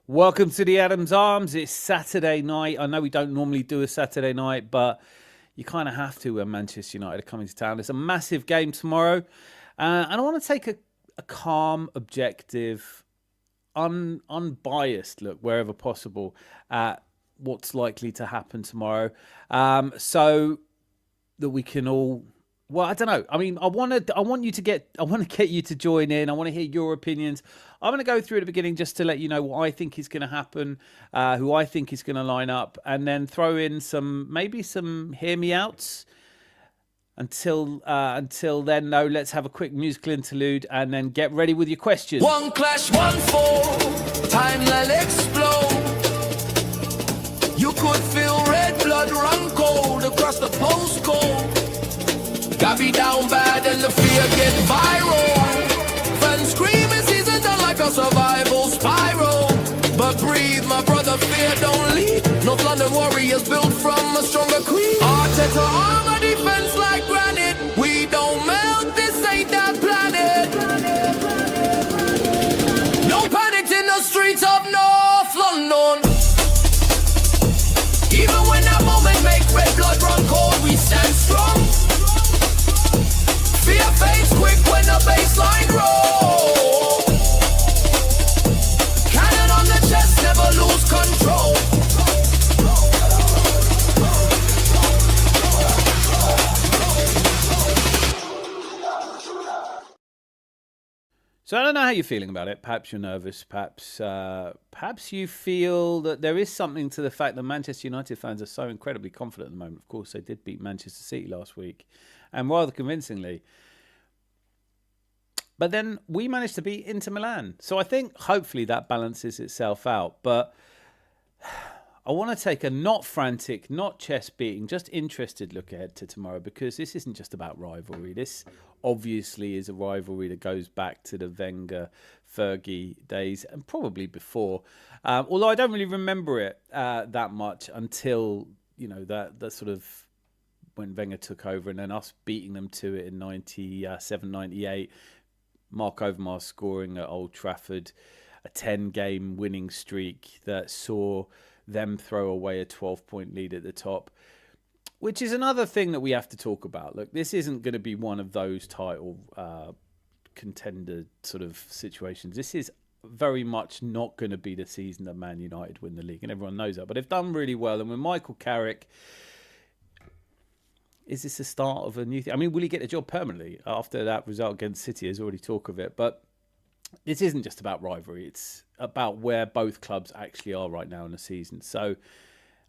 Welcome to the Adams Arms. It's Saturday night. I know we don't normally do a Saturday night, but you kind of have to when Manchester United are coming to town. It's a massive game tomorrow. And I want to take a calm, objective, unbiased look, wherever possible, at what's likely to happen tomorrow. So that we can all... Well, I don't know. I mean, I want to get you to join in. I want to hear your opinions. I'm going to go through at the beginning just to let you know what I think is going to happen, who I think is going to line up, and then throw in maybe some hear me outs. Until then, though, let's have a quick musical interlude and then get ready with your questions. One clash, one fall, time will explode. You could feel red blood run cold across the postcode. Got me down bad and the fear get viral. Fans screaming season done like a survival spiral. But breathe, my brother, fear don't lead. North London Warriors built from a stronger queen. Arteta armor defense like granite. We don't melt, this ain't that planet. No panic in the streets of North London. Even when that moment make red blood run cold, we stand strong. Fear fades quick when the baseline rolls. Cannon on the chest, never lose control. So I don't know how you're feeling about it. Perhaps you're nervous. Perhaps you feel that there is something to the fact that Manchester United fans are so incredibly confident at the moment. Of course, they did beat Manchester City last week, and rather convincingly. But then we managed to beat Inter Milan. So I think hopefully that balances itself out. But I want to take a not frantic, not chest beating, just interested look ahead to tomorrow, because this isn't just about rivalry. This obviously is a rivalry that goes back to the Wenger, Fergie days and probably before. Although I don't really remember it that much until, that sort of when Wenger took over and then us beating them to it in 97, 98. Mark Overmars scoring at Old Trafford, a 10-game winning streak that saw them throw away a 12-point lead at the top, which is another thing that we have to talk about. Look, this isn't going to be one of those title contender sort of situations. This is very much not going to be the season that Man United win the league, and everyone knows that. But they've done really well, and with Michael Carrick, is this the start of a new thing? I mean, will he get a job permanently after that result against City? There's already talk of it. But this isn't just about rivalry. It's about where both clubs actually are right now in the season. So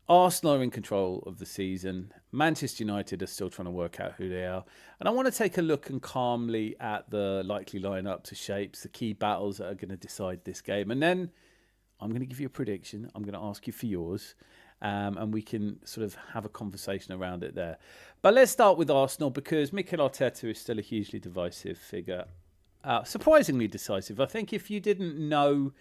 Arsenal are in control of the season. Manchester United are still trying to work out who they are. And I want to take a look and calmly at the likely lineups, the shapes, the key battles that are going to decide this game. And then I'm going to give you a prediction. I'm going to ask you for yours. And we can sort of have a conversation around it there. But let's start with Arsenal, because Mikel Arteta is still a hugely divisive figure. Surprisingly decisive. I think if you didn't know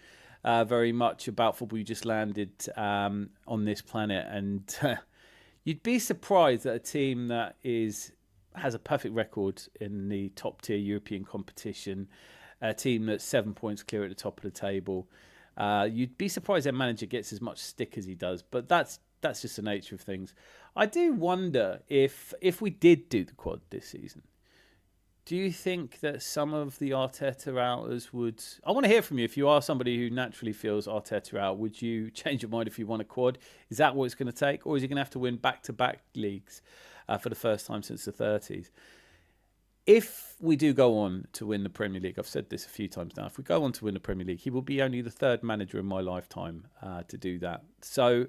very much about football, you just landed on this planet, and you'd be surprised that a team that has a perfect record in the top tier European competition, a team that's 7 points clear at the top of the table, you'd be surprised their manager gets as much stick as he does, but that's just the nature of things. I do wonder if we did do the quad this season, do you think that some of the Arteta outers would... I want to hear from you. If you are somebody who naturally feels Arteta out, would you change your mind if you want a quad? Is that what it's going to take? Or is he going to have to win back-to-back leagues for the first time since the 30s? If we do go on to win the Premier League, I've said this a few times now, if we go on to win the Premier League, he will be only the third manager in my lifetime to do that. So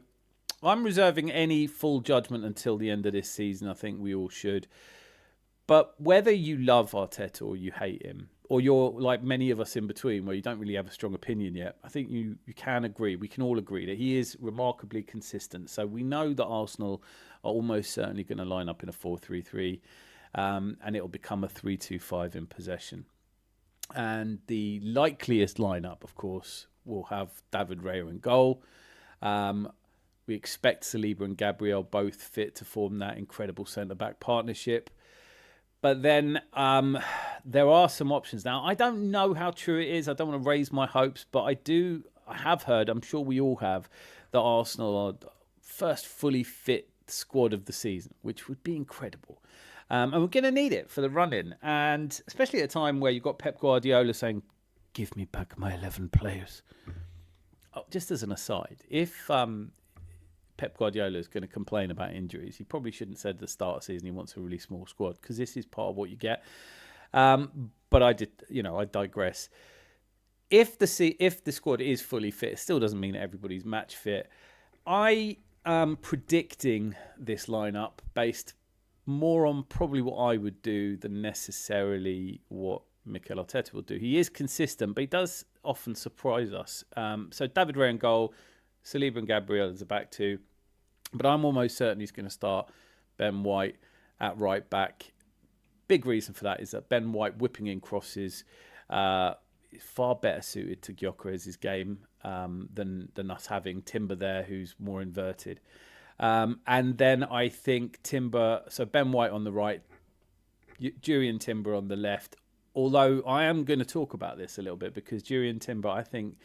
I'm reserving any full judgment until the end of this season. I think we all should. But whether you love Arteta or you hate him, or you're like many of us in between where you don't really have a strong opinion yet, I think you can agree, we can all agree that he is remarkably consistent. So we know that Arsenal are almost certainly going to line up in a 4-3-3. And it'll become a 3-2-5 in possession. And the likeliest lineup, of course, will have David Raya in goal. We expect Saliba and Gabriel both fit to form that incredible centre-back partnership. But then there are some options. Now, I don't know how true it is. I don't want to raise my hopes, but I do I have heard, I'm sure we all have, that Arsenal are the first fully fit squad of the season, which would be incredible. And we're going to need it for the run-in. And especially at a time where you've got Pep Guardiola saying, give me back my 11 players. Oh, just as an aside, if Pep Guardiola is going to complain about injuries, he probably shouldn't have said at the start of the season he wants a really small squad, because this is part of what you get. But I digress. If the squad is fully fit, it still doesn't mean that everybody's match fit. I am predicting this lineup based more on probably what I would do than necessarily what Mikel Arteta will do. He is consistent, but he does often surprise us. So David Raya in goal, Saliba and Gabriel as a back two. But I'm almost certain he's going to start Ben White at right back. Big reason for that is that Ben White whipping in crosses is far better suited to Gyökeres's game than us having Timber there, who's more inverted. And then I think Timber, so Ben White on the right, Jurriën Timber on the left. Although I am going to talk about this a little bit, because Jurriën Timber, I think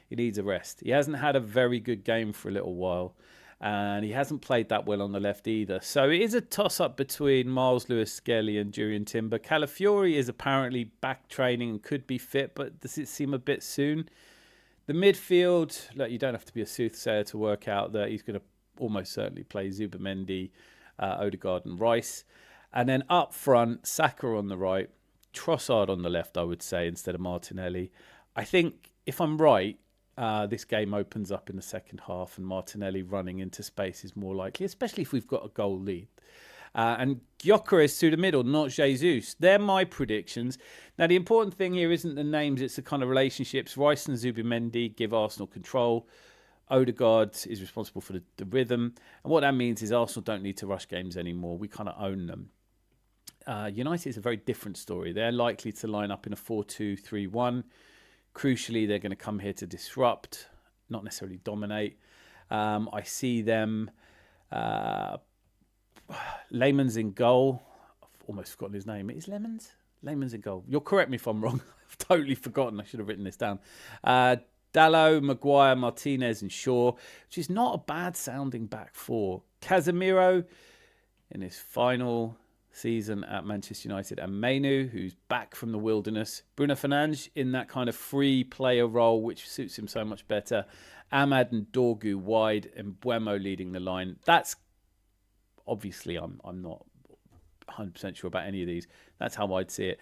he needs a rest. He hasn't had a very good game for a little while, and he hasn't played that well on the left either. So it is a toss-up between Miles Lewis-Skelly and Jurriën Timber. Calafiori is apparently back training and could be fit, but does it seem a bit soon? The midfield, look, you don't have to be a soothsayer to work out that he's going to almost certainly play Zubimendi, Odegaard and Rice. And then up front, Saka on the right, Trossard on the left, I would say, instead of Martinelli. I think, if I'm right, this game opens up in the second half and Martinelli running into space is more likely, especially if we've got a goal lead. And Gyökeres through the middle, not Jesus. They're my predictions. Now, the important thing here isn't the names, it's the kind of relationships. Rice and Zubimendi give Arsenal control. Odegaard is responsible for the rhythm. And what that means is Arsenal don't need to rush games anymore. We kind of own them. United is a very different story. They're likely to line up in a 4-2-3-1. Crucially, they're going to come here to disrupt, not necessarily dominate. I see them... Lehmann's in goal. I've almost forgotten his name. Is Lehmann's? Lehmann's in goal. You'll correct me if I'm wrong. I've totally forgotten. I should have written this down. Dalot, Maguire, Martinez and Shaw, which is not a bad sounding back four. Casemiro in his final season at Manchester United, and Mainu, who's back from the wilderness. Bruno Fernandes in that kind of free player role, which suits him so much better. Ahmad and Dorgu wide, and Buemo leading the line. That's obviously, I'm not 100% sure about any of these. That's how I'd see it.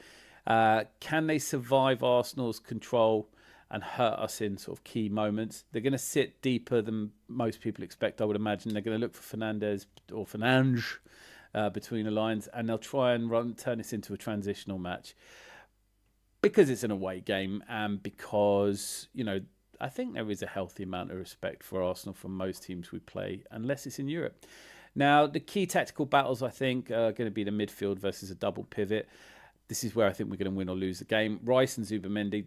Can they survive Arsenal's control and hurt us in sort of key moments? They're going to sit deeper than most people expect, I would imagine. They're going to look for Fernandes or Fernandes between the lines, and they'll try and turn this into a transitional match because it's an away game, and because, I think there is a healthy amount of respect for Arsenal from most teams we play, unless it's in Europe. Now, the key tactical battles, I think, are going to be the midfield versus a double pivot. This is where I think we're going to win or lose the game. Rice and Zubimendi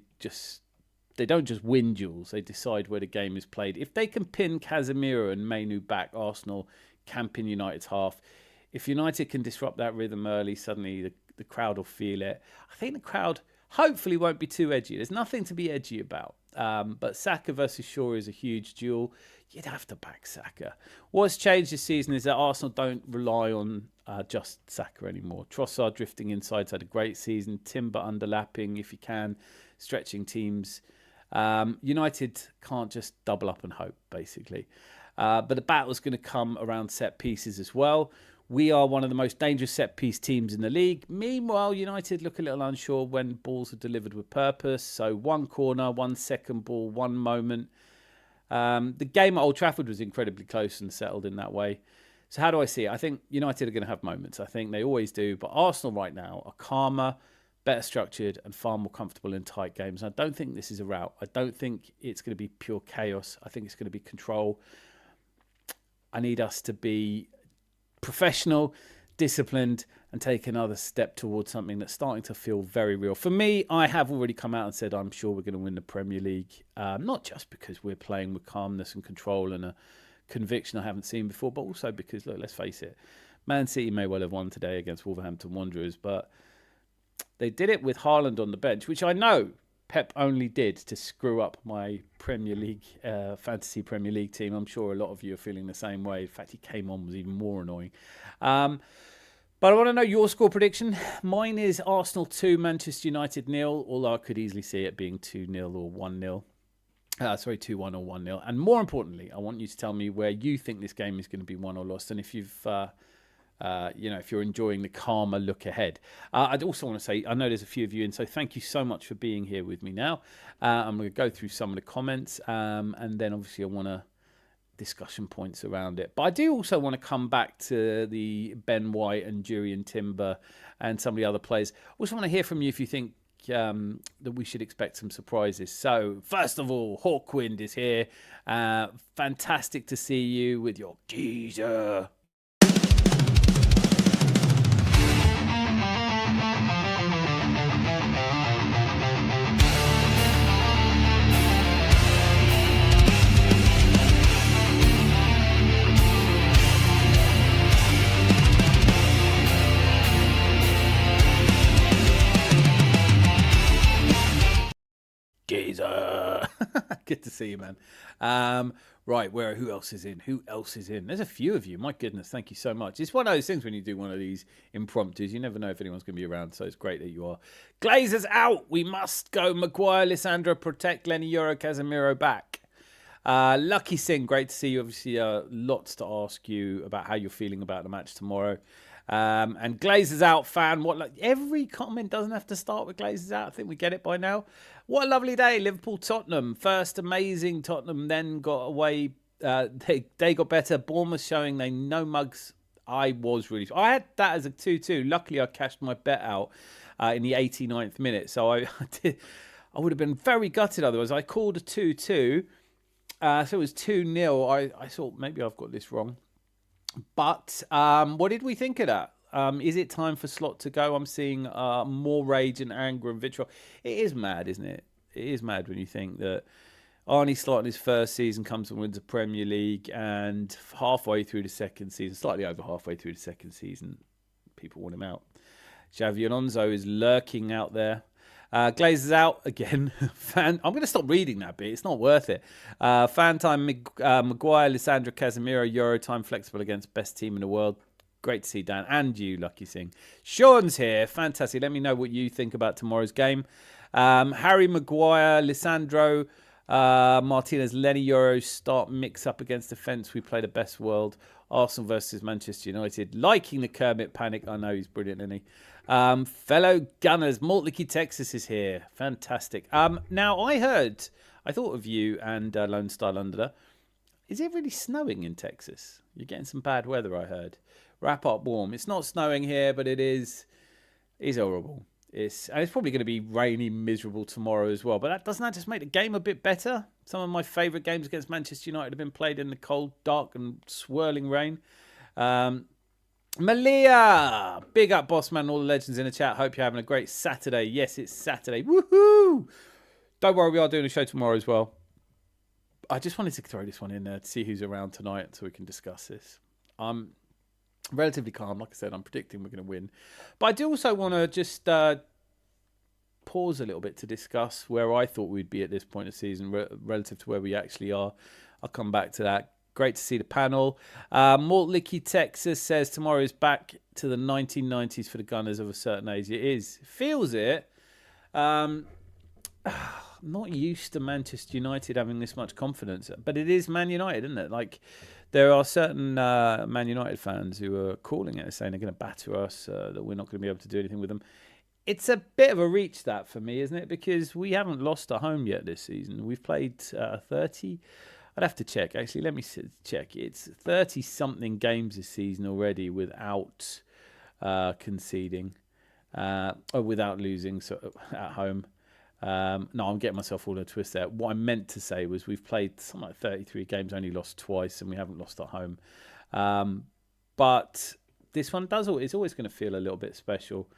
they don't just win duels, they decide where the game is played. If they can pin Casemiro and Mainu back, Arsenal can pin United's half. If United can disrupt that rhythm early, suddenly the crowd will feel it. I think the crowd hopefully won't be too edgy. There's nothing to be edgy about. But Saka versus Shaw is a huge duel. You'd have to back Saka. What's changed this season is that Arsenal don't rely on just Saka anymore. Trossard drifting inside's had a great season. Timber underlapping, if you can, stretching teams. United can't just double up and hope, basically. But the battle's going to come around set pieces as well. We are one of the most dangerous set-piece teams in the league. Meanwhile, United look a little unsure when balls are delivered with purpose. So one corner, 1 second ball, one moment. The game at Old Trafford was incredibly close and settled in that way. So how do I see it? I think United are going to have moments. I think they always do. But Arsenal right now are calmer, better structured and far more comfortable in tight games. I don't think this is a rout. I don't think it's going to be pure chaos. I think it's going to be control. I need us to be professional, disciplined, and take another step towards something that's starting to feel very real. For me, I have already come out and said I'm sure we're going to win the Premier League, not just because we're playing with calmness and control and a conviction I haven't seen before, but also because, look, let's face it, Man City may well have won today against Wolverhampton Wanderers, but they did it with Haaland on the bench, which I know Pep only did to screw up my Premier League, Fantasy Premier League team. I'm sure a lot of you are feeling the same way. In fact, he came on was even more annoying. But I want to know your score prediction. Mine is Arsenal 2, Manchester United 0, although I could easily see it being 2-0 or 1-0. 2-1 or 1-0. And more importantly, I want you to tell me where you think this game is going to be won or lost, and if you've, if you're enjoying the calmer look ahead. I'd also want to say, I know there's a few of you, and so thank you so much for being here with me now. I'm going to go through some of the comments, and then obviously I want to discussion points around it. But I do also want to come back to the Ben White and Jurriën Timber and some of the other players. I also want to hear from you if you think that we should expect some surprises. So first of all, Hawkwind is here. Fantastic to see you with your geezer. Good to see you, man. Right, who else is in? Who else is in? There's a few of you. My goodness, thank you so much. It's one of those things when you do one of these impromptus, you never know if anyone's going to be around, so it's great that you are. Glazers out. We must go. Maguire, Lissandro, protect. Lenny, Euro, Casemiro back. Lucky Singh, great to see you. Obviously, lots to ask you about how you're feeling about the match tomorrow. And Glazers out fan. Every comment doesn't have to start with Glazers out. I think we get it by now. What a lovely day. Liverpool, Tottenham. First amazing. Tottenham then got away. They got better. Bournemouth showing they no mugs. I had that as a 2-2. Luckily, I cashed my bet out in the 89th minute. So I would have been very gutted otherwise. I called a 2-2. So it was 2-0. I thought maybe I've got this wrong. But what did we think of that? Is it time for Slot to go? I'm seeing more rage and anger and vitriol. It is mad, isn't it? It is mad when you think that Arnie Slot in his first season comes and wins a Premier League, and halfway through the second season, slightly over halfway through the second season, people want him out. Xavi Alonso is lurking out there. Glazers out again. I'm going to stop reading that bit. It's not worth it. Fan time, Maguire, Lissandro, Casemiro, Euro time, flexible against best team in the world. Great to see Dan and you, Lucky Singh. Sean's here. Fantastic. Let me know what you think about tomorrow's game. Harry Maguire, Lissandro, Martinez, Lenny, Euro start mix up against defence. We play the best world. Arsenal versus Manchester United. Liking the Kermit panic. I know he's brilliant, isn't he? Fellow Gunners, Mortlake, Texas is here. Fantastic. Now, I thought of you and Lone Star Londoner. Is it really snowing in Texas? You're getting some bad weather, I heard. Wrap up warm. It's not snowing here, but it is horrible. It's probably going to be rainy, miserable tomorrow as well. But doesn't that just make the game a bit better? Some of my favourite games against Manchester United have been played in the cold, dark and swirling rain. Malia! Big up, boss man, all the legends in the chat. Hope you're having a great Saturday. Yes, it's Saturday. Woohoo! Don't worry, we are doing a show tomorrow as well. I just wanted to throw this one in there to see who's around tonight so we can discuss this. I'm relatively calm. Like I said, I'm predicting we're going to win. But I do also want to just pause a little bit to discuss where I thought we'd be at this point of the season relative to where we actually are. I'll come back to that. Great to see the panel. Mortlake, Texas says tomorrow is back to the 1990s for the Gunners of a certain age. It is. Feels it. Not used to Manchester United having this much confidence, but it is Man United, isn't it? Like, there are certain Man United fans who are calling it, saying they're going to batter us, that we're not going to be able to do anything with them. It's a bit of a reach, that, for me, isn't it? Because we haven't lost at home yet this season. We've played 30. I'd have to check. Actually, let me check. It's 30-something games this season already without conceding, or without losing at home. No, I'm getting myself all in a twist there. What I meant to say was we've played something like 33 games, only lost twice, and we haven't lost at home. But this one it's always going to feel a little bit special.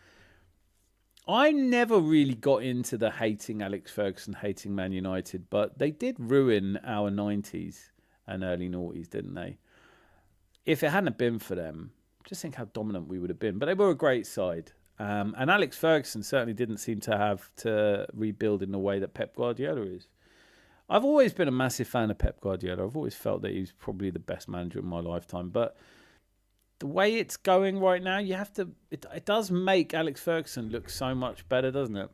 I never really got into the hating Alex Ferguson, hating Man United, but they did ruin our 90s and early noughties, didn't they? If it hadn't been for them, just think how dominant we would have been. But they were a great side. And Alex Ferguson certainly didn't seem to have to rebuild in the way that Pep Guardiola is. I've always been a massive fan of Pep Guardiola. I've always felt that he's probably the best manager in my lifetime. But the way it's going right now, you have to. It does make Alex Ferguson look so much better, doesn't it?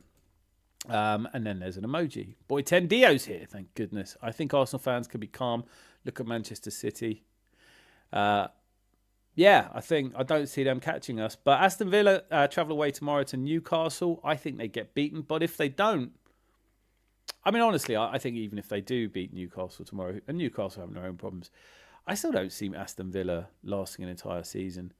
And then there's an emoji. Boy, Dio's here, thank goodness. I think Arsenal fans can be calm. Look at Manchester City. Yeah, I don't see them catching us. But Aston Villa travel away tomorrow to Newcastle. I think they get beaten. But if they don't, I mean, honestly, I think even if they do beat Newcastle tomorrow, and Newcastle having their own problems, I still don't see Aston Villa lasting an entire season.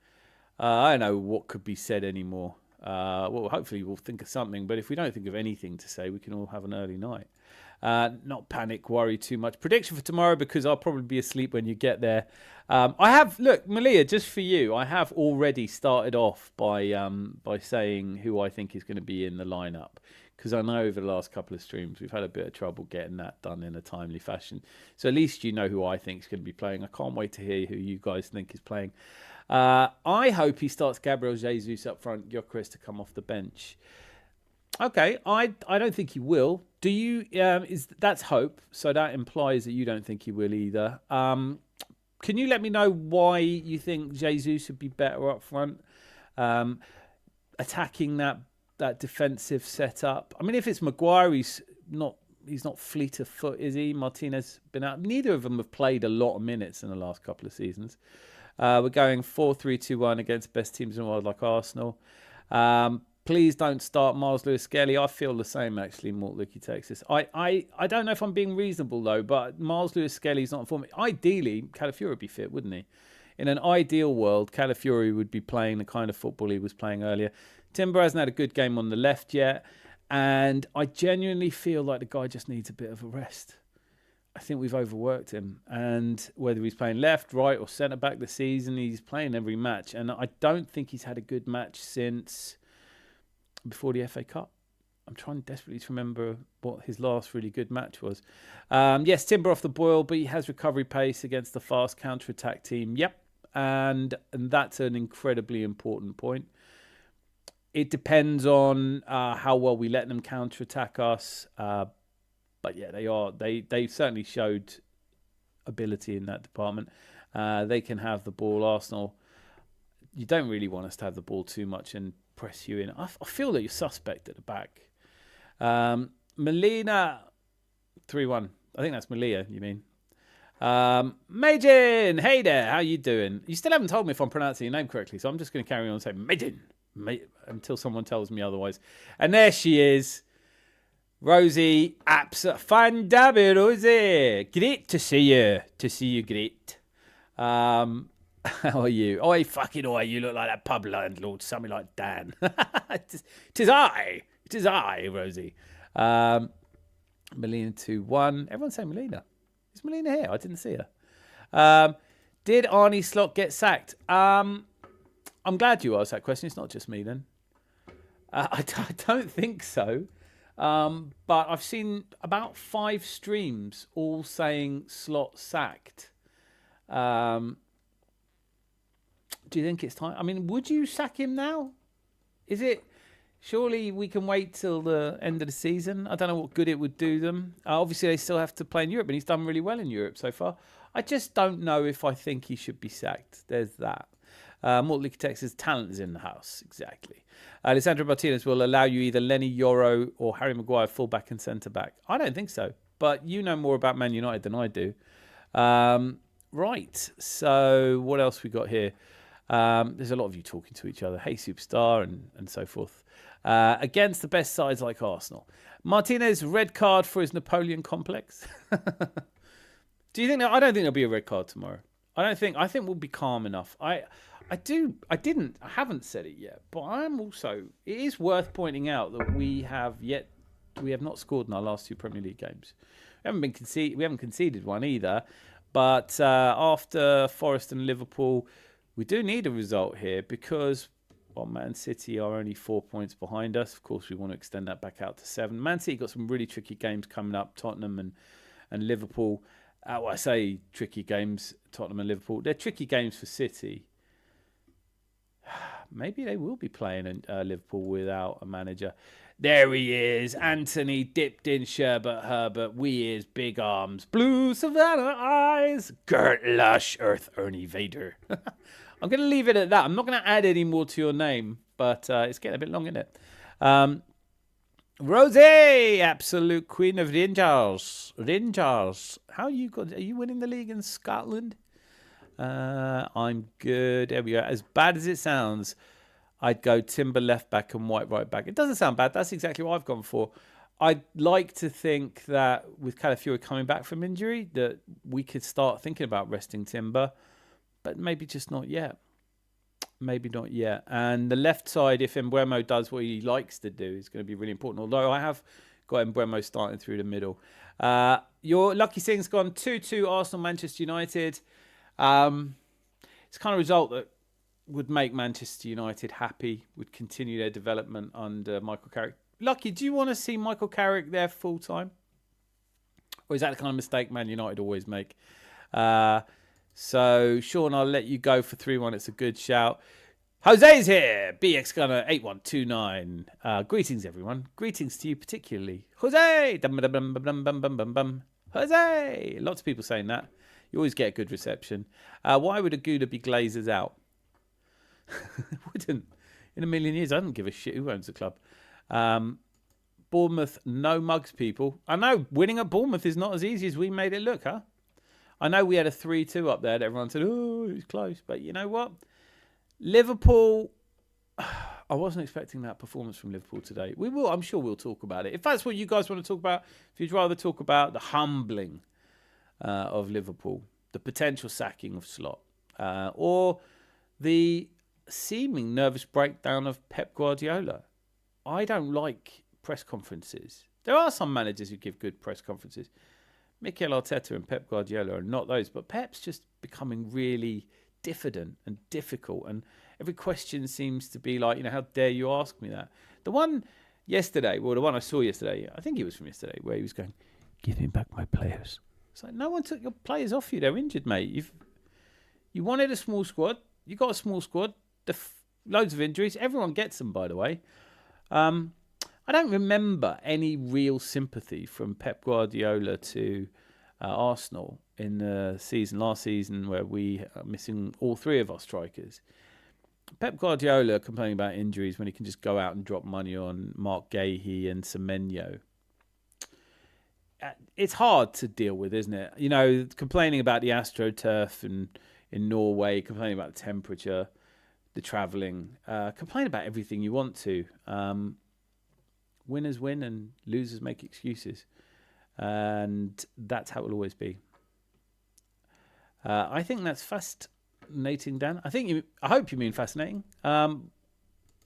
I don't know what could be said anymore. Well, hopefully we'll think of something. But if we don't think of anything to say, we can all have an early night. Not panic, worry too much. Prediction for tomorrow, because I'll probably be asleep when you get there. Look, Malia, just for you, I have already started off by saying who I think is going to be in the lineup, because I know over the last couple of streams we've had a bit of trouble getting that done in a timely fashion. So at least you know who I think is going to be playing. I can't wait to hear who you guys think is playing. I hope he starts Gabriel Jesus up front, Gyökeres to come off the bench. Okay, I don't think he will. Do you? That's hope. So that implies that you don't think he will either. Can you let me know why you think Jesus would be better up front, attacking that defensive setup? I mean, if it's Maguire, he's not fleet of foot, is he? Martinez been out. Neither of them have played a lot of minutes in the last couple of seasons. We're going 4-3-2-1 against best teams in the world like Arsenal. Please don't start Miles Lewis-Skelly. I feel the same, actually, Mort Lucky, Texas. I don't know if I'm being reasonable, though, but Miles Lewis-Skelly's not in form. Ideally, Calafiori would be fit, wouldn't he? In an ideal world, Calafiori would be playing the kind of football he was playing earlier. Timber hasn't had a good game on the left yet, and I genuinely feel like the guy just needs a bit of a rest. I think we've overworked him, and whether he's playing left, right, or centre-back this season, he's playing every match, and I don't think he's had a good match since before the FA Cup. I'm trying desperately to remember what his last really good match was. Yes, Timber off the boil, but he has recovery pace against the fast counter-attack team. Yep, and that's an incredibly important point. It depends on how well we let them counter-attack us. But yeah, they certainly showed ability in that department. They can have the ball. Arsenal, you don't really want us to have the ball too much and press you in. I feel that you're suspect at the back. Melina, 3-1. I think that's Malia, you mean. Majin, hey there, how you doing? You still haven't told me if I'm pronouncing your name correctly, so I'm just going to carry on saying Majin until someone tells me otherwise. And there she is. Rosie, fan dabby, Rosie. Great to see you. Great. How are you? Oi, fucking oi, you look like that pub landlord, something like Dan. Tis I, Rosie. Melina 2-1. Everyone's saying Melina. Is Melina here? I didn't see her. Did Arnie Slot get sacked? I'm glad you asked that question. It's not just me then. I don't think so. But I've seen about 5 streams all saying Slot sacked. Do you think it's time? I mean, would you sack him now? Is it? Surely we can wait till the end of the season. I don't know what good it would do them. Obviously, they still have to play in Europe, and he's done really well in Europe so far. I just don't know if I think he should be sacked. There's that. Mortley Texas talent is in the house. Exactly. Alessandro Martinez will allow you either Lenny Yoro or Harry Maguire fullback and centre-back. I don't think so. But you know more about Man United than I do. Right. So what else we got here? There's a lot of you talking to each other. Hey, superstar, and so forth. Against the best sides like Arsenal. Martinez, red card for his Napoleon complex. Do you think? I don't think there'll be a red card tomorrow. I think we'll be calm enough. I haven't said it yet, but I'm also. It is worth pointing out that we have not scored in our last 2 Premier League games. We haven't conceded one either. But after Forest and Liverpool, we do need a result here because, well, Man City are only 4 points behind us. Of course, we want to extend that back out to 7. Man City got some really tricky games coming up. Tottenham and Liverpool. I say tricky games, Tottenham and Liverpool. They're tricky games for City. maybe they will be playing Liverpool without a manager. There he is, Anthony dipped in Sherbet Herbert. We is big arms, blue Savannah eyes, Gert Lush, Earth Ernie Vader. I'm going to leave it at that. I'm not going to add any more to your name, but it's getting a bit long, isn't it? Rosie, absolute queen of Rangers. Rangers. How you got? Are you winning the league in Scotland? I'm good. There we go. As bad as it sounds, I'd go Timber left back and White right back. It doesn't sound bad. That's exactly what I've gone for. I'd like to think that with Calafiori coming back from injury, that we could start thinking about resting Timber, but maybe just not yet. Maybe not yet. And the left side, if Mbeumo does what he likes to do, is going to be really important. Although I have got Mbeumo starting through the middle. Your lucky thing's gone 2-2 Arsenal, Manchester United. It's kind of result that would make Manchester United happy, would continue their development under Michael Carrick. Lucky, do you want to see Michael Carrick there full time? Or is that the kind of mistake Man United always make? So, Sean, I'll let you go for 3-1. It's a good shout. Jose's here. BX Gunner 8129. Greetings, everyone. Greetings to you particularly. Jose! Jose! Lots of people saying that. You always get a good reception. Why would a Gouda be Glazers out? Wouldn't. In a million years, I don't give a shit who owns the club. Bournemouth, no mugs, people. I know, winning at Bournemouth is not as easy as we made it look, huh? I know we had a 3-2 up there that everyone said, oh, it was close. But you know what? Liverpool, I wasn't expecting that performance from Liverpool today. We will, I'm sure we'll talk about it. If that's what you guys want to talk about, if you'd rather talk about the humbling of Liverpool, the potential sacking of Slot, or the seeming nervous breakdown of Pep Guardiola. I don't like press conferences. There are some managers who give good press conferences. Mikel Arteta and Pep Guardiola are not those, but Pep's just becoming really diffident and difficult, and every question seems to be like, how dare you ask me that? The one yesterday, well, the one I saw yesterday, I think it was from yesterday, where he was going, give me back my players. It's like, no one took your players off you. They're injured, mate. You wanted a small squad. You got a small squad. Loads of injuries. Everyone gets them, by the way. I don't remember any real sympathy from Pep Guardiola to Arsenal in the last season, where we are missing all three of our strikers. Pep Guardiola complaining about injuries when he can just go out and drop money on Mark Gahey and Semenyo. It's hard to deal with, isn't it? Complaining about the AstroTurf in Norway, complaining about the temperature, the travelling, complain about everything you want to. Winners win and losers make excuses. And that's how it will always be. I think that's fascinating, Dan. I hope you mean fascinating.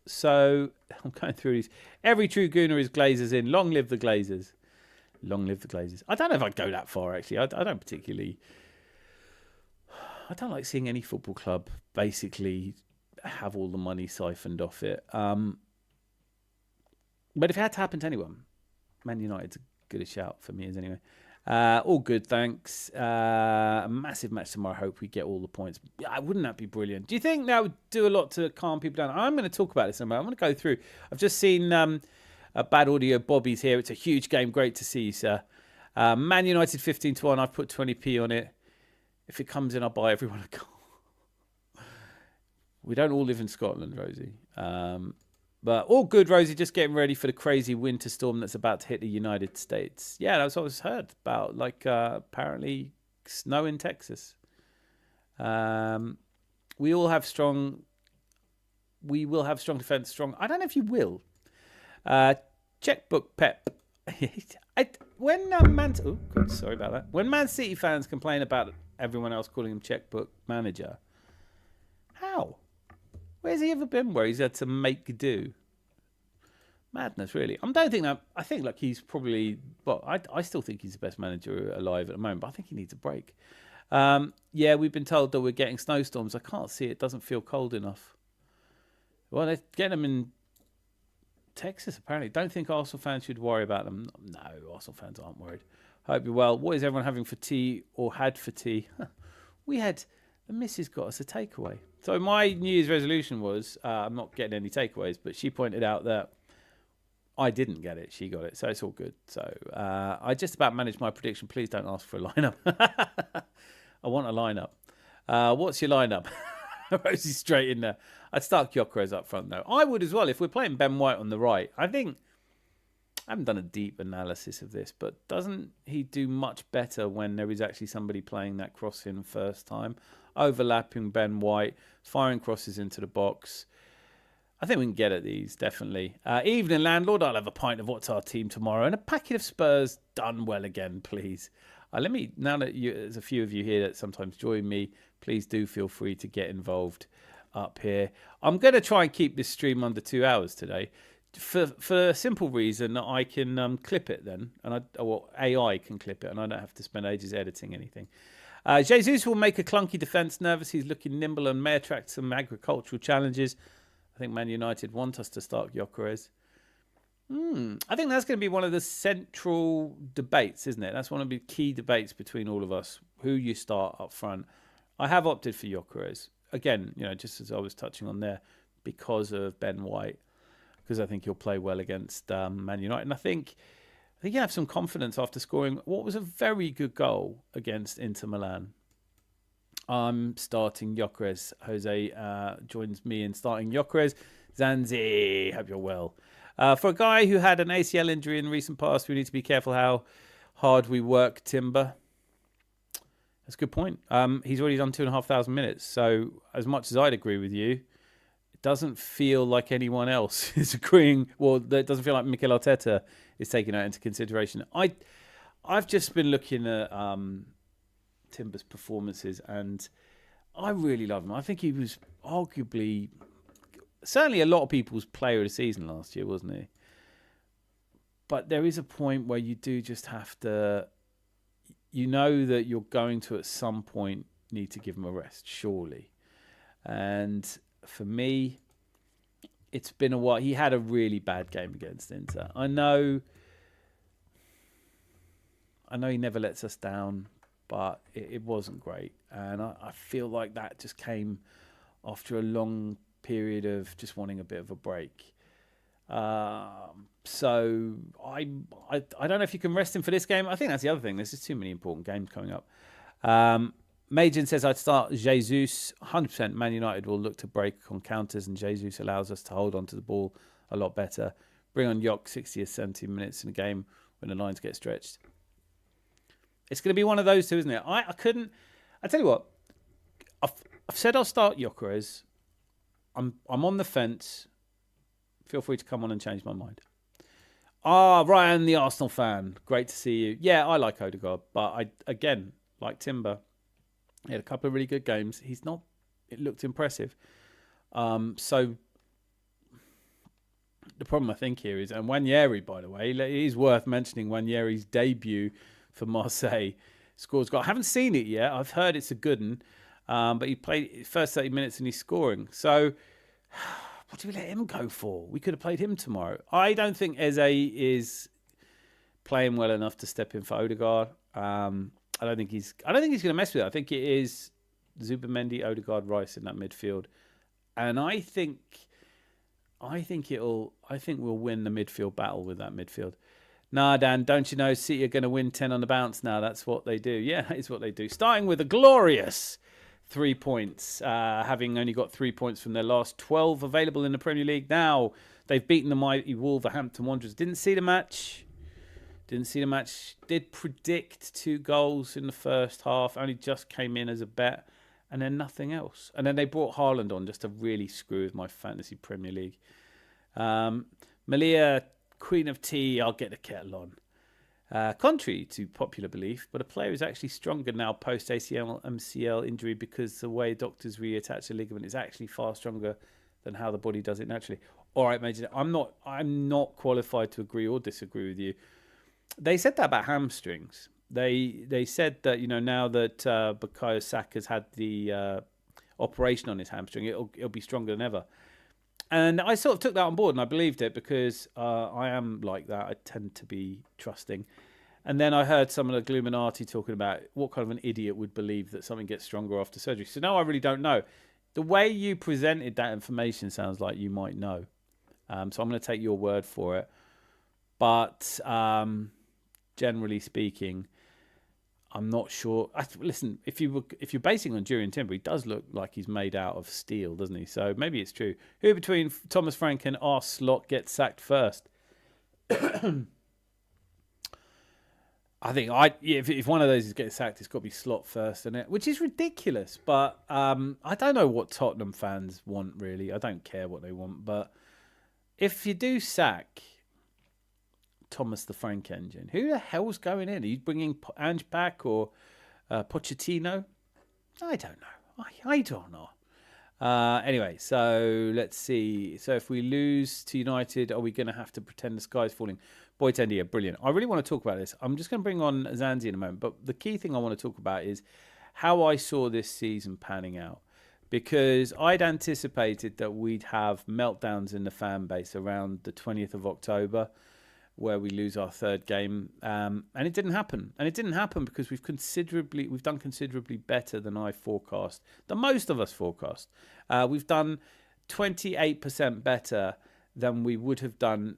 So I'm going through these. Every true Gooner is Glazers in. Long live the Glazers. Long live the Glazers. I don't know if I'd go that far, actually. I don't particularly... I don't like seeing any football club basically have all the money siphoned off it. But if it had to happen to anyone, Man United's as good a shout for me as anyway. All good, thanks. A massive match tomorrow. I hope we get all the points. Wouldn't that be brilliant? Do you think that would do a lot to calm people down? I'm going to talk about this in a moment. I'm going to go through. I've just seen a bad audio. Bobby's here. It's a huge game. Great to see you, sir. Man United 15-1. I've put 20p on it. If it comes in, I'll buy everyone a goal. We don't all live in Scotland, Rosie. But all good, Rosie. Just getting ready for the crazy winter storm that's about to hit the United States. Yeah, that's what I heard about. Apparently snow in Texas. We will have strong defence. I don't know if you will. Checkbook Pep. When sorry about that. When Man City fans complain about everyone else calling him Checkbook Manager, how? Where's he ever been where he's had to make do? Madness, really. I don't think that. I think he's probably. Well, I still think he's the best manager alive at the moment, but I think he needs a break. Yeah, we've been told that we're getting snowstorms. I can't see it. Doesn't feel cold enough. Well, they're getting them in Texas, apparently. Don't think Arsenal fans should worry about them. No, Arsenal fans aren't worried. Hope you're well. What is everyone having for tea or had for tea? The missus got us a takeaway. So my New Year's resolution was, I'm not getting any takeaways, but she pointed out that I didn't get it. She got it. So it's all good. So I just about managed my prediction. Please don't ask for a lineup. I want a lineup. What's your lineup? Rosie's straight in there. I'd start Gyökeres up front, though. I would as well if we're playing Ben White on the right. I haven't done a deep analysis of this, but doesn't he do much better when there is actually somebody playing that cross in first time? Overlapping Ben White, firing crosses into the box. I think we can get at these, definitely. Evening, landlord. I'll have a pint of what's our team tomorrow and a packet of Spurs done well again, please. Now that there's a few of you here that sometimes join me, please do feel free to get involved up here. I'm going to try and keep this stream under 2 hours today for a simple reason that I can clip it then, and AI can clip it, and I don't have to spend ages editing anything. Jesus will make a clunky defence nervous. He's looking nimble and may attract some agricultural challenges. I think Man United want us to start Gyökeres. I think that's going to be one of the central debates, isn't it? That's one of the key debates between all of us, who you start up front. I have opted for Gyökeres. Again, just as I was touching on there, because of Ben White, because I think he'll play well against Man United. And I think you have some confidence after scoring what was a very good goal against Inter Milan. I'm starting Gyökeres. Jose joins me in starting Gyökeres. Zanzi, hope you're well. For a guy who had an ACL injury in recent past, we need to be careful how hard we work Timber. That's a good point. He's already done 2,500 minutes. So as much as I'd agree with you, it doesn't feel like anyone else is agreeing. Well, it doesn't feel like Mikel Arteta is taking that into consideration. I've just been looking at Timber's performances, and I really love him. I think he was arguably, certainly a lot of people's player of the season last year, wasn't he? But there is a point where you do just have to, that you're going to at some point need to give him a rest, surely. And for me, it's been a while. He had a really bad game against Inter. I know he never lets us down, but it wasn't great. And I feel like that just came after a long period of just wanting a bit of a break. So I don't know if you can rest him for this game. I think that's the other thing. There's just too many important games coming up. Majin says I'd start Jesus. 100% Man United will look to break on counters, and Jesus allows us to hold on to the ball a lot better. Bring on Yok 60 or 70 minutes in a game when the lines get stretched. It's going to be one of those two, isn't it? I tell you what, I've said I'll start Gyökeres. I'm on the fence. Feel free to come on and change my mind. Ryan, the Arsenal fan. Great to see you. Yeah, I like Odegaard, but again, like Timber, he had a couple of really good games. It looked impressive. So the problem I think here is, and Nwaneri, by the way, it is worth mentioning Nwaneri's debut for Marseille. Scores goal. I haven't seen it yet. I've heard it's a good one. But he played first 30 minutes and he's scoring. So what do we let him go for? We could have played him tomorrow. I don't think Eze is playing well enough to step in for Odegaard. I don't think he's going to mess with it. I think it is Zubimendi, Odegaard, Rice in that midfield. And I think we'll win the midfield battle with that midfield. Nah, Dan, don't you know City are going to win 10 on the bounce now? That's what they do. Yeah, that is what they do. Starting with a glorious 3 points, having only got 3 points from their last 12 available in the Premier League. Now they've beaten the mighty Wolverhampton Wanderers. Didn't see the match. Did predict 2 goals in the first half. Only just came in as a bet. And then nothing else. And then they brought Haaland on just to really screw with my fantasy Premier League. Malia, Queen of Tea, I'll get the kettle on. Contrary to popular belief, but a player is actually stronger now post ACL MCL injury because the way doctors reattach the ligament is actually far stronger than how the body does it naturally. All right, Major, I'm not qualified to agree or disagree with you. They said that about hamstrings. They said that now that Bukayo Saka's had the operation on his hamstring, it'll be stronger than ever. And I sort of took that on board and I believed it because I am like that. I tend to be trusting. And then I heard some of the Gluminati talking about what kind of an idiot would believe that something gets stronger after surgery. So now I really don't know. The way you presented that information sounds like you might know. So I'm going to take your word for it. But generally speaking, I'm not sure. Listen, if you're basing on Jurien Timber, he does look like he's made out of steel, doesn't he? So maybe it's true. Who between Thomas Frank and our Slot gets sacked first? I think if one of those gets sacked, it's got to be Slot first, isn't it? Which is ridiculous. But I don't know what Tottenham fans want, really. I don't care what they want. But if you do sack Thomas the Frank Engine, who the hell's going in? Are you bringing Ange back or Pochettino? I don't know. I don't know. Anyway, so let's see. So if we lose to United, are we going to have to pretend the sky's falling? Boy, Tendia, brilliant. I really want to talk about this. I'm just going to bring on Zanzi in a moment. But the key thing I want to talk about is how I saw this season panning out. Because I'd anticipated that we'd have meltdowns in the fan base around the 20th of October, where we lose our third game, and it didn't happen. And it didn't happen because we've done considerably better than I forecast, than most of us forecast. We've done 28% better than we would have done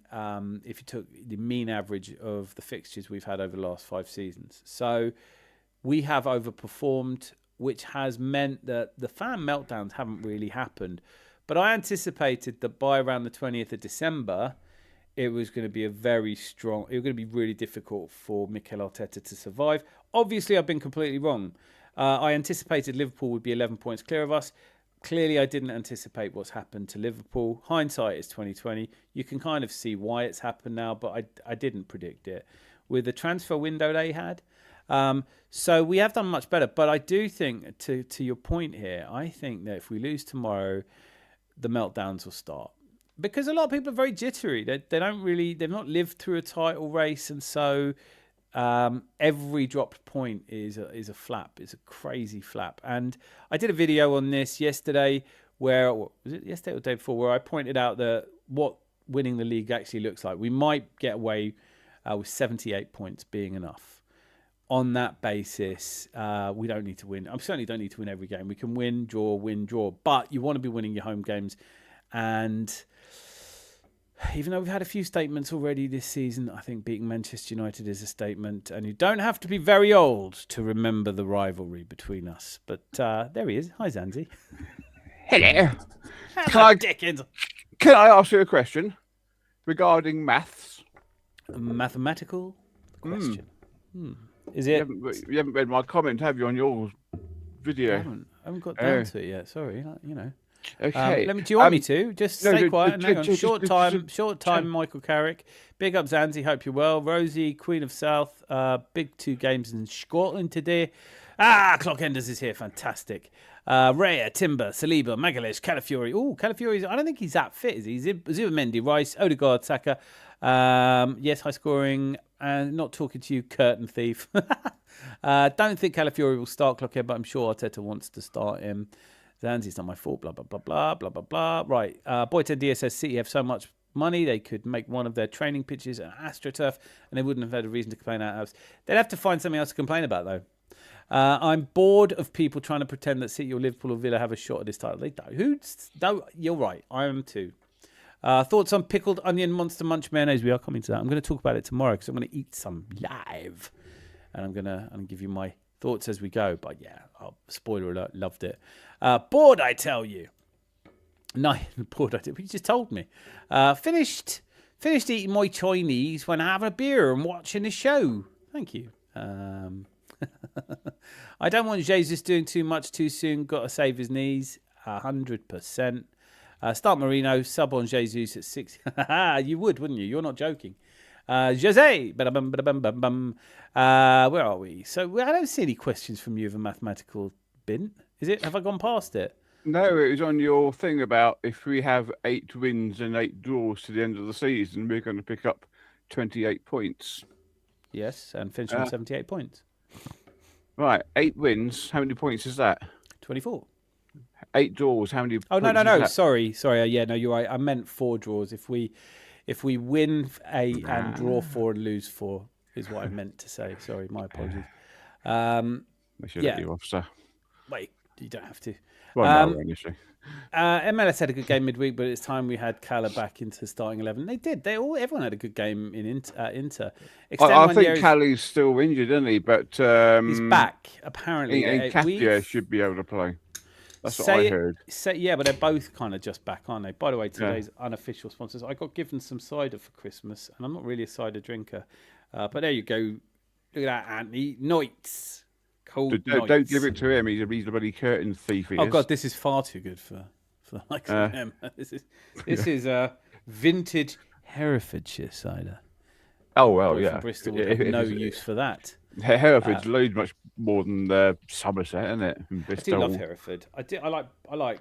if you took the mean average of the fixtures we've had over the last 5 seasons. So we have overperformed, which has meant that the fan meltdowns haven't really happened. But I anticipated that by around the 20th of December, it was going to be it was going to be really difficult for Mikel Arteta to survive. Obviously, I've been completely wrong. I anticipated Liverpool would be 11 points clear of us. Clearly, I didn't anticipate what's happened to Liverpool. Hindsight is 2020. You can kind of see why it's happened now, but I didn't predict it. With the transfer window they had. So we have done much better. But I do think, to your point here, I think that if we lose tomorrow, the meltdowns will start. Because a lot of people are very jittery. They've not lived through a title race, and so every dropped point is a flap. It's a crazy flap. And I did a video on this yesterday, was it yesterday or the day before, where I pointed out that what winning the league actually looks like. We might get away with 78 points being enough. On that basis, we don't need to win. I certainly don't need to win every game. We can win, draw, but you want to be winning your home games. And even though we've had a few statements already this season, I think beating Manchester United is a statement. And you don't have to be very old to remember the rivalry between us. But there he is. Hi, Zanzi. Hello. Hello, Dickens. Can I ask you a question regarding maths? A mathematical question. Is it? You haven't read my comment, have you, on your video? I haven't got down to it yet. Sorry, you know. Okay. Do you want me to? Just stay quiet and hang on. Short time, Michael Carrick. Big up, Zanzi. Hope you're well. Rosie, Queen of South. Big 2 games in Scotland today. Clockenders is here. Fantastic. Raya, Timber, Saliba, Magalhaes, Calafiori. Oh, Calafiori. I don't think he's that fit, is he? Zubimendi, Rice, Odegaard, Saka. Yes, high scoring. And not talking to you, curtain thief. Don't think Calafiori will start Clockhead, but I'm sure Arteta wants to start him. Zanzi's not my fault, blah, blah, blah, blah, blah, blah, blah. Right. Boyton Dia says City have so much money, they could make one of their training pitches an AstroTurf, and they wouldn't have had a reason to complain out of. They'd have to find something else to complain about, though. I'm bored of people trying to pretend that City or Liverpool or Villa have a shot at this title. They don't. You're right. I am too. Thoughts on pickled onion monster munch mayonnaise? We are coming to that. I'm going to talk about it tomorrow because I'm going to eat some live, and I'm going to give you my thoughts as we go. But yeah, spoiler alert, loved it. Bored, I tell you. No, bored, I did. You just told me. Finished eating my Chinese when having a beer and watching the show. Thank you. I don't want Jesus doing too much too soon. Got to save his knees. 100%. Start Marino, sub on Jesus at 6. You would, wouldn't you? You're not joking. Jose. Where are we? So I don't see any questions from you of a mathematical bint. Is it? Have I gone past it? No, it was on your thing about if we have 8 wins and 8 draws to the end of the season, we're going to pick up 28 points. Yes, and finish on 78 points. Right, 8 wins. How many points is that? 24. 8 draws. How many? Oh no. Sorry. Yeah, no, you're right. I meant 4 draws. If we win 8 and draw 4 and lose 4 is what I meant to say. Sorry, my apologies. They should let you off, sir. Wait, you don't have to. Well, no, honestly. MLS had a good game midweek, but it's time we had Cala back into starting 11. They did. Everyone had a good game in Inter. I think Callie's still injured, isn't he? But he's back apparently. And Katia should be able to play. That's what I heard. Yeah, but they're both kind of just back, aren't they? By the way, today's unofficial sponsors. I got given some cider for Christmas, and I'm not really a cider drinker. But there you go. Look at that, Anthony. Nights. Cold nights. Don't give it to him. He's a bloody curtain thief. Oh, God, this is far too good for the likes of him. This is vintage Herefordshire cider. Oh, well, yeah. Bristol would have no use for that. Hereford's loads much more than Somerset, isn't it? I do love Hereford. I like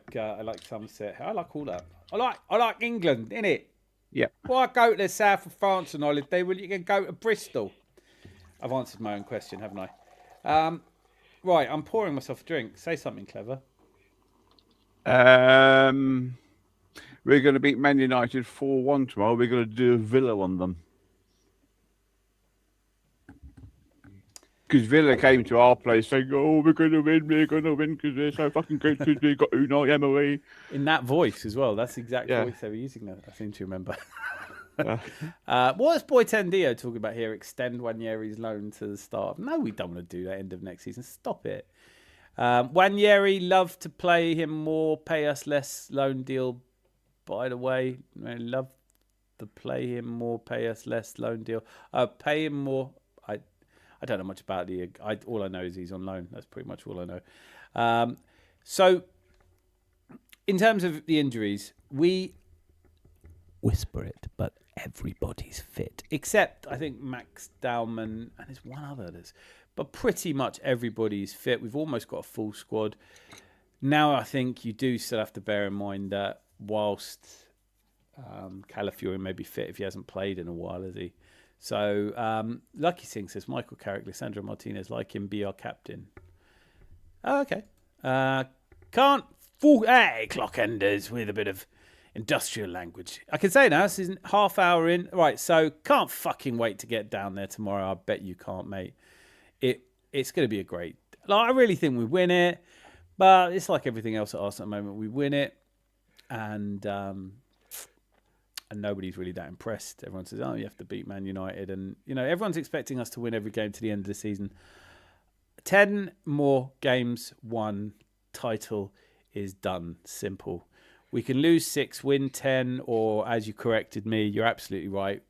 Somerset. I like all that. I like England, innit? Yeah. Why go to the south of France on holiday when you can go to Bristol? I've answered my own question, haven't I? Right, I'm pouring myself a drink. Say something clever. We're going to beat Man United 4-1 tomorrow. We're going to do a Villa on them. Because Villa came to our place saying, "Oh, we're going to win because they're so fucking good because we got Unai Emery." In that voice as well. That's the exact voice they were using. That I seem to remember. What is Boytendio talking about here? Extend Wanyeri's loan to the start. No, we don't want to do that end of next season. Stop it. Wanyeri, love to play him more, pay us less loan deal. By the way, I love to play him more, pay us less loan deal. Pay him more. I don't know much about all I know is he's on loan. That's pretty much all I know. So, in terms of the injuries, we whisper it, but everybody's fit. Except, I think, Max Dowman, and there's one other. But pretty much everybody's fit. We've almost got a full squad. Now, I think you do still have to bear in mind that whilst Calafiori may be fit if he hasn't played in a while, has he? So, Lucky Singh says, Michael Carrick, Lissandro Martinez, like him, be our captain. Oh, okay. Can't fool... Hey, clockenders with a bit of industrial language. I can say now, this is half hour in. Right, so can't fucking wait to get down there tomorrow. I bet you can't, mate. It's going to be a great... I really think we win it, but it's like everything else at Arsenal at the moment. We win it, and nobody's really that impressed. Everyone says, "Oh, you have to beat Man United," and everyone's expecting us to win every game to the end of the season. 10 more games, won, title is done. Simple. We can lose 6, win 10, or as you corrected me, you're absolutely right.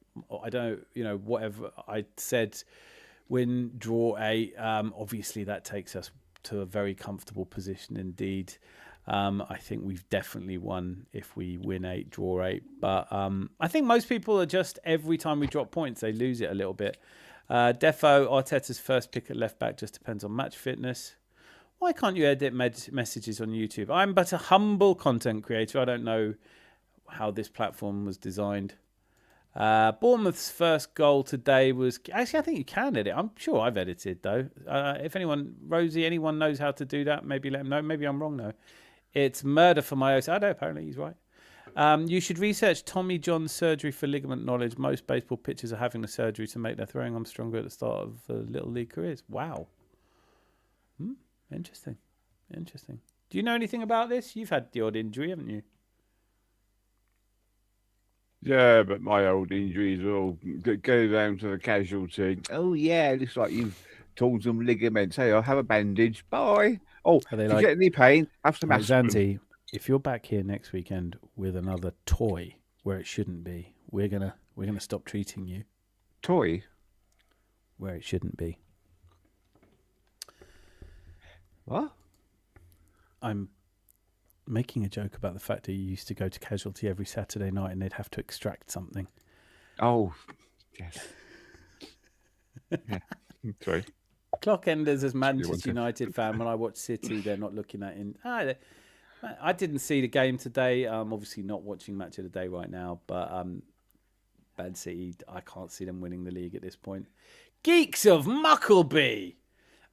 I don't, whatever I said, win, draw 8. Obviously, that takes us to a very comfortable position indeed. I think we've definitely won if we win 8, draw 8. But I think most people are just, every time we drop points, they lose it a little bit. Defo, Arteta's first pick at left back just depends on match fitness. Why can't you edit messages on YouTube? I'm but a humble content creator. I don't know how this platform was designed. Bournemouth's first goal today was... Actually, I think you can edit. I'm sure I've edited, though. If anyone knows how to do that, maybe let them know. Maybe I'm wrong, though. It's murder for my... I know, apparently he's right. You should research Tommy John's surgery for ligament knowledge. Most baseball pitchers are having the surgery to make their throwing arm stronger at the start of Little League careers. Wow. Interesting. Do you know anything about this? You've had the odd injury, haven't you? Yeah, but my old injuries will go down to the casualty. Oh, yeah, looks like you've torn some ligaments. Hey, I'll have a bandage. Bye. Oh, if you get any pain, have some aspirin. Zanzi, if you're back here next weekend with another toy where it shouldn't be, we're gonna stop treating you. Toy? Where it shouldn't be. What? I'm making a joke about the fact that you used to go to Casualty every Saturday night and they'd have to extract something. Oh, yes. Yeah. Sorry. Clockenders as Manchester United fan, when I watch City, they're not looking at in. I didn't see the game today. Obviously not watching Match of the Day right now, but Man City, I can't see them winning the league at this point. Geeks of Muckleby!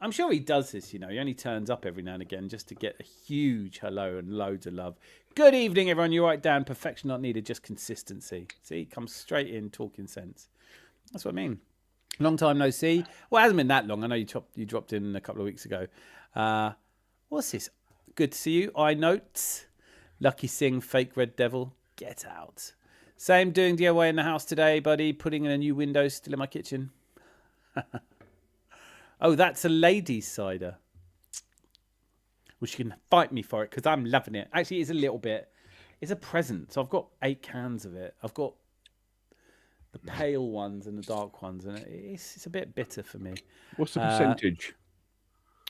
I'm sure he does this, He only turns up every now and again just to get a huge hello and loads of love. Good evening, everyone. You're right, Dan. Perfection not needed, just consistency. See, comes straight in, talking sense. That's what I mean. Long time no see. Well, it hasn't been that long. I know you dropped in a couple of weeks ago. What's this? good to see you. I note. Lucky Singh, fake Red Devil, get out. Same, doing DIY in the house today, buddy. Putting in a new window still in my kitchen. Oh, that's a lady's cider. Well, she can fight me for it because I'm loving it. Actually, it's a little bit. It's a present. So I've got 8 cans of it. I've got the pale ones and the dark ones, and it's a bit bitter for me. What's the percentage?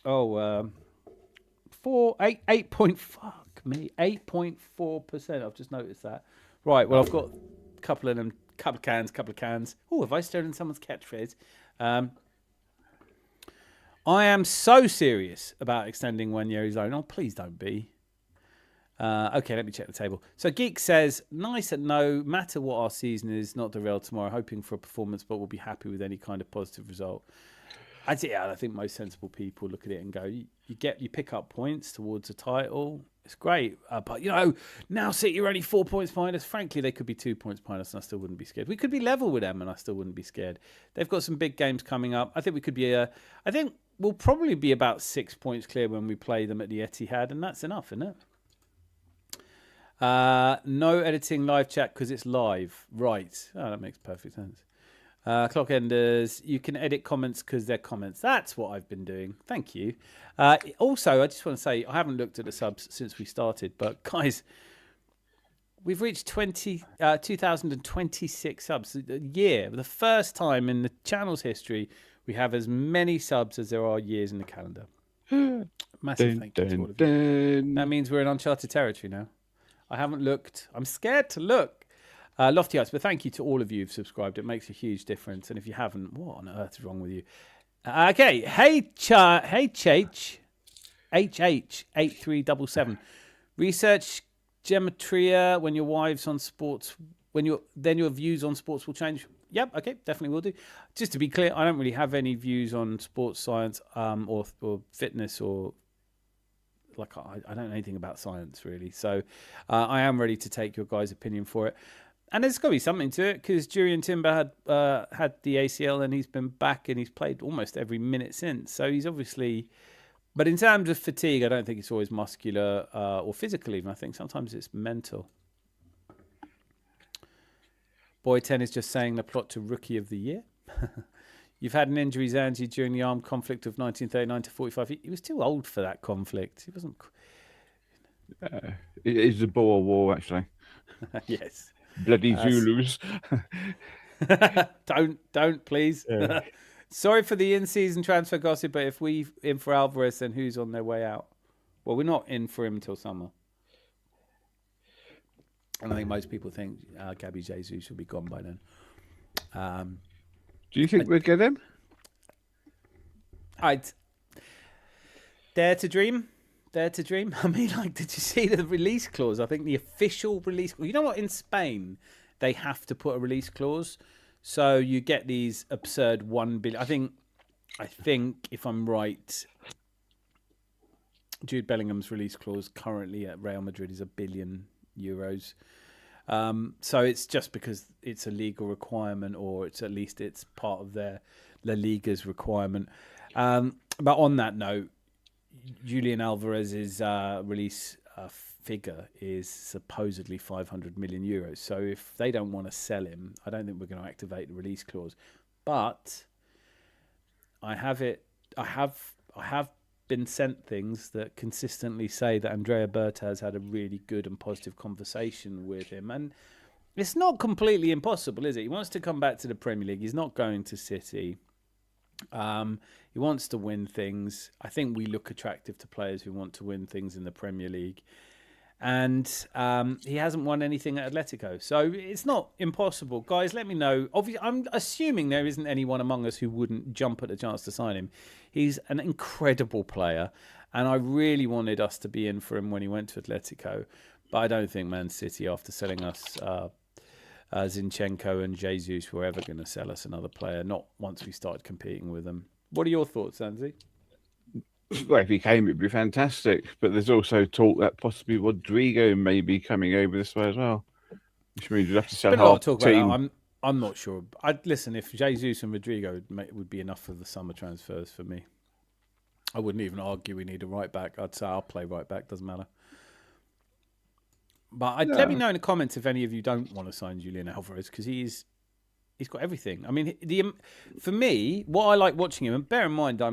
8.4%. I've just noticed that. Right. Well, I've got a couple of cans. Oh, have I stolen someone's catchphrase? I am so serious about extending Wanyeri's loan. Oh, please don't be. Okay, let me check the table. So Geek says, nice at no matter what our season is, not derailed tomorrow, hoping for a performance, but we'll be happy with any kind of positive result. I think most sensible people look at it and go, you pick up points towards a title. It's great. But, now City are only 4 points behind us. Frankly, they could be 2 points behind us and I still wouldn't be scared. We could be level with them and I still wouldn't be scared. They've got some big games coming up. I think we could be I think we'll probably be about 6 points clear when we play them at the Etihad, and that's enough, isn't it? No editing live chat because it's live. Right. Oh, that makes perfect sense. Clock Enders, you can edit comments because they're comments. That's what I've been doing. Thank you. Also, I just want to say, I haven't looked at the subs since we started, but guys, we've reached 2,026 subs a year. The first time in the channel's history, we have as many subs as there are years in the calendar. Massive thank you to all of you. That means we're in uncharted territory now. I haven't looked. I'm scared to look. Lofty Heights, but thank you to all of you who've subscribed. It makes a huge difference. And if you haven't, what on earth is wrong with you? Okay, HH8377. Research gematria when your wives on sports, then your views on sports will change. Yep, okay, definitely will do. Just to be clear, I don't really have any views on sports science or fitness or I don't know anything about science really. So I am ready to take your guys' opinion for it. And there's got to be something to it because Jurian Timber had the ACL and he's been back and he's played almost every minute since. So he's obviously... But in terms of fatigue, I don't think it's always muscular or physical even. I think sometimes it's mental. Boy 10 is just saying the plot to Rookie of the Year. You've had an injury, Zanji, during the armed conflict of 1939 to 45. He was too old for that conflict. He wasn't... It is the Boer War, actually. Yes. Bloody Zulus. Don't please. Yeah. Sorry for the in-season transfer gossip, but if we in for Alvarez, then who's on their way out? Well, we're not in for him until summer. And I think most people think Gabby Jesus will be gone by then. Do you think we'll get him? I'd dare to dream. Dare to dream. I mean, did you see the release clause? I think the official release. You know what? In Spain, they have to put a release clause, so you get these absurd 1 billion. I think if I'm right, Jude Bellingham's release clause currently at Real Madrid is €1 billion. So it's just because it's a legal requirement, or it's at least it's part of their La Liga's requirement. But on that note, Julian Alvarez's release figure is supposedly €500 million. So if they don't want to sell him, I don't think we're going to activate the release clause. But I have been sent things that consistently say that Andrea Berta has had a really good and positive conversation with him. And it's not completely impossible, is it? He wants to come back to the Premier League. He's not going to City. He wants to win things. I think we look attractive to players who want to win things in the Premier League. And he hasn't won anything at Atletico. So it's not impossible. Guys, let me know. Obviously, I'm assuming there isn't anyone among us who wouldn't jump at the chance to sign him. He's an incredible player. And I really wanted us to be in for him when he went to Atletico. But I don't think Man City, after selling us Zinchenko and Jesus, were ever going to sell us another player. Not once we started competing with them. What are your thoughts, Anzi? Well, if he came, it'd be fantastic. But there's also talk that possibly Rodrigo may be coming over this way as well, which means you'd have to sell half the team. I'm not sure. Listen, if Jesus and Rodrigo would be enough for the summer transfers for me. I wouldn't even argue we need a right back. I'd say I'll play right back. Doesn't matter. But let me know in the comments if any of you don't want to sign Julian Alvarez, because he's got everything. I mean, for me, what I like watching him, and bear in mind, I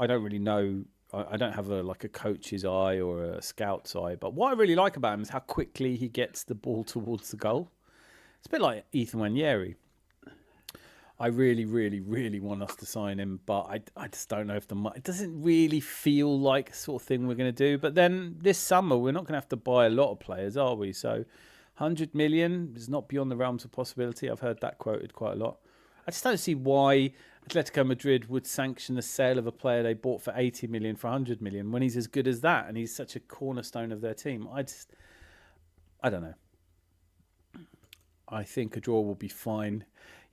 don't really know. I don't have a coach's eye or a scout's eye. But what I really like about him is how quickly he gets the ball towards the goal. It's a bit like Ethan Nwaneri. I really, really, really want us to sign him, but I just don't know if it doesn't really feel like the sort of thing we're going to do. But then this summer, we're not going to have to buy a lot of players, are we? So 100 million is not beyond the realms of possibility. I've heard that quoted quite a lot. I just don't see why Atletico Madrid would sanction the sale of a player they bought for 80 million for 100 million when he's as good as that and he's such a cornerstone of their team. I don't know. I think a draw will be fine.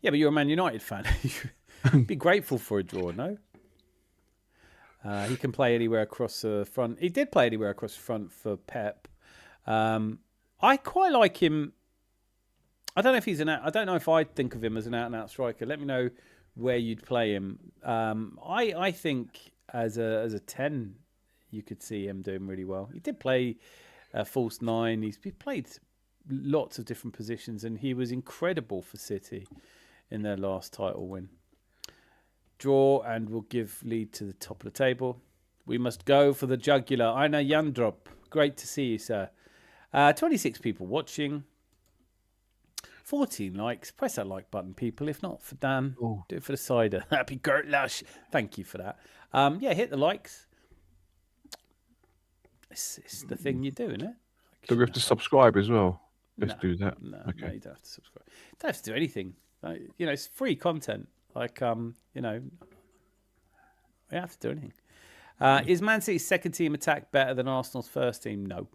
Yeah, but you're a Man United fan. You'd be grateful for a draw, no? He can play anywhere across the front. He did play anywhere across the front for Pep. I quite like him. I don't know if I'd think of him as an out-and-out striker. Let me know where you'd play him. I think as a 10, you could see him doing really well. He did play false 9. He played lots of different positions, and he was incredible for City in their last title win. Draw, and we'll give lead to the top of the table. We must go for the jugular. Einar Jandrop, great to see you, sir. 26 people watching. 14 likes. Press that like button, people. If not for Dan, do it for the cider. Happy Gert Lush. Thank you for that. Hit the likes. It's the thing you do, isn't it? Do we have to subscribe as well? Let's do that. No, you don't have to subscribe. You don't have to do anything. It's free content. You don't have to do anything. Is Man City's second team attack better than Arsenal's first team? No.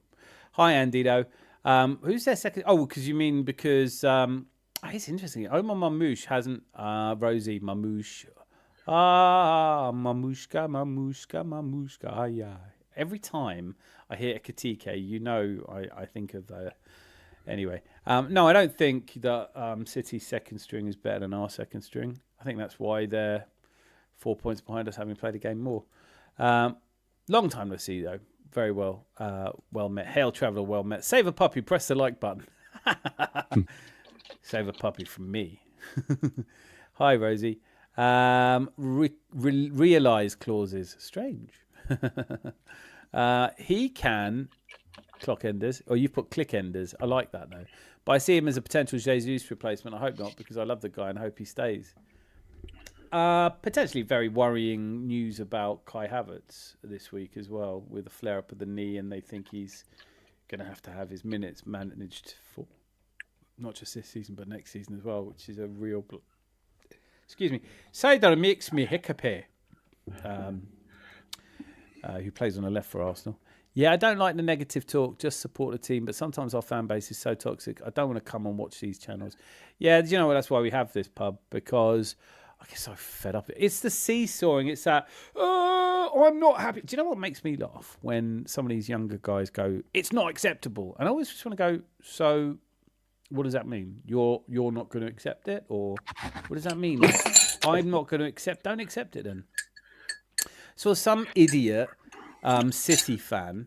Hi, Andito. Who's their second? Oh, because it's interesting. Omar Mamouche hasn't. Rosie Mamouche. Mamushka. Yeah. Every time I hear a Katike, I think of the. Anyway, no, I don't think that City's second string is better than our second string. I think that's why they're 4 points behind us, having played a game more. Long time no see, though. Very well met. Hail, traveller, well met. Save a puppy, press the like button. Save a puppy from me. Hi, Rosie. Realise clauses. Strange. He can... Clock enders. Or you've put click enders. I like that, though. But I see him as a potential Jesus replacement. I hope not, because I love the guy and I hope he stays. Potentially very worrying news about Kai Havertz this week as well, with a flare-up of the knee, and they think he's going to have his minutes managed for not just this season, but next season as well, which is a real... Excuse me. Saidar makes me hiccup here. Who plays on the left for Arsenal. Yeah, I don't like the negative talk, just support the team, but sometimes our fan base is so toxic, I don't want to come and watch these channels. Yeah, you know what, that's why we have this pub, because I get so fed up. It's the seesawing, it's that, I'm not happy. Do you know what makes me laugh? When some of these younger guys go, it's not acceptable. And I always just want to go, so what does that mean? You're not going to accept it? Or what does that mean? I'm not going to accept, don't accept it then. So some idiot... City fan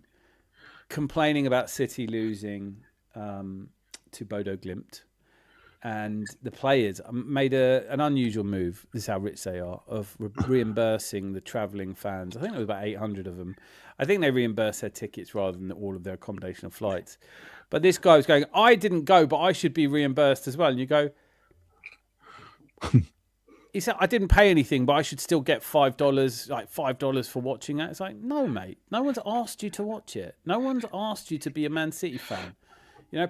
complaining about City losing to Bodo Glimt, and the players made an unusual move. This is how rich they are, of reimbursing the travelling fans. I think there was about 800 of them. I think they reimbursed their tickets rather than all of their accommodation and flights. But this guy was going, I didn't go, but I should be reimbursed as well. And you go... He said, I didn't pay anything, but I should still get $5, like $5 for watching that. It's like, no, mate. No one's asked you to watch it. No one's asked you to be a Man City fan.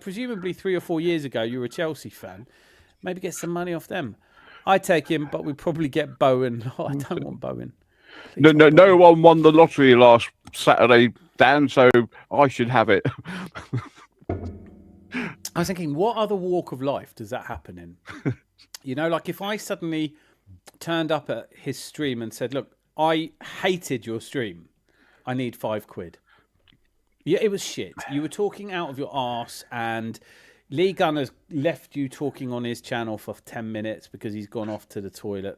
Presumably 3 or 4 years ago, you were a Chelsea fan. Maybe get some money off them. I take him, but we probably get Bowen. Oh, I don't want Bowen. No one won the lottery last Saturday, Dan, so I should have it. I was thinking, what other walk of life does that happen in? Like if I suddenly turned up at his stream and said, look, I hated your stream. I need £5. Yeah, it was shit. You were talking out of your arse, and Lee Gunner's left you talking on his channel for 10 minutes because he's gone off to the toilet.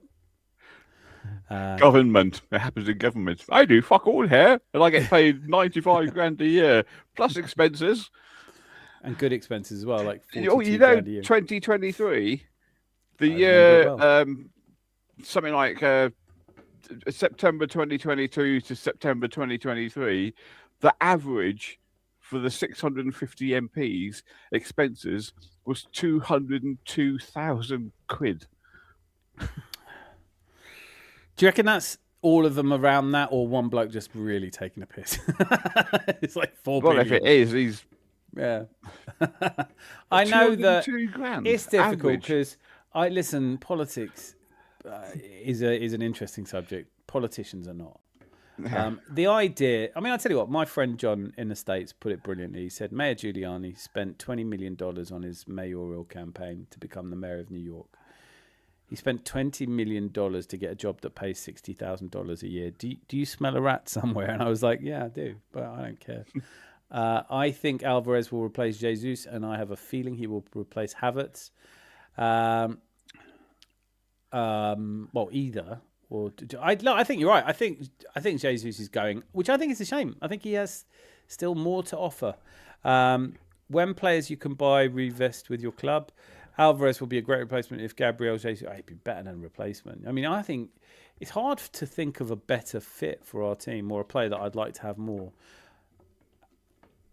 Government. It happens in government. I do fuck all here, and I get paid 95 grand a year plus expenses. And good expenses as well, like 42 you grand a year. 2023, the year, well. something like September 2022 to September 2023, the average for the 650 MPs expenses was 202,000 quid. Do you reckon that's all of them around that, or one bloke just really taking a piss? It's like 4 billion. Well, if it is, he's... Yeah. I know that grand, it's difficult because politics is an interesting subject. Politicians are not. The idea, I mean, I'll tell you what, my friend John in the States put it brilliantly. He said Mayor Giuliani spent $20 million on his mayoral campaign to become the mayor of New York. He spent $20 million to get a job that pays $60,000 a year. Do you smell a rat somewhere? And I was like, yeah, I do, but I don't care. I think Alvarez will replace Jesus, and I have a feeling he will replace Havertz. Well, either. Or I think you're right. I think Jesus is going, which I think is a shame. I think he has still more to offer. When players you can buy revest with your club, Alvarez will be a great replacement. If Gabriel Jesus, he'd be better than a replacement. I mean, I think it's hard to think of a better fit for our team or a player that I'd like to have more.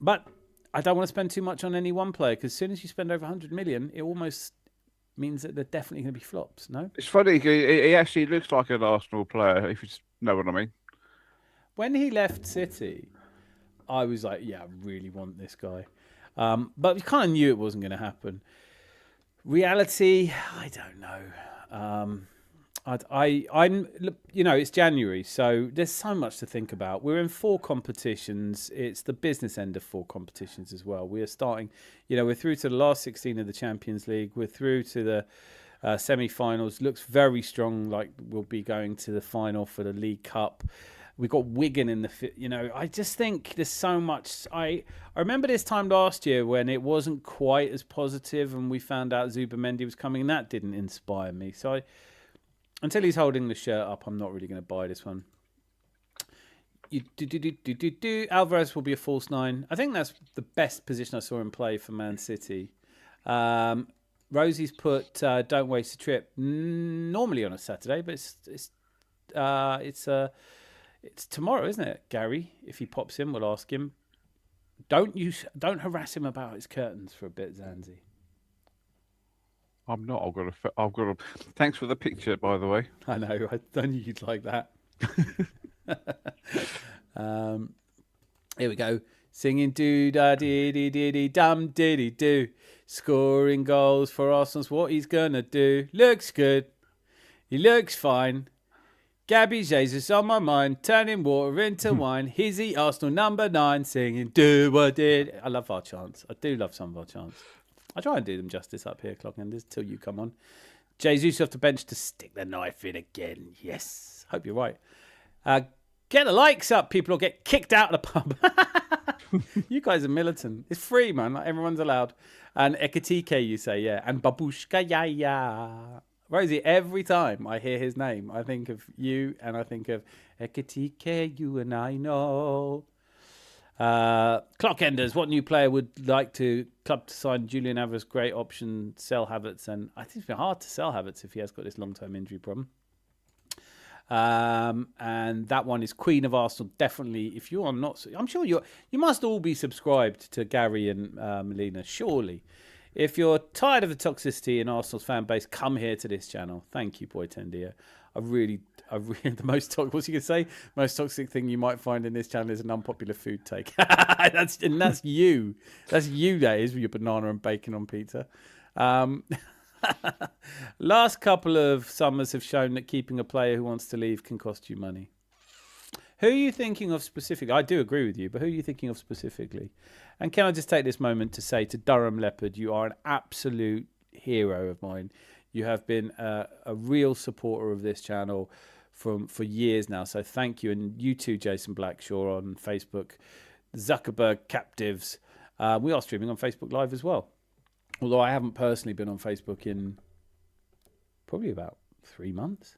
But I don't want to spend too much on any one player, because as soon as you spend over 100 million, it almost means that they're definitely going to be flops, no? It's funny, he actually looks like an Arsenal player, if you know what I mean. When he left City, I was like, yeah, I really want this guy. But we kind of knew it wasn't going to happen. Reality, I don't know. I'm, it's January, so there's so much to think about. We're in 4 competitions. It's the business end of 4 competitions as well. We are starting, we're through to the last 16 of the Champions League. We're through to the semi-finals. Looks very strong, like we'll be going to the final for the League Cup. We've got Wigan in the, I just think there's so much. I remember this time last year when it wasn't quite as positive and we found out Zubamendi was coming, and that didn't inspire me. So until he's holding the shirt up, I'm not really going to buy this one. Alvarez will be a false 9. I think that's the best position I saw him play for Man City. Rosie's put don't waste a trip. Normally on a Saturday, but it's tomorrow, isn't it, Gary? If he pops in, we'll ask him. Don't harass him about his curtains for a bit, Zanzi. I'm not. I've got to. Thanks for the picture, by the way. I know. I knew you'd like that. Here we go. Singing do da dee dee dee dee dum diddy do. Scoring goals for Arsenal's what he's gonna do. Looks good. He looks fine. Gabby Jesus on my mind, turning water into wine. He's the Arsenal number 9, singing do what did. I love our chants. I do love some of our chants. I try and do them justice up here, Clockenders, till you come on. Jesus off the bench to stick the knife in again. Yes. Hope you're right. Get the likes up, people, or get kicked out of the pub. You guys are militant. It's free, man. Like, everyone's allowed. And Ekatike, you say, yeah. And Babushka, yeah. Rosie, every time I hear his name, I think of you and I think of Ekatike, you and I know. Clockenders, what new player would like to club to sign Julian Alvarez? Great option, sell Havertz. And I think it's been hard to sell Havertz if he has got this long-term injury problem. And that one is Queen of Arsenal. Definitely, if you are not, I'm sure you must all be subscribed to Gary and Melina, surely. If you're tired of the toxicity in Arsenal's fan base, come here to this channel. Thank you, Boy Tendia. I really, the most toxic. What's he gonna say? Most toxic thing you might find in this channel is an unpopular food take. that's you. That's you. That is with your banana and bacon on pizza. Last couple of summers have shown that keeping a player who wants to leave can cost you money. Who are you thinking of specifically? I do agree with you, but who are you thinking of specifically? And can I just take this moment to say to Durham Leopard, you are an absolute hero of mine. You have been a real supporter of this channel for years now. So thank you. And you too, Jason Blackshaw on Facebook, Zuckerberg Captives. We are streaming on Facebook Live as well. Although I haven't personally been on Facebook in probably about 3 months.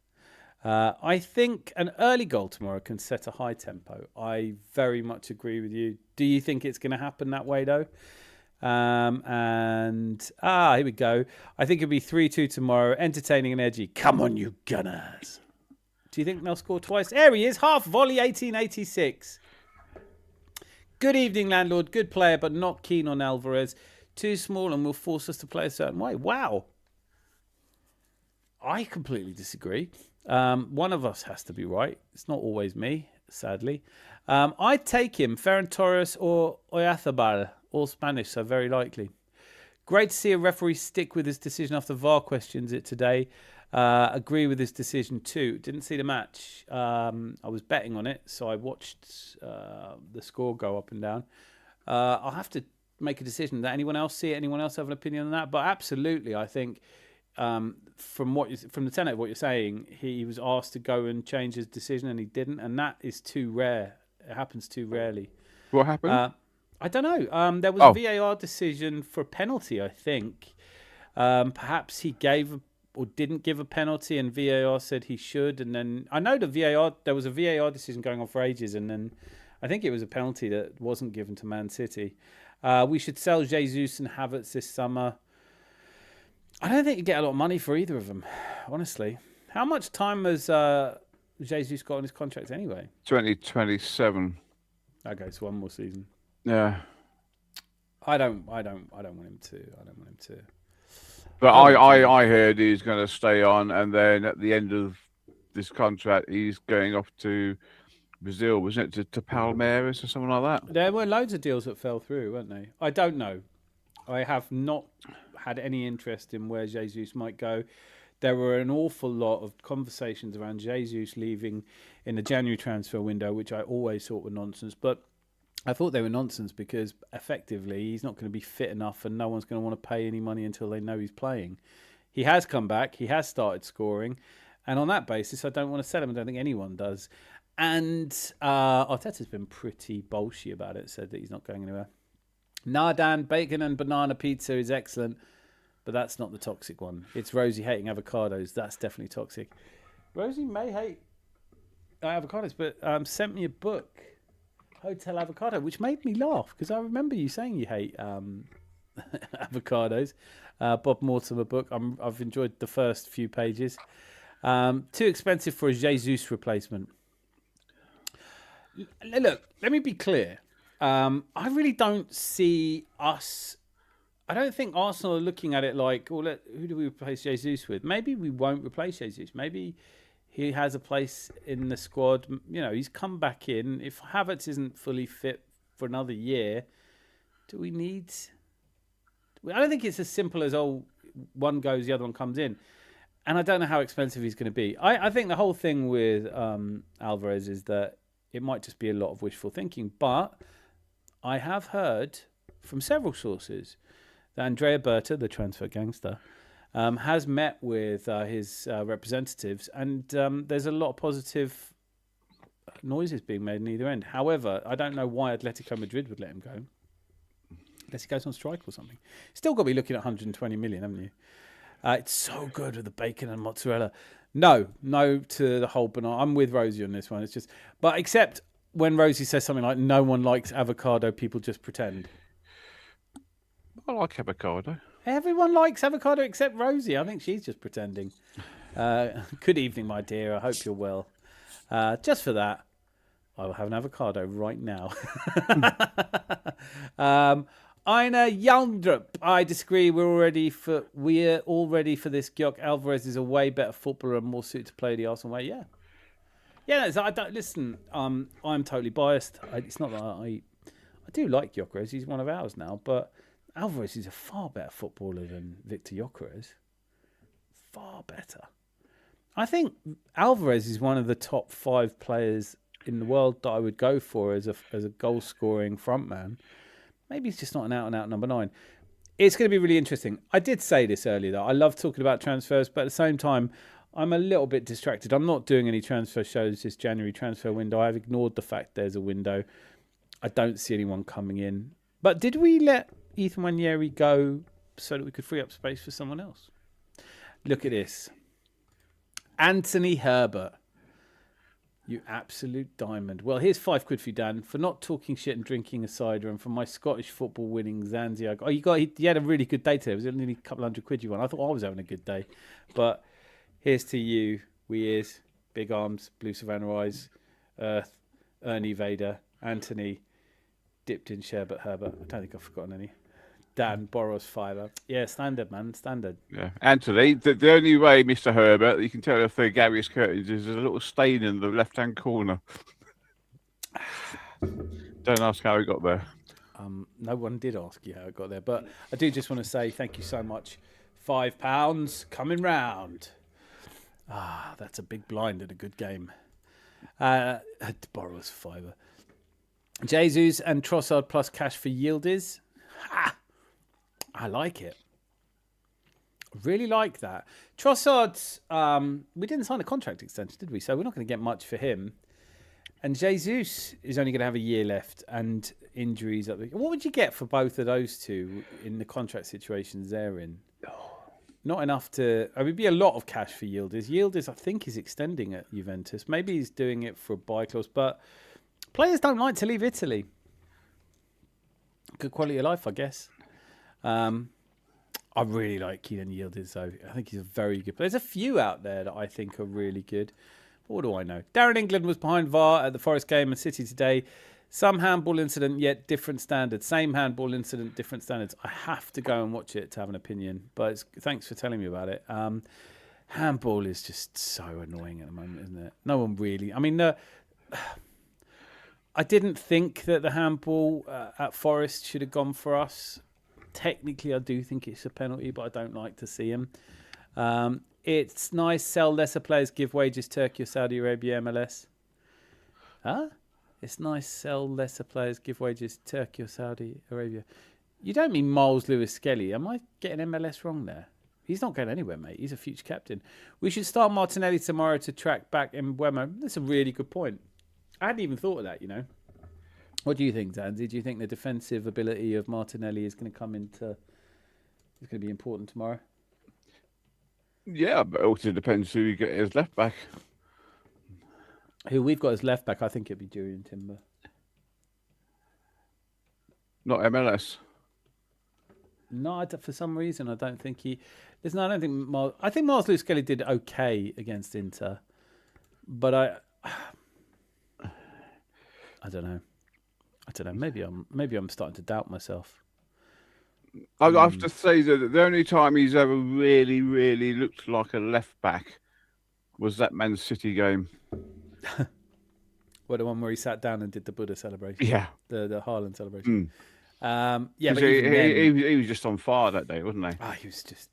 I think an early goal tomorrow can set a high tempo. I very much agree with you. Do you think it's going to happen that way, though? Here we go. I think it'll be 3-2 tomorrow. Entertaining and edgy. Come on, you Gunners. Do you think they'll score twice? There he is. Half volley, 1886. Good evening, landlord. Good player, but not keen on Alvarez. Too small and will force us to play a certain way. Wow. I completely disagree. One of us has to be right. It's not always me, sadly. I'd take him. Ferran Torres or Oyazabal. All Spanish, so very likely. Great to see a referee stick with his decision after VAR questions it today. Agree with his decision too. Didn't see the match. I was betting on it, so I watched the score go up and down. I'll have to make a decision. Does anyone else see it? Anyone else have an opinion on that? But absolutely, I think from the tenor of what you're saying, he was asked to go and change his decision and he didn't, and that is too rare. It happens too rarely. What happened? I don't know. There was a VAR decision for a penalty, I think. Perhaps he gave or didn't give a penalty and VAR said he should. And then I know there was a VAR decision going on for ages. And then I think it was a penalty that wasn't given to Man City. We should sell Jesus and Havertz this summer. I don't think you get a lot of money for either of them, honestly. How much time has Jesus got on his contract anyway? 2027. Okay, so one more season. Yeah. I don't want him to. But I heard he's going to stay on, and then at the end of this contract, he's going off to Brazil, wasn't it? To Palmeiras or something like that? There were loads of deals that fell through, weren't they? I don't know. I have not had any interest in where Jesus might go. There were an awful lot of conversations around Jesus leaving in the January transfer window, which I always thought were nonsense. But I thought they were nonsense because effectively he's not going to be fit enough and no one's going to want to pay any money until they know he's playing. He has come back. He has started scoring. And on that basis, I don't want to sell him. I don't think anyone does. And Arteta's been pretty bolshy about it, said that he's not going anywhere. Nardan, bacon and banana pizza is excellent, but that's not the toxic one. It's Rosie hating avocados. That's definitely toxic. Rosie may hate avocados, but sent me a book, Hotel Avocado, which made me laugh because I remember you saying you hate avocados. Bob Mortimer book. I've enjoyed the first few pages. Too expensive for a Jesus replacement. Look, let me be clear. I really don't see us. I don't think Arsenal are looking at it like, well, who do we replace Jesus with? Maybe we won't replace Jesus. Maybe he has a place in the squad. You know, he's come back in. If Havertz isn't fully fit for another year, do we need... I don't think it's as simple as, one goes, the other one comes in. And I don't know how expensive he's going to be. I think the whole thing with Alvarez is that it might just be a lot of wishful thinking. But I have heard from several sources that Andrea Berta, the transfer gangster, has met with his representatives, and there's a lot of positive noises being made in either end. However, I don't know why Atletico Madrid would let him go. Unless he goes on strike or something. Still got to be looking at 120 million, haven't you? It's so good with the bacon and mozzarella. No to the whole banana. I'm with Rosie on this one. It's just, but except when Rosie says something like, no one likes avocado, people just pretend. I like avocado. Everyone likes avocado except Rosie. I think she's just pretending. Good evening, my dear. I hope you're well. Just for that, I will have an avocado right now. Eine Yaldrup. I disagree. We're all ready for this. Gyok Alvarez is a way better footballer and more suited to play the Arsenal way. Yeah. Yeah, I don't listen. I'm totally biased. It's not that I do like Gyökeres. He's one of ours now, but Alvarez is a far better footballer than Victor Gyökeres. Far better. I think Alvarez is one of the top 5 players in the world that I would go for as a goal scoring frontman. Maybe he's just not an out-and-out number 9. It's going to be really interesting. I did say this earlier, though. I love talking about transfers, but at the same time, I'm a little bit distracted. I'm not doing any transfer shows this January transfer window. I've ignored the fact there's a window. I don't see anyone coming in. But did we let Ethan Wanyeri go so that we could free up space for someone else? Look at this. Anthony Herbert. You absolute diamond. Well, here's £5 for you, Dan, for not talking shit and drinking a cider, and for my Scottish football winning Zanzibar. Oh, you had a really good day today. It was only a couple £100 you won. I thought I was having a good day. But here's to you, wee ears, big arms, blue savannah eyes, Earth, Ernie Vader, Anthony, dipped in sherbet Herbert. I don't think I've forgotten any. Dan, Boros Fiver. Yeah, standard, man, standard. Yeah, Anthony, the only way, Mr. Herbert, you can tell if they're Gary's curtains is there's a little stain in the left-hand corner. Don't ask how he got there. No one did ask you how it got there, but I do just want to say thank you so much. £5 coming round. That's a big blind and a good game. Boros Fiver. Jesus and Trossard plus cash for Yildiz. Ha! I like it. Really like that. Trossard's, we didn't sign a contract extension, did we? So we're not going to get much for him. And Jesus is only going to have a year left and injuries. What would you get for both of those two in the contract situations they're in? Not enough to... It would be a lot of cash for Yildiz. Yildiz, I think, is extending at Juventus. Maybe he's doing it for a buy clause, but players don't like to leave Italy. Good quality of life, I guess. I really like Keenan Yildiz, though. I think he's a very good player. There's a few out there that I think are really good. But what do I know? Darren England was behind VAR at the Forest game and City today. Some handball incident, yet different standards. Same handball incident, different standards. I have to go and watch it to have an opinion. But thanks for telling me about it. Handball is just so annoying at the moment, isn't it? No one really... I mean, I didn't think that the handball at Forest should have gone for us. Technically, I do think it's a penalty, but I don't like to see him. It's nice, sell lesser players, give wages, Turkey or Saudi Arabia, MLS. Huh? It's nice, sell lesser players, give wages, Turkey or Saudi Arabia. You don't mean Miles Lewis-Skelly. Am I getting MLS wrong there? He's not going anywhere, mate. He's a future captain. We should start Martinelli tomorrow to track back Mbeumo. That's a really good point. I hadn't even thought of that, you know. What do you think, Danzy? Do you think the defensive ability of Martinelli is going to come into... is going to be important tomorrow? Yeah, but it also depends who you get as left back. Who we've got as left back, I think it'd be Julian Timber. Not MLS. No, for some reason, I don't think he... Listen, I don't think... I think Miles Lewis-Skelly did okay against Inter. But I don't know. Maybe I'm starting to doubt myself. I have to say that the only time he's ever really, really looked like a left back was that Man City game. Well, the one where he sat down and did the Buddha celebration. Yeah. The Haaland celebration. But he was just on fire that day, wasn't he? He was just...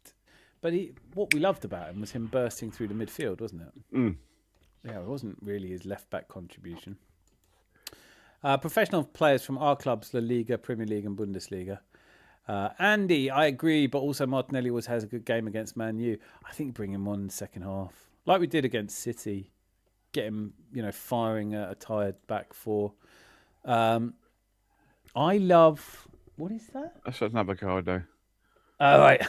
But what we loved about him was him bursting through the midfield, wasn't it? Yeah, it wasn't really his left-back contribution. Professional players from our clubs, La Liga, Premier League and Bundesliga. Andy, I agree, but also Martinelli has a good game against Man U. I think bring him on in the second half. Like we did against City. Get him, firing at a tired back four. I love... What is that? That's an avocado. Oh, right.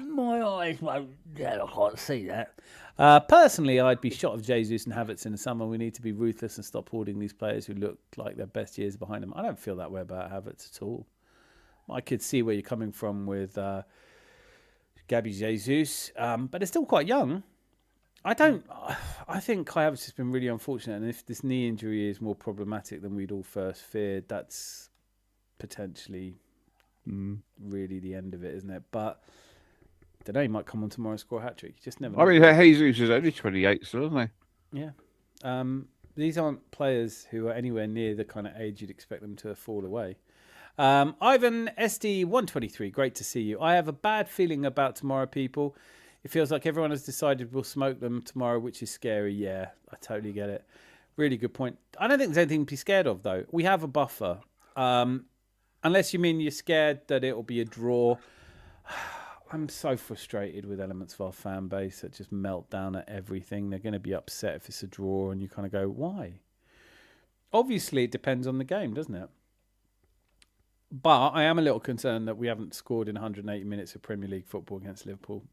My eyes won't... I can't see that. Personally, I'd be shot of Jesus and Havertz in the summer. We need to be ruthless and stop hoarding these players who look like their best years behind them. I don't feel that way about Havertz at all. I could see where you're coming from with Gabby Jesus, but they're still quite young. I think Kai Havertz has been really unfortunate, and if this knee injury is more problematic than we'd all first feared, that's potentially really the end of it, isn't it? But I don't know, he might come on tomorrow and score a hat-trick. You just never know. I mean, Jesus is only 28 still, isn't he? Yeah. These aren't players who are anywhere near the kind of age you'd expect them to fall away. Ivan SD123, great to see you. I have a bad feeling about tomorrow, people. It feels like everyone has decided we'll smoke them tomorrow, which is scary. Yeah, I totally get it. Really good point. I don't think there's anything to be scared of, though. We have a buffer. Unless you mean you're scared that it'll be a draw. I'm so frustrated with elements of our fan base that just melt down at everything. They're going to be upset if it's a draw, and you kind of go, why? Obviously, it depends on the game, doesn't it? But I am a little concerned that we haven't scored in 180 minutes of Premier League football against Liverpool.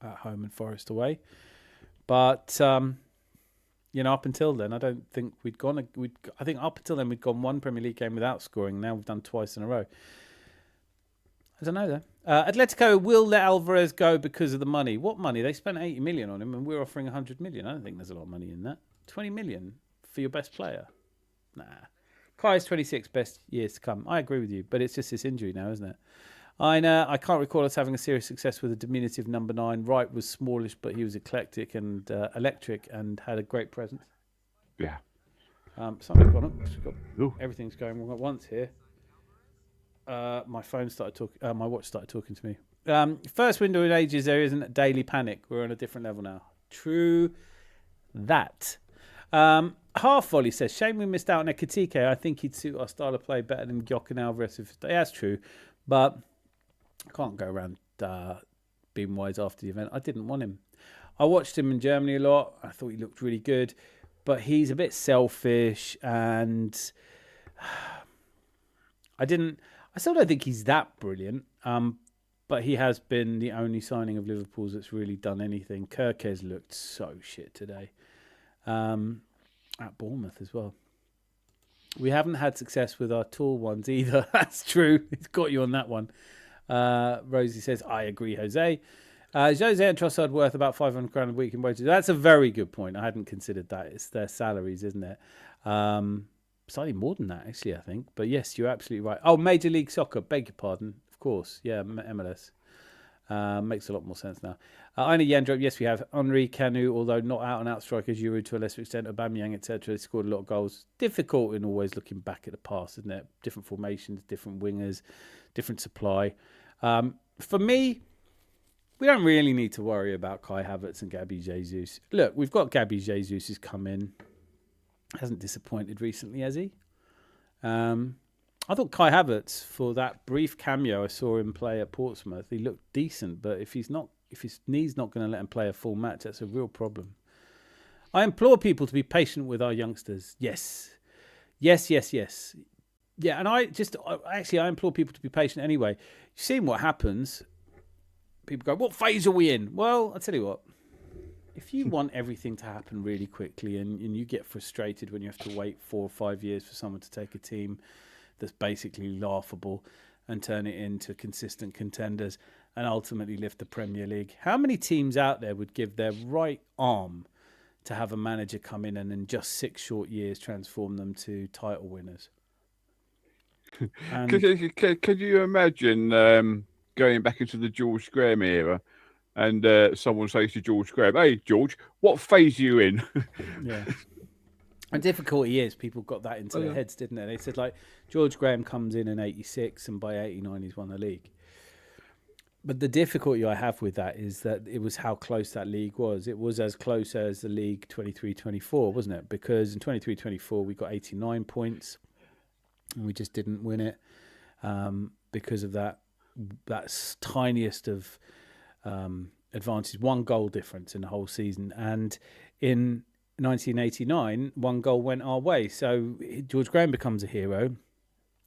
at home and Forest away. But up until then, I don't think we'd gone. I think up until then we'd gone one Premier League game without scoring. Now we've done twice in a row. I don't know though. Atletico will let Alvarez go because of the money. What money? They spent 80 million on him, and we're offering 100 million. I don't think there's a lot of money in that. 20 million for your best player? Nah. Kai's 26, best years to come. I agree with you, but it's just this injury now, isn't it? I can't recall us having a serious success with a diminutive number 9. Wright was smallish, but he was eclectic and electric and had a great presence. Yeah. Something's gone up. Everything's going wrong at once here. My phone started talking. My watch started talking to me. First window in ages. There isn't a daily panic. We're on a different level now. True that. Half volley says, shame we missed out on Ekitike. I think he'd suit our style of play better than Gyock and Alvarez. That's true, but I can't go around being wise after the event. I didn't want him. I watched him in Germany a lot. I thought he looked really good, but he's a bit selfish, and I still don't think he's that brilliant. But he has been the only signing of Liverpool's that's really done anything. Kirkes looked so shit today. At Bournemouth as well. We haven't had success with our tall ones either. That's true. It's got you on that one. Rosie says, I agree, Jose. Jose and Trossard worth about £500 a week in wages. That's a very good point. I hadn't considered that. It's their salaries, isn't it? Slightly more than that, actually, I think. But yes, you're absolutely right. Oh, Major League Soccer. Beg your pardon. Of course. Yeah, MLS. Makes a lot more sense now. Aina Yandrop, yes, we have. Henri, Canu, although not out-and-out strikers, Giroud to a lesser extent, Aubameyang, etc. They scored a lot of goals. Difficult in always looking back at the past, isn't it? Different formations, different wingers, different supply. For me, we don't really need to worry about Kai Havertz and Gabby Jesus. Look, we've got Gabby Jesus who's come in. Hasn't disappointed recently, has he? I thought Kai Havertz, for that brief cameo I saw him play at Portsmouth, he looked decent. But if his knee's not going to let him play a full match, that's a real problem. I implore people to be patient with our youngsters. Yes. Yeah, and I implore people to be patient anyway. You've seen what happens. People go, what phase are we in? Well, I'll tell you what. If you want everything to happen really quickly and you get frustrated when you have to wait 4 or 5 years for someone to take a team that's basically laughable and turn it into consistent contenders and ultimately lift the Premier League. How many teams out there would give their right arm to have a manager come in and in just 6 short years transform them to title winners? Could you imagine going back into the George Graham era and someone says to George Graham, hey, George, what phase are you in? Yeah. And difficulty is, people got that into their heads, didn't they? They said, like, George Graham comes in 86 and by 89 he's won the league. But the difficulty I have with that is that it was how close that league was. It was as close as the league 23-24, wasn't it? Because in 23-24 we got 89 points and we just didn't win it because of that tiniest of advantage, 1 goal difference in the whole season. And in 1989, 1 goal went our way. So George Graham becomes a hero.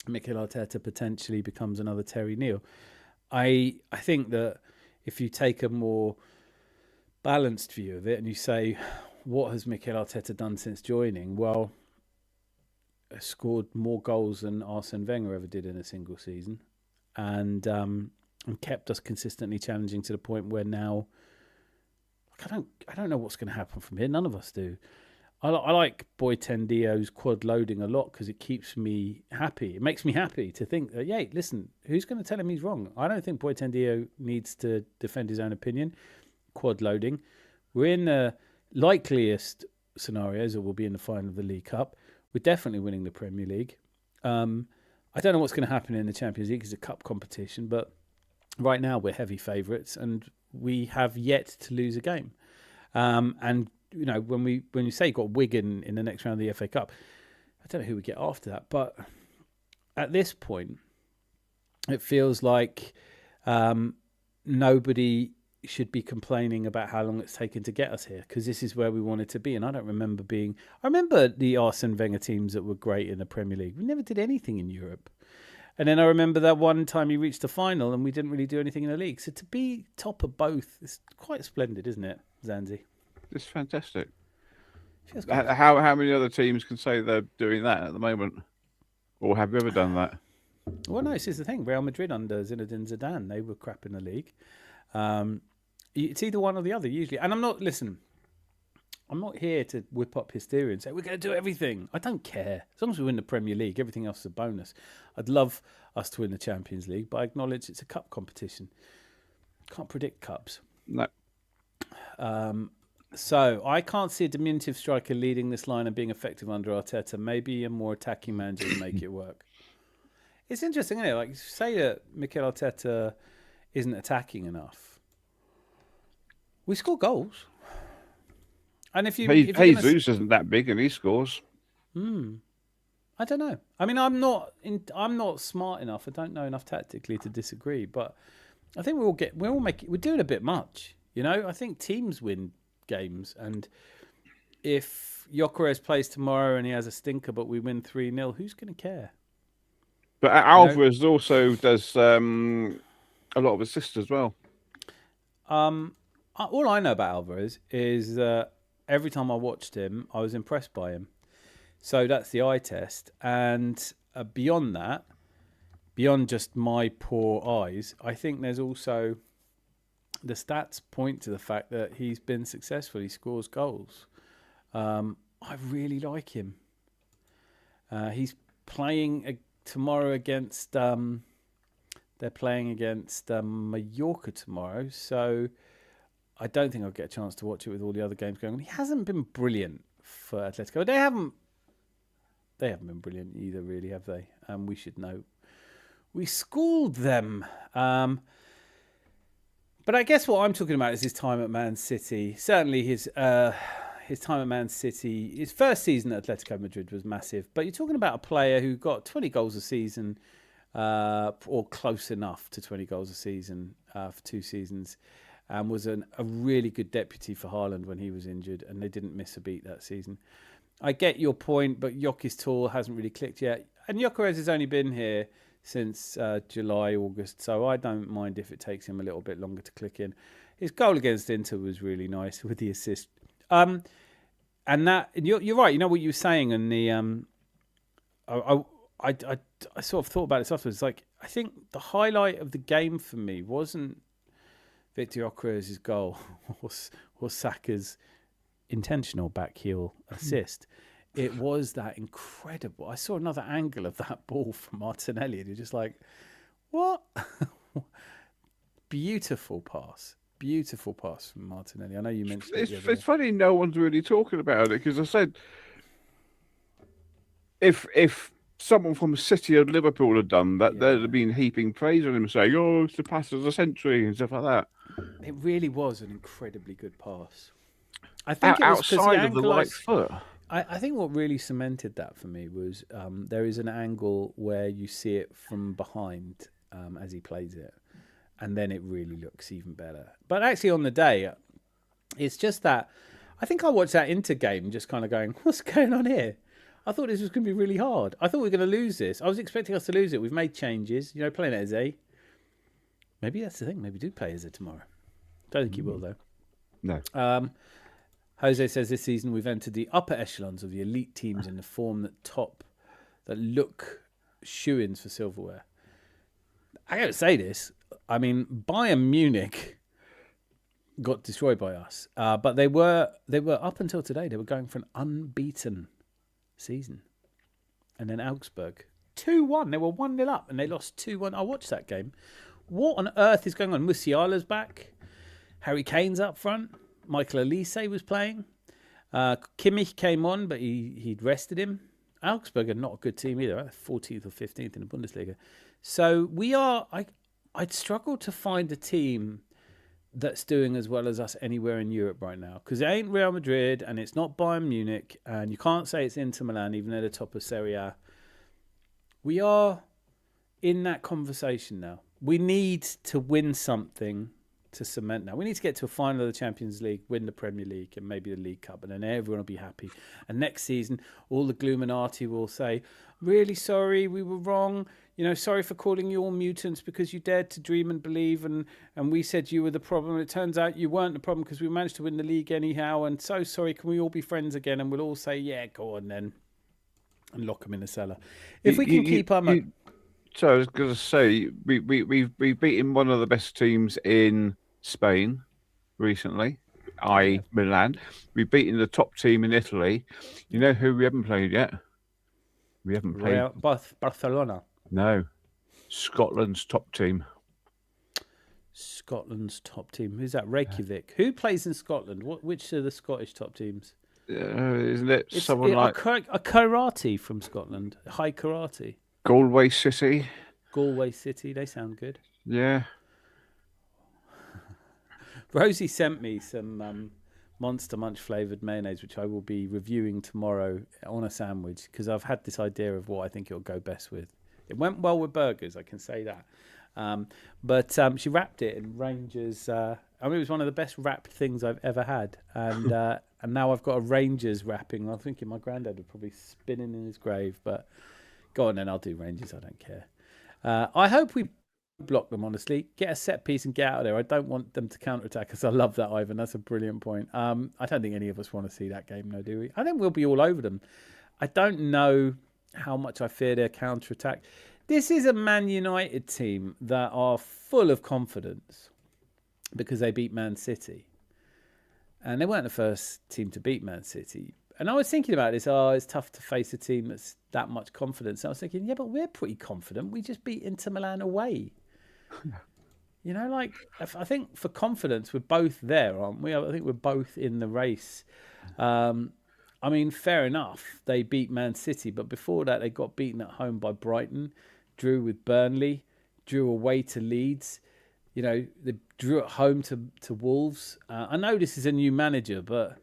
Mikel Arteta potentially becomes another Terry Neal. I think that if you take a more balanced view of it and you say, what has Mikel Arteta done since joining? Well, scored more goals than Arsene Wenger ever did in a single season, and kept us consistently challenging to the point where now I don't know what's going to happen from here. None of us do. I like Boytendio's quad loading a lot because it keeps me happy. It makes me happy to think that, yeah, listen, who's going to tell him he's wrong? I don't think Boytendio needs to defend his own opinion. Quad loading. We're in the likeliest scenarios that we'll be in the final of the League Cup. We're definitely winning the Premier League. I don't know what's going to happen in the Champions League. It's a cup competition, but right now we're heavy favourites and we have yet to lose a game. And you know, when you say you've got Wigan in the next round of the FA Cup, I don't know who we get after that. But at this point, it feels like nobody should be complaining about how long it's taken to get us here, because this is where we wanted to be. And I remember the Arsene Wenger teams that were great in the Premier League. We never did anything in Europe. And then I remember that one time he reached the final and we didn't really do anything in the league. So to be top of both is quite splendid, isn't it, Zanzi? It's fantastic. Feels good. How many other teams can say they're doing that at the moment? Or have you ever done that? Well, no, this is the thing. Real Madrid under Zinedine Zidane, they were crap in the league. It's either one or the other, usually. And I'm not here to whip up hysteria and say, we're going to do everything. I don't care. As long as we win the Premier League, everything else is a bonus. I'd love us to win the Champions League, but I acknowledge it's a cup competition. Can't predict cups. No. So I can't see a diminutive striker leading this line and being effective under Arteta. Maybe a more attacking manager to make it work. It's interesting, isn't it? Like, say that Mikel Arteta isn't attacking enough. We score goals. And if Jesus isn't that big and he scores. I don't know. I mean, I'm not smart enough. I don't know enough tactically to disagree. But I think we're doing a bit much. You know, I think teams win games, and if Gyökeres plays tomorrow and he has a stinker, but we win 3-0, who's going to care? But Alvarez also does a lot of assists as well. All I know about Alvarez is that every time I watched him, I was impressed by him. So that's the eye test. And beyond that, beyond just my poor eyes, I think there's also the stats point to the fact that he's been successful. He scores goals. I really like him. He's playing tomorrow against... they're playing against Mallorca tomorrow, so I don't think I'll get a chance to watch it with all the other games going on. He hasn't been brilliant for Atletico. They haven't been brilliant either, really, have they? We should know. We schooled them. But I guess what I'm talking about is his time at Man City. Certainly his time at Man City, his first season at Atletico Madrid was massive. But you're talking about a player who got 20 goals a season, or close enough to 20 goals a season for 2 seasons, and was a really good deputy for Haaland when he was injured, and they didn't miss a beat that season. I get your point, but Joki's tour hasn't really clicked yet. And Gyökeres has only been here since July, August, so I don't mind if it takes him a little bit longer to click in. His goal against Inter was really nice with the assist. And that you're right. You know what you were saying, and the I sort of thought about this afterwards. Like, I think the highlight of the game for me wasn't Victor Gyökeres' goal or Saka's intentional back heel assist. It was that incredible. I saw another angle of that ball from Martinelli, and you're just like, what? Beautiful pass from Martinelli. I know you mentioned it's funny no one's really talking about it, because I said if someone from City or Liverpool had done that, they'd have been heaping praise on him, saying, "Oh, it's the pass of the century" and stuff like that. It really was an incredibly good pass. I think it was outside of the right foot. I think what really cemented that for me was there is an angle where you see it from behind as he plays it, and then it really looks even better. But actually on the day, it's just that I think I watched that Inter game just kind of going, what's going on here? I thought this was going to be really hard. I thought we were going to lose this. I was expecting us to lose it. We've made changes, playing Eze. Maybe that's the thing. Maybe do play Eze tomorrow. Don't think he will, though. No. Jose says this season we've entered the upper echelons of the elite teams in the form that look shoo-ins for silverware. I got to say this. I mean, Bayern Munich got destroyed by us, but they were up until today. They were going for an unbeaten season, and then Augsburg 2-1. They were 1-0 up, and they lost 2-1. I watched that game. What on earth is going on? Musiala's back. Harry Kane's up front. Michael Elise was playing. Kimmich came on, but he'd rested him. Augsburg are not a good team either. 14th or 15th in the Bundesliga. So we are... I'd struggle to find a team that's doing as well as us anywhere in Europe right now. Because it ain't Real Madrid, and it's not Bayern Munich, and you can't say it's Inter Milan, even though they're top of Serie A. We are in that conversation now. We need to win something to cement now. We need to get to a final of the Champions League, win the Premier League and maybe the League Cup, and then everyone will be happy. And next season, all the Gluminati will say, really sorry, we were wrong. Sorry for calling you all mutants because you dared to dream and believe, and we said you were the problem. It turns out you weren't the problem because we managed to win the league anyhow, and so sorry, can we all be friends again? And we'll all say, yeah, go on then, and lock them in the cellar. If we can keep our... So I was going to say, we've beaten one of the best teams in Spain recently, i.e. Milan. We've beaten the top team in Italy. You know who we haven't played yet? We haven't played... Barcelona. No. Scotland's top team. Scotland's top team. Who's that? Reykjavik. Who plays in Scotland? Which are the Scottish top teams? Isn't it someone a karate from Scotland? High karate. Galway City. Galway City. They sound good. Yeah. Rosie sent me some Monster Munch flavoured mayonnaise, which I will be reviewing tomorrow on a sandwich, because I've had this idea of what I think it'll go best with. It went well with burgers, I can say that. But she wrapped it in Rangers. It was one of the best wrapped things I've ever had. And and now I've got a Rangers wrapping. I'm thinking my granddad would probably spinning in his grave. But go on then, I'll do Rangers. I don't care. I hope we block them, honestly. Get a set piece and get out of there. I don't want them to counter-attack us. I love that, Ivan. That's a brilliant point. I don't think any of us want to see that game, though, do we? I think we'll be all over them. I don't know how much I fear their counter-attack. This is a Man United team that are full of confidence because they beat Man City. And they weren't the first team to beat Man City. And I was thinking about this, it's tough to face a team that's that much confidence. And I was thinking, yeah, but we're pretty confident. We just beat Inter Milan away. I think for confidence, we're both there, aren't we? I think we're both in the race. Fair enough, they beat Man City, but before that, they got beaten at home by Brighton, drew with Burnley, drew away to Leeds. They drew at home to Wolves. I know this is a new manager, but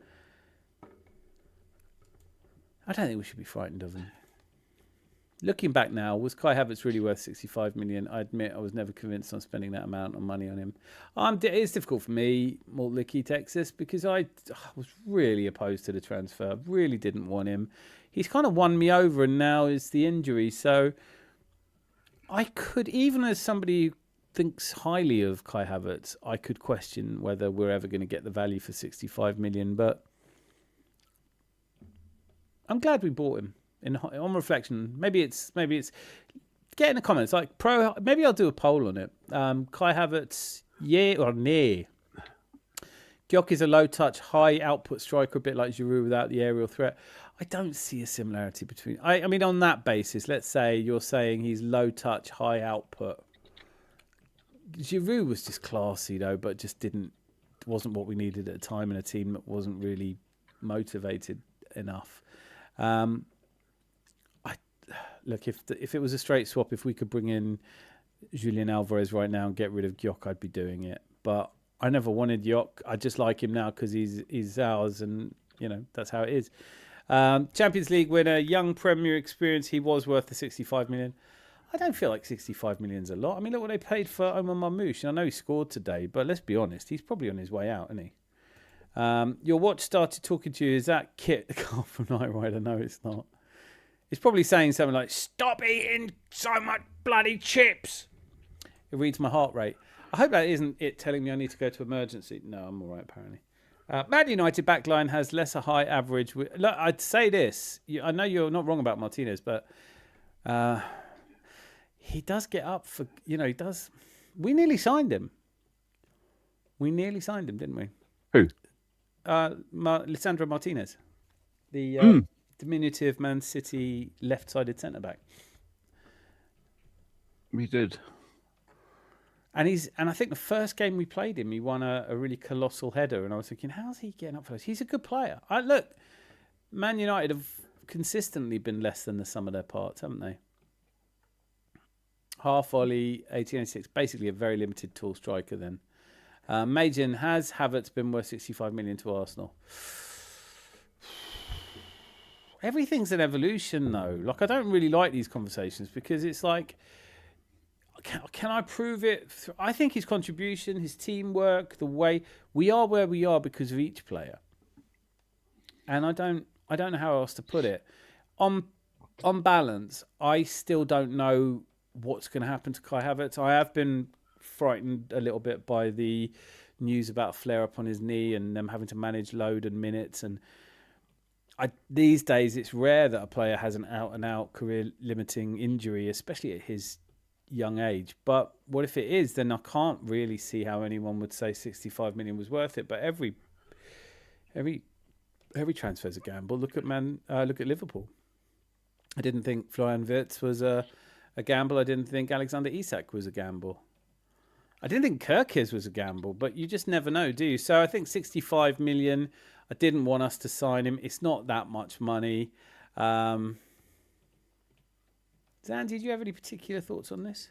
I don't think we should be frightened of him. Looking back now, was Kai Havertz really worth 65 million? I admit I was never convinced on spending that amount of money on him. It's difficult for me, Malt Licky, Texas, because I was really opposed to the transfer. Really didn't want him. He's kind of won me over, and now is the injury. So I could, even as somebody who thinks highly of Kai Havertz, I could question whether we're ever going to get the value for 65 million. But I'm glad we bought him. On reflection, maybe it's get in the comments, maybe I'll do a poll on it. Kai Havertz, yeah or nay? Gyok is a low touch, high output striker, a bit like Giroud without the aerial threat. I don't see a similarity between. I mean, on that basis, let's say you're saying he's low touch, high output. Giroud was just classy though, but just wasn't what we needed at the time in a team that wasn't really motivated enough. Look, if it was a straight swap, if we could bring in Julian Alvarez right now and get rid of Gyok, I'd be doing it. But I never wanted Gyok. I just like him now because he's ours, and that's how it is. Champions League winner, young Premier experience. He was worth the 65 million. I don't feel like 65 million is a lot. I mean, look what they paid for Omar Marmoush. And I know he scored today, but let's be honest, he's probably on his way out, isn't he? Your watch started talking to you. Is that Kit, the car from Night Rider? No, it's not. It's probably saying something like, stop eating so much bloody chips. It reads my heart rate. I hope that isn't it telling me I need to go to emergency. No, I'm all right, apparently. Man United backline has lesser high average. Look, I'd say this. I know you're not wrong about Martinez, but he does get up for, he does. We nearly signed him. Didn't we? Who? Lisandro Martinez. The diminutive Man City left-sided centre-back. We did. And I think the first game we played him, he won a really colossal header. And I was thinking, how's he getting up for this? He's a good player. Look, Man United have consistently been less than the sum of their parts, haven't they? Half volley, 1886, basically a very limited tall striker then. Majin, has Havertz been worth 65 million to Arsenal? Everything's an evolution, though. I don't really like these conversations because it's like Can I prove it? I think his contribution, his teamwork, the way we are where we are because of each player. And I don't know how else to put it. On balance, I still don't know what's going to happen to Kai Havertz. I have been frightened a little bit by the news about a flare-up on his knee and them having to manage load and minutes. And these days, it's rare that a player has an out-and-out career-limiting injury, especially at his young age. But what if it is? Then I can't really see how anyone would say 65 million was worth it. But every transfer is a gamble. Look at Liverpool. I didn't think Florian Wirtz was a gamble. I didn't think Alexander Isak was a gamble. I didn't think Kirkes was a gamble, but you just never know, do you? So I think 65 million. I didn't want us to sign him. It's not that much money. Zan, did you have any particular thoughts on this?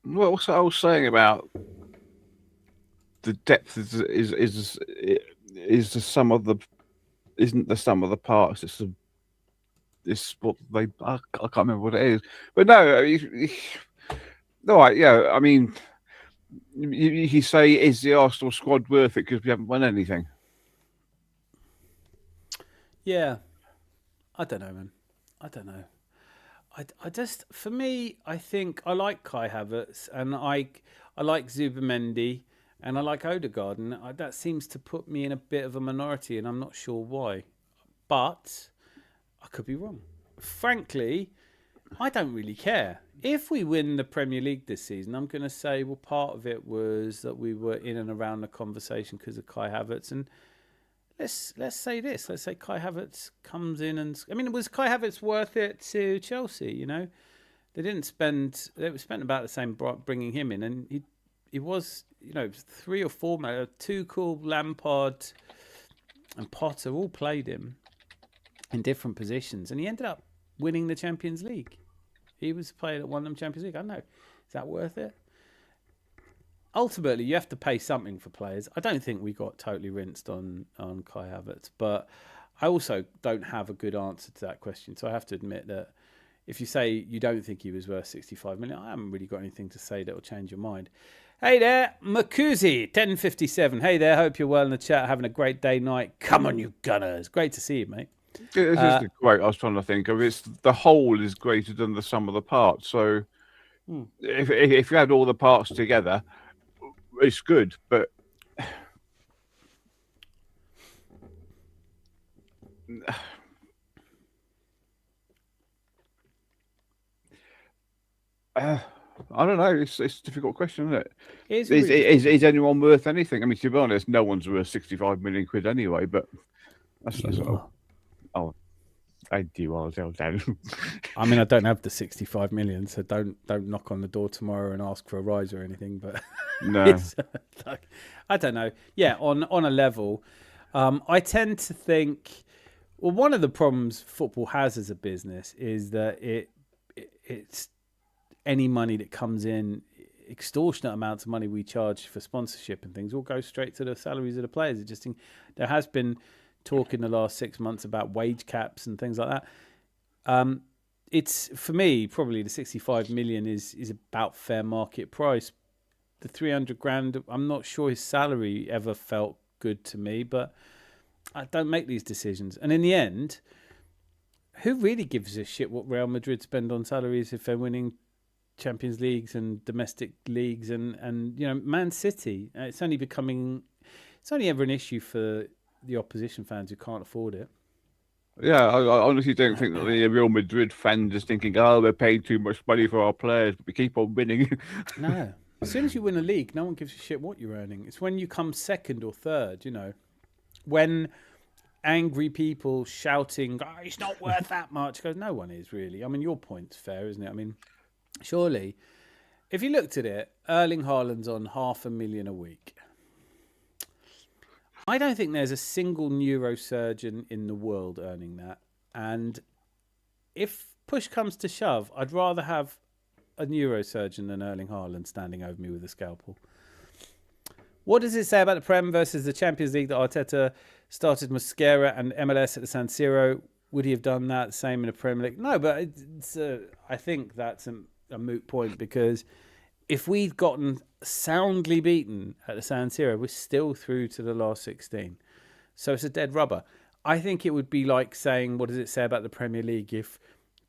Well, what I was saying about the depth is the sum of the isn't the sum of the parts. It's what they I can't remember what it is. But no, yeah. I mean, you say is the Arsenal squad worth it because we haven't won anything? Yeah, I don't know, man. I don't know. I just, for me, I think I like Kai Havertz and I like Zubimendi and I like Odegaard, and that seems to put me in a bit of a minority, and I'm not sure why. But I could be wrong. Frankly, I don't really care. If we win the Premier League this season, I'm going to say, well, part of it was that we were in and around the conversation because of Kai Havertz. And let's say this. Let's say Kai Havertz comes in and... I mean, was Kai Havertz worth it to Chelsea, you know? They spent about the same bringing him in. And he was, you know, 3 or 4... Tuchel, Lampard and Potter all played him in different positions. And he ended up winning the Champions League. He was the player that won them Champions League. I don't know. Is that worth it? Ultimately, you have to pay something for players. I don't think we got totally rinsed on Kai Havertz, but I also don't have a good answer to that question. So I have to admit that if you say you don't think he was worth 65 million, I haven't really got anything to say that will change your mind. Hey there, Makuzi, 1057. Hey there, hope you're well in the chat, having a great day, night. Come on, you Gunners. Great to see you, mate. This is the quote I was trying to think of. It's the whole is greater than the sum of the parts. So if you add all the parts together, it's good, but I don't know. It's a difficult question, isn't it? Is anyone worth anything? I mean, to be honest, no one's worth 65 million quid anyway. But that's I do. I'll down. I mean, I don't have the 65 million, so don't knock on the door tomorrow and ask for a rise or anything. But no, I don't know. Yeah, on a level, I tend to think. Well, one of the problems football has as a business is that it's any money that comes in, extortionate amounts of money we charge for sponsorship and things, all go straight to the salaries of the players. It just there has been talk in the last 6 months about wage caps and things like that. It's, for me, probably the 65 million is about fair market price. The 300 grand, I'm not sure his salary ever felt good to me, but I don't make these decisions. And in the end, who really gives a shit what Real Madrid spend on salaries if they're winning Champions Leagues and domestic leagues and you know, Man City? It's only ever an issue for the opposition fans who can't afford it. Yeah, I honestly don't think that the Real Madrid fans is thinking, oh, they're paying too much money for our players, but we keep on winning. No. As soon as you win a league, no one gives a shit what you're earning. It's when you come second or third, you know, when angry people shouting, oh, it's not worth that much. Because no one is really. I mean, your point's fair, isn't it? I mean, surely, if you looked at it, Erling Haaland's on $500,000 a week. I don't think there's a single neurosurgeon in the world earning that. And if push comes to shove, I'd rather have a neurosurgeon than Erling Haaland standing over me with a scalpel. What does it say about the Prem versus the Champions League that Arteta started Mosquera and MLS at the San Siro? Would he have done that same in the Premier League? No, but I think that's a moot point, because if we'd gotten soundly beaten at the San Siro, we're still through to the last 16. So it's a dead rubber. I think it would be like saying, what does it say about the Premier League if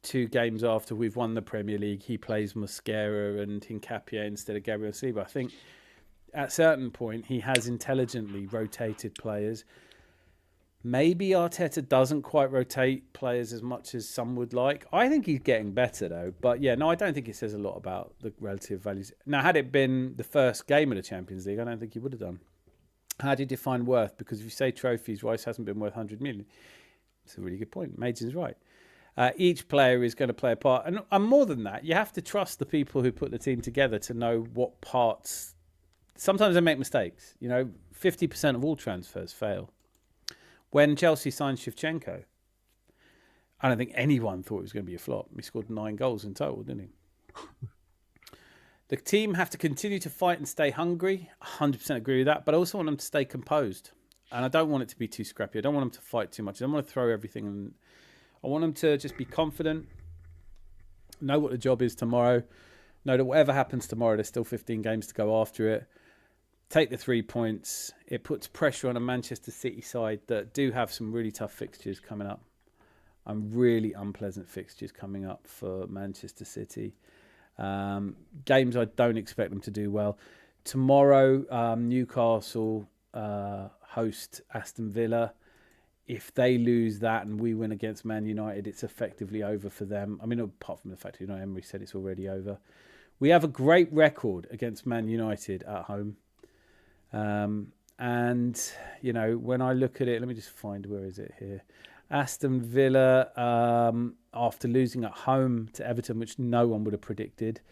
2 games after we've won the Premier League, he plays Mosquera and Hincapié instead of Gabriel Silva? I think at a certain point, he has intelligently rotated players. Maybe Arteta doesn't quite rotate players as much as some would like. I think he's getting better, though. But yeah, no, I don't think it says a lot about the relative values. Now, had it been the first game of the Champions League, I don't think he would have done. How do you define worth? Because if you say trophies, Rice hasn't been worth 100 million. It's a really good point. Mason's right. Each player is going to play a part. And more than that, you have to trust the people who put the team together to know what parts. Sometimes they make mistakes. 50% of all transfers fail. When Chelsea signed Shevchenko, I don't think anyone thought it was going to be a flop. He scored 9 goals in total, didn't he? The team have to continue to fight and stay hungry. 100% agree with that. But I also want them to stay composed. And I don't want it to be too scrappy. I don't want them to fight too much. I don't want to throw everything in. I want them to just be confident, know what the job is tomorrow, know that whatever happens tomorrow, there's still 15 games to go after it. Take the 3 points. It puts pressure on a Manchester City side that do have some really tough fixtures coming up. Really unpleasant fixtures coming up for Manchester City. Games I don't expect them to do well. Tomorrow, Newcastle host Aston Villa. If they lose that and we win against Man United, it's effectively over for them. I mean, apart from the fact that Emery said it's already over. We have a great record against Man United at home. And, when I look at it, let me just find, where is it here? Aston Villa, after losing at home to Everton, which no one would have predicted,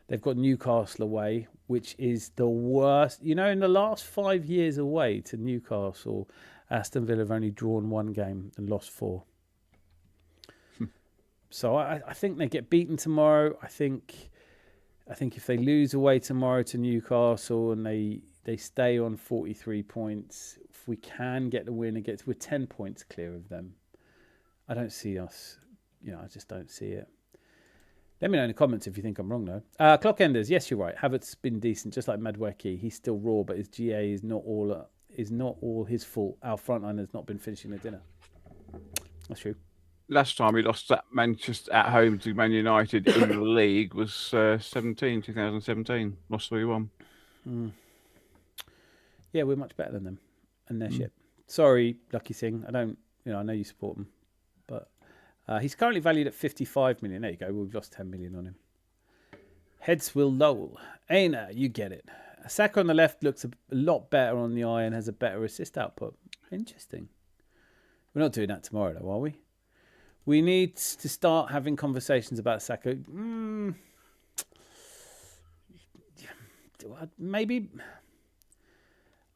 they've got Newcastle away, which is the worst. In the last 5 years away to Newcastle, Aston Villa have only drawn 1 game and lost 4. So I think they get beaten tomorrow. I think if they lose away tomorrow to Newcastle and they stay on 43 points, if we can get the win against, we're 10 points clear of them. I don't see us, I just don't see it. Let me know in the comments if you think I'm wrong, though. Clock Enders, yes, you're right. Havertz's been decent, just like Madueke. He's still raw, but his GA is not all his fault. Our frontline has not been finishing the dinner. That's true. Last time we lost at Manchester at home to Man United in the league was 2017. Lost 3-1. Yeah, we're much better than them, and they're shit. Sorry, Lucky Singh. I know you support them, but he's currently valued at 55 million. There you go. We've lost 10 million on him. Heads will Lowell. Aina, you get it. Saka on the left looks a lot better on the eye and has a better assist output. Interesting. We're not doing that tomorrow, though, are we? We need to start having conversations about Saka. Maybe.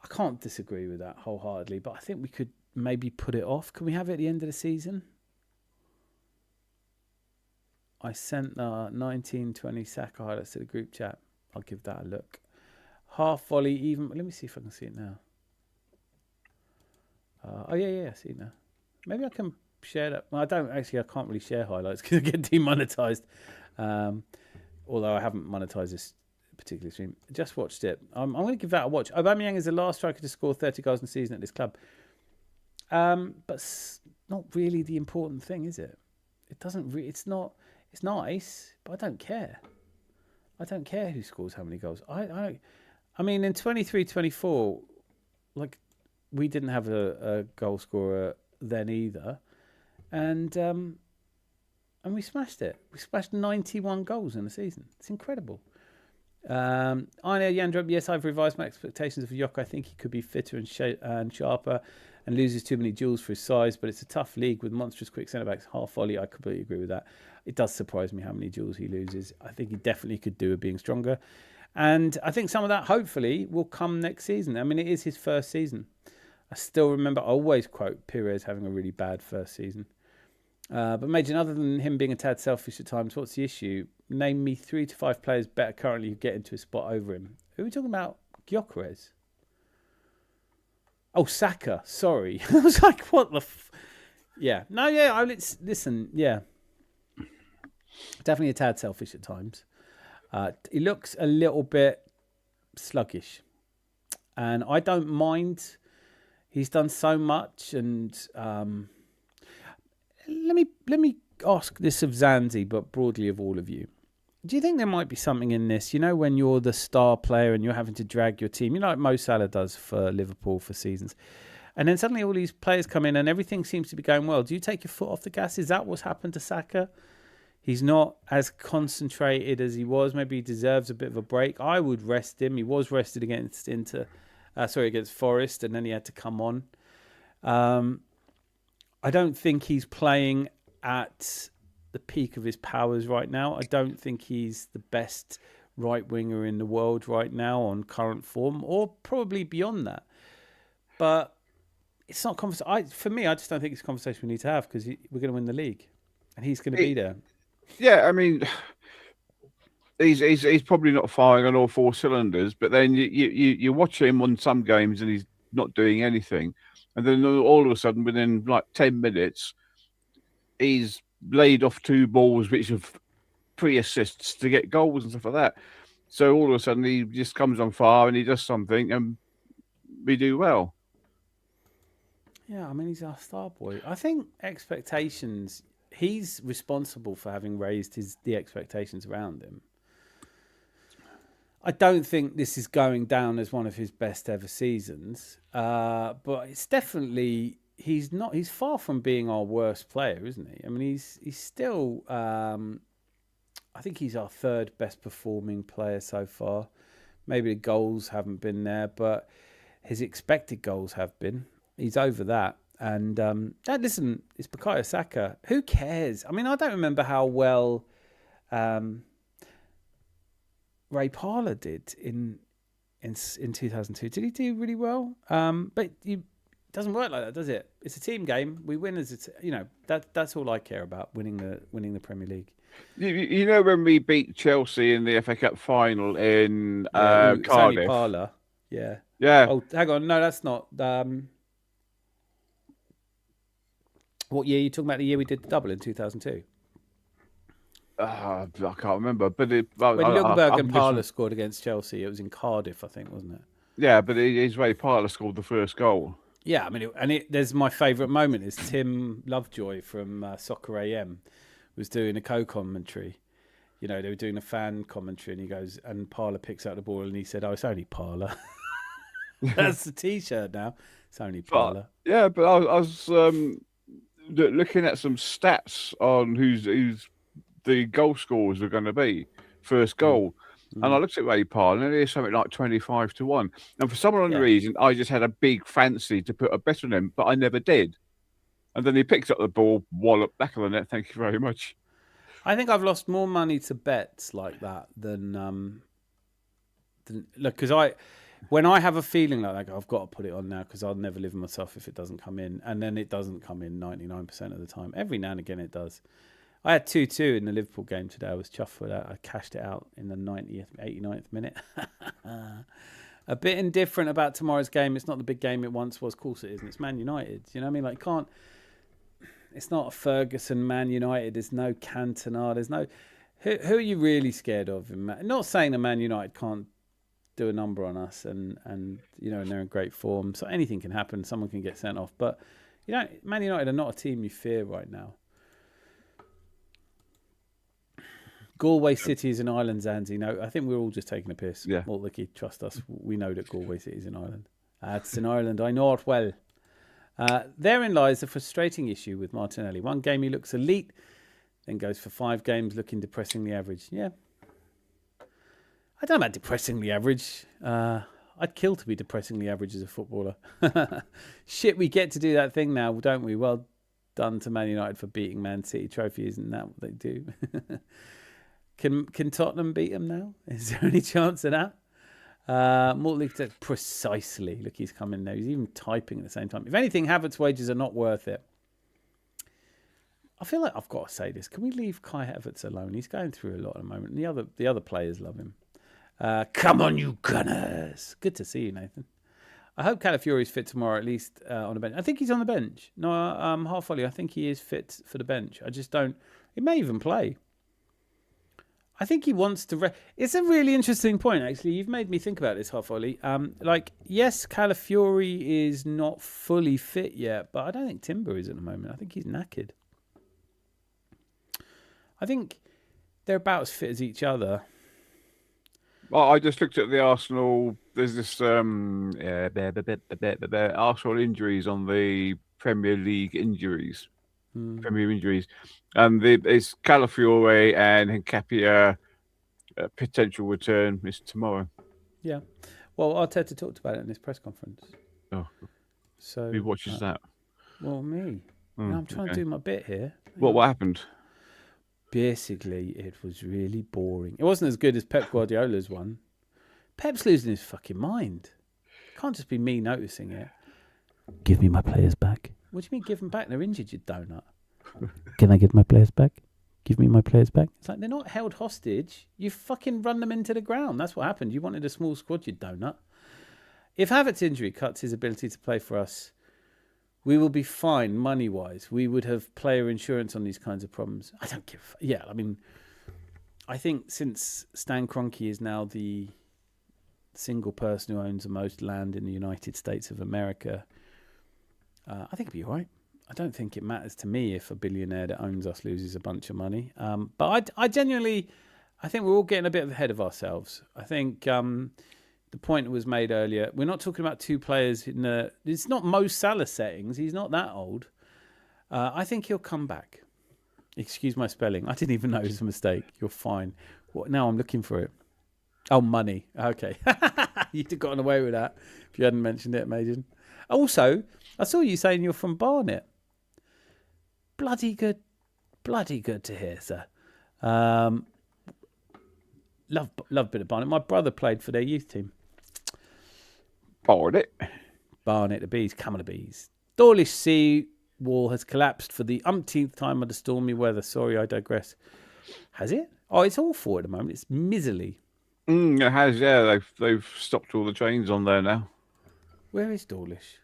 I can't disagree with that wholeheartedly, but I think we could maybe put it off. Can we have it at the end of the season? I sent the 1920 Saka highlights to the group chat. I'll give that a look. Half volley, even. Let me see if I can see it now. Yeah, I see it now. Maybe I can share that. Well, I can't really share highlights because I get demonetized. Although I haven't monetized this particular stream. Just watched it. I'm going to give that a watch. Aubameyang is the last striker to score 30 goals in a season at this club. But it's not really the important thing, is it? It doesn't. It's not. It's nice, but I don't care. I don't care who scores how many goals. I mean, in 23-24, like, we didn't have a goal scorer then either, and we smashed it. We smashed 91 goals in a season. It's incredible. I know Yandrup. Yes, I've revised my expectations of Yok. I think he could be fitter and sharper, and loses too many duels for his size. But it's a tough league with monstrous quick centre backs. Half volley. I completely agree with that. It does surprise me how many duels he loses. I think he definitely could do with being stronger. And I think some of that, hopefully, will come next season. I mean, it is his first season. I still remember, I always quote Pires having a really bad first season. But Major, other than him being a tad selfish at times, what's the issue? Name me 3 to 5 players better currently who get into a spot over him. Who are we talking about? Gyökeres? Oh, Saka. Sorry. I was like, what the... Yeah. No, yeah, listen, yeah. Definitely a tad selfish at times. He looks a little bit sluggish. And I don't mind. He's done so much. And let me ask this of Zanzi, but broadly of all of you. Do you think there might be something in this? You know, when you're the star player and you're having to drag your team, you know, like Mo Salah does for Liverpool for seasons. And then suddenly all these players come in and everything seems to be going well. Do you take your foot off the gas? Is that what's happened to Saka? He's not as concentrated as he was. Maybe he deserves a bit of a break. I would rest him. He was rested against Forest, and then he had to come on. I don't think he's playing at the peak of his powers right now. I don't think he's the best right winger in the world right now on current form, or probably beyond that. But it's not conversation. For me, I just don't think it's a conversation we need to have, because we're going to win the league, and he's going to be there. Yeah, I mean, he's probably not firing on all four cylinders, but then you watch him on some games and he's not doing anything, and then all of a sudden, within like 10 minutes, he's laid off 2 balls which have pre-assists to get goals and stuff like that. So all of a sudden, he just comes on fire and he does something, and we do well. Yeah, I mean, he's our star boy. I think expectations. He's responsible for having raised the expectations around him. I don't think this is going down as one of his best ever seasons, but it's definitely he's far from being our worst player, isn't he? I mean, he's still. I think he's our 3rd best performing player so far. Maybe the goals haven't been there, but his expected goals have been. He's over that. And listen, it's Bukayo Saka. Who cares? I mean, I don't remember how well Ray Parlour did in 2002. Did he do really well? But it doesn't work like that, does it? It's a team game. We win as that's all I care about, winning the Premier League. You know, when we beat Chelsea in the FA Cup final in Cardiff. Cardiff. Parlour. Yeah. Yeah. Oh, hang on. No, that's not. What year are you talking about? The year we did the double in 2002? I can't remember. But when Ljungberg and Parlour scored against Chelsea, it was in Cardiff, I think, wasn't it? Yeah, but it's Ray Parlour scored the first goal. Yeah, I mean, there's my favourite moment is Tim Lovejoy from Soccer AM was doing a co-commentary. You know, they were doing a fan commentary, and he goes, and Parlour picks up the ball, and he said, "Oh, it's only Parlour." That's the T-shirt now. It's only Parlour. Yeah, but I was looking at some stats on who's the goal scorers are going to be first goal, and I looked at Ray Parlour, and it's something like 25-1. And for some unknown reason, I just had a big fancy to put a bet on him, but I never did. And then he picks up the ball, wallop, back of the net. Thank you very much. I think I've lost more money to bets like that than look, because when I have a feeling like that, I've got to put it on now, because I'll never live with myself if it doesn't come in. And then it doesn't come in 99% of the time. Every now and again it does. I had 2-2 in the Liverpool game today. I was chuffed with that. I cashed it out in the 89th minute. A bit indifferent about tomorrow's game. It's not the big game it once was. Of course it isn't. It's Man United. You know what I mean? Like, it's not a Ferguson Man United. There's no Cantona. There's no... Who are you really scared of? Not saying that Man United can't do a number on us, and you know, and they're in great form, so anything can happen. Someone can get sent off, but you know, Man United are not a team you fear right now. Galway City is an island, Zanzi. No, I think we're all just taking a piss. Yeah. Mortlicky, trust us. We know that Galway City is an island. It's an island. I know it well. Therein lies the frustrating issue with Martinelli. One game he looks elite, then goes for 5 games looking depressingly average. Yeah. I don't know about depressingly average. I'd kill to be depressingly average as a footballer. Shit, we get to do that thing now, don't we? Well done to Man United for beating Man City trophy. Isn't that what they do? Can Tottenham beat them now? Is there any chance of that? Mortley said precisely. Look, he's coming now. He's even typing at the same time. If anything, Havertz's wages are not worth it. I feel like I've got to say this. Can we leave Kai Havertz alone? He's going through a lot at the moment. And the other players love him. Come on, you Gunners. Good to see you, Nathan. I hope Calafiori's fit tomorrow, at least on the bench. I think he's on the bench. No, half volley. I think he is fit for the bench. I just don't. He may even play. I think he wants to. It's a really interesting point, actually. You've made me think about this, half volley. Yes, Calafiori is not fully fit yet, but I don't think Timber is at the moment. I think he's knackered. I think they're about as fit as each other. Well, I just looked at the Arsenal. There's this Arsenal injuries on the Premier League injuries, Premier injuries, and it's Calafiore and Hincapie. Potential return is tomorrow. Yeah, well, Arteta talked about it in his press conference. Oh, so who watches that? Well, me. I'm trying to do my bit here. What happened? Basically, it was really boring. It wasn't as good as Pep Guardiola's one. Pep's losing his fucking mind. It can't just be me noticing it. Give me my players back. What do you mean give them back? They're injured, you donut. Can I get my players back? Give me my players back. It's like they're not held hostage. You fucking run them into the ground. That's what happened. You wanted a small squad, you donut. If Havertz's injury cuts his ability to play for us, we will be fine money-wise. We would have player insurance on these kinds of problems. I don't give... Yeah, I mean, I think since Stan Kroenke is now the single person who owns the most land in the United States of America, I think it'll be all right. I don't think it matters to me if a billionaire that owns us loses a bunch of money. But I genuinely... I think we're all getting a bit ahead of ourselves. I think... the point was made earlier. We're not talking about two players in the... It's not Mo Salah settings. He's not that old. I think he'll come back. Excuse my spelling. I didn't even know it was a mistake. You're fine. What? Now I'm looking for it. Oh, money. Okay. You'd have gotten away with that if you hadn't mentioned it, Mason. Also, I saw you saying you're from Barnet. Bloody good. Bloody good to hear, sir. Love a bit of Barnet. My brother played for their youth team. Barnet, the Bees, come on the Bees. Dawlish sea wall has collapsed for the umpteenth time under stormy weather. Sorry, I digress. Has it? Oh, it's awful at the moment. It's miserly. It has, yeah. They've stopped all the trains on there now. Where is Dawlish?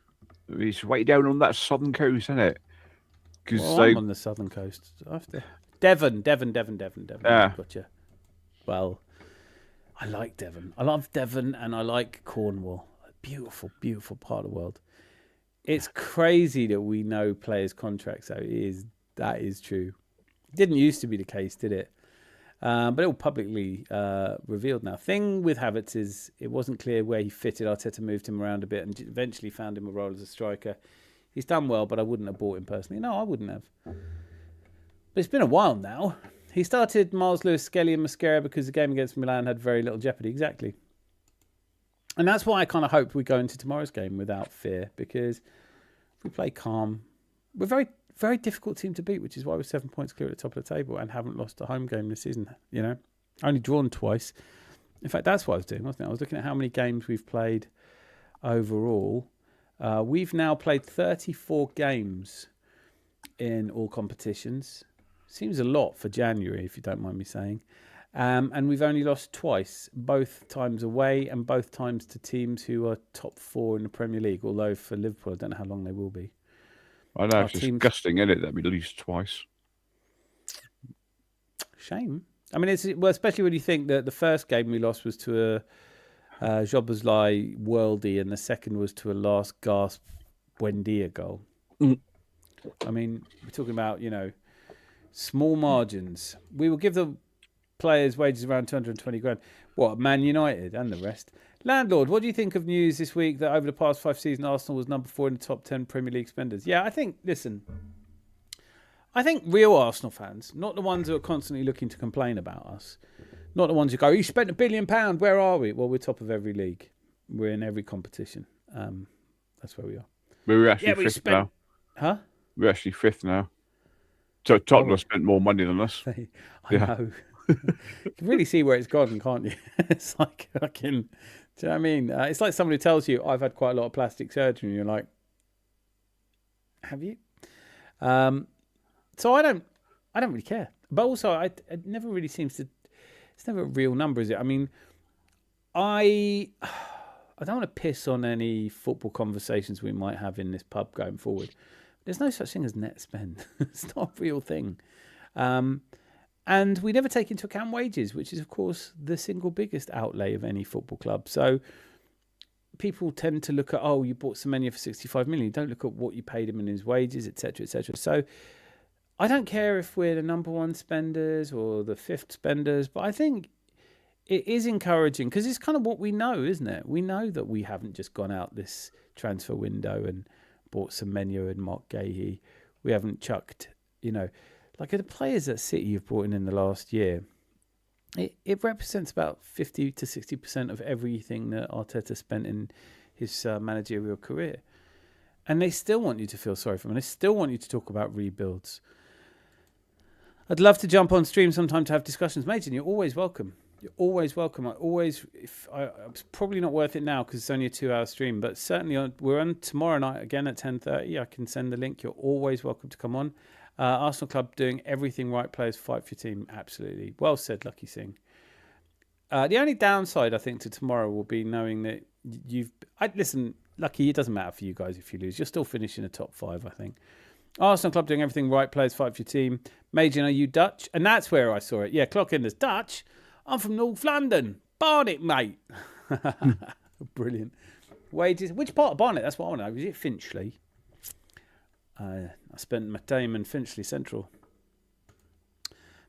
It's way down on that southern coast, isn't it? Well, I'm on the southern coast. Devon. Yeah. Gotcha. Well, I like Devon. I love Devon and I like Cornwall. Beautiful, beautiful part of the world. It's crazy that we know players' contracts. That is true. Didn't used to be the case, did it? But it all publicly revealed now. Thing with Havertz is it wasn't clear where he fitted. Arteta moved him around a bit and eventually found him a role as a striker. He's done well, but I wouldn't have bought him personally. No, I wouldn't have. But it's been a while now. He started Miles Lewis, Skelly and Mascara because the game against Milan had very little jeopardy. Exactly. And that's why I kind of hope we go into tomorrow's game without fear, because if we play calm, we're a very, very difficult team to beat, which is why we're 7 points clear at the top of the table and haven't lost a home game this season. You know, only drawn twice. In fact, that's what I was doing, wasn't it? I was looking at how many games we've played overall. We've now played 34 games in all competitions. Seems a lot for January, if you don't mind me saying. And we've only lost twice, both times away and both times to teams who are top four in the Premier League. Although for Liverpool, I don't know how long they will be. I know, it's disgusting, isn't it, that we lose twice? Shame. I mean, especially when you think that the first game we lost was to a Jobberslai worldie and the second was to a last gasp Buendia goal. I mean, we're talking about, small margins. We will give the players wages around 220 grand. What, Man United and the rest? Landlord, what do you think of news this week that over the past 5 seasons, Arsenal was number 4 in the top 10 Premier League spenders? Yeah, I think real Arsenal fans, not the ones who are constantly looking to complain about us, not the ones who go, you spent £1 billion, where are we? Well, we're top of every league. We're in every competition. That's where we are. We're actually fifth now. Huh? We're actually fifth now. So Tottenham spent more money than us. I know. You can really see where it's gone, can't you? It's like fucking... Do you know what I mean? It's like somebody tells you, I've had quite a lot of plastic surgery, and you're like, have you? So I don't really care. But also, it never really seems to... It's never a real number, is it? I mean, I I don't want to piss on any football conversations we might have in this pub going forward. There's no such thing as net spend. It's not a real thing. And we never take into account wages, which is, of course, the single biggest outlay of any football club. So people tend to look at, oh, you bought Semenya for 65 million. You don't look at what you paid him in his wages, etc., etc. So I don't care if we're the number one spenders or the fifth spenders, but I think it is encouraging because it's kind of what we know, isn't it? We know that we haven't just gone out this transfer window and bought Semenya and Mark Gahey. We haven't chucked, like the players that City you've brought in the last year. It represents about 50 to 60% of everything that Arteta spent in his managerial career. And they still want you to feel sorry for them. They still want you to talk about rebuilds. I'd love to jump on stream sometime to have discussions. Major, you're always welcome. You're always welcome. It's probably not worth it now because it's only a 2-hour stream, but certainly we're on tomorrow night again at 10:30. I can send the link. You're always welcome to come on. Arsenal Club doing everything right. Players fight for your team. Absolutely. Well said, Lucky Singh. The only downside, I think, to tomorrow will be knowing that listen, Lucky, it doesn't matter for you guys if you lose. You're still finishing the top 5, I think. Arsenal Club doing everything right. Players fight for your team. Major, are you Dutch? And that's where I saw it. Yeah, Clockenders. Dutch? I'm from North London. Barnet, mate. Brilliant. Wages. Which part of Barnet? That's what I want to know. Is it Finchley? I spent my time in Finchley Central.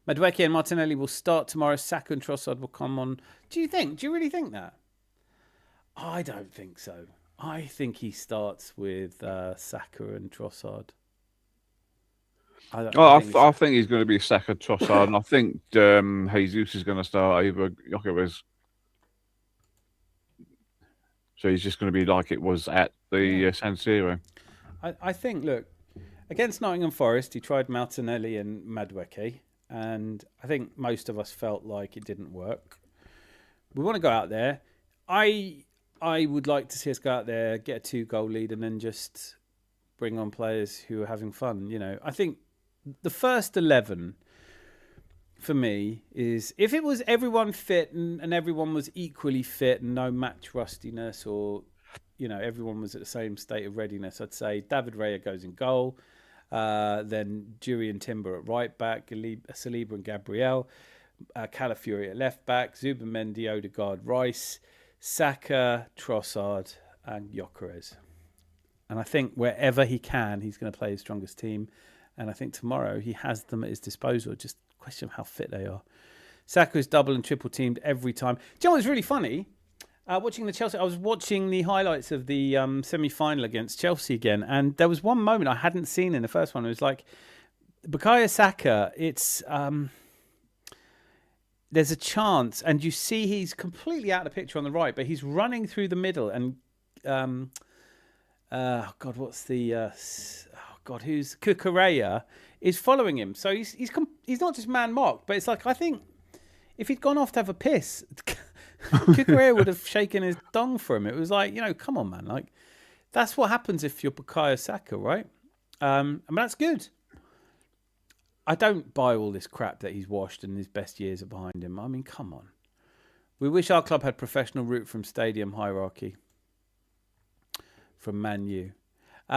Madueke and Martinelli will start tomorrow. Saka and Trossard will come on. Do you really think that? I don't think so. I think he starts with Saka and Trossard. I think he's going to be Saka, Trossard, and I think Jesus is going to start over Gyökeres. So he's just going to be like it was at the San Siro. I think, look, against Nottingham Forest, he tried Martinelli and Madueke, and I think most of us felt like it didn't work. We want to go out there. I would like to see us go out there, get a 2-goal lead, and then just bring on players who are having fun. I think the first 11 for me is if it was everyone fit and everyone was equally fit and no match rustiness or everyone was at the same state of readiness, I'd say David Raya goes in goal, then Dewey and Timber at right back, Saliba and Gabriel, Calafiori at left back, Zubimendi, Odegaard, Rice, Saka, Trossard and Gyökeres. And I think wherever he can, he's going to play his strongest team. And I think tomorrow he has them at his disposal. Just a question of how fit they are. Saka is double and triple teamed every time. Do you know what's really funny? Watching the Chelsea, I was watching the highlights of the semi-final against Chelsea again, and there was one moment I hadn't seen in the first one. It was like Bukayo Saka. It's there's a chance, and you see he's completely out of the picture on the right, but he's running through the middle, and who's Kukureya is following him. So he's not just man marked, but it's like I think if he'd gone off to have a piss. Kukureya would have shaken his dong for him. It was like, come on, man. Like, that's what happens if you're Bukayo Saka, right? I mean, that's good. I don't buy all this crap that he's washed and his best years are behind him. I mean, come on. We wish our club had professional route from stadium hierarchy. From Man U.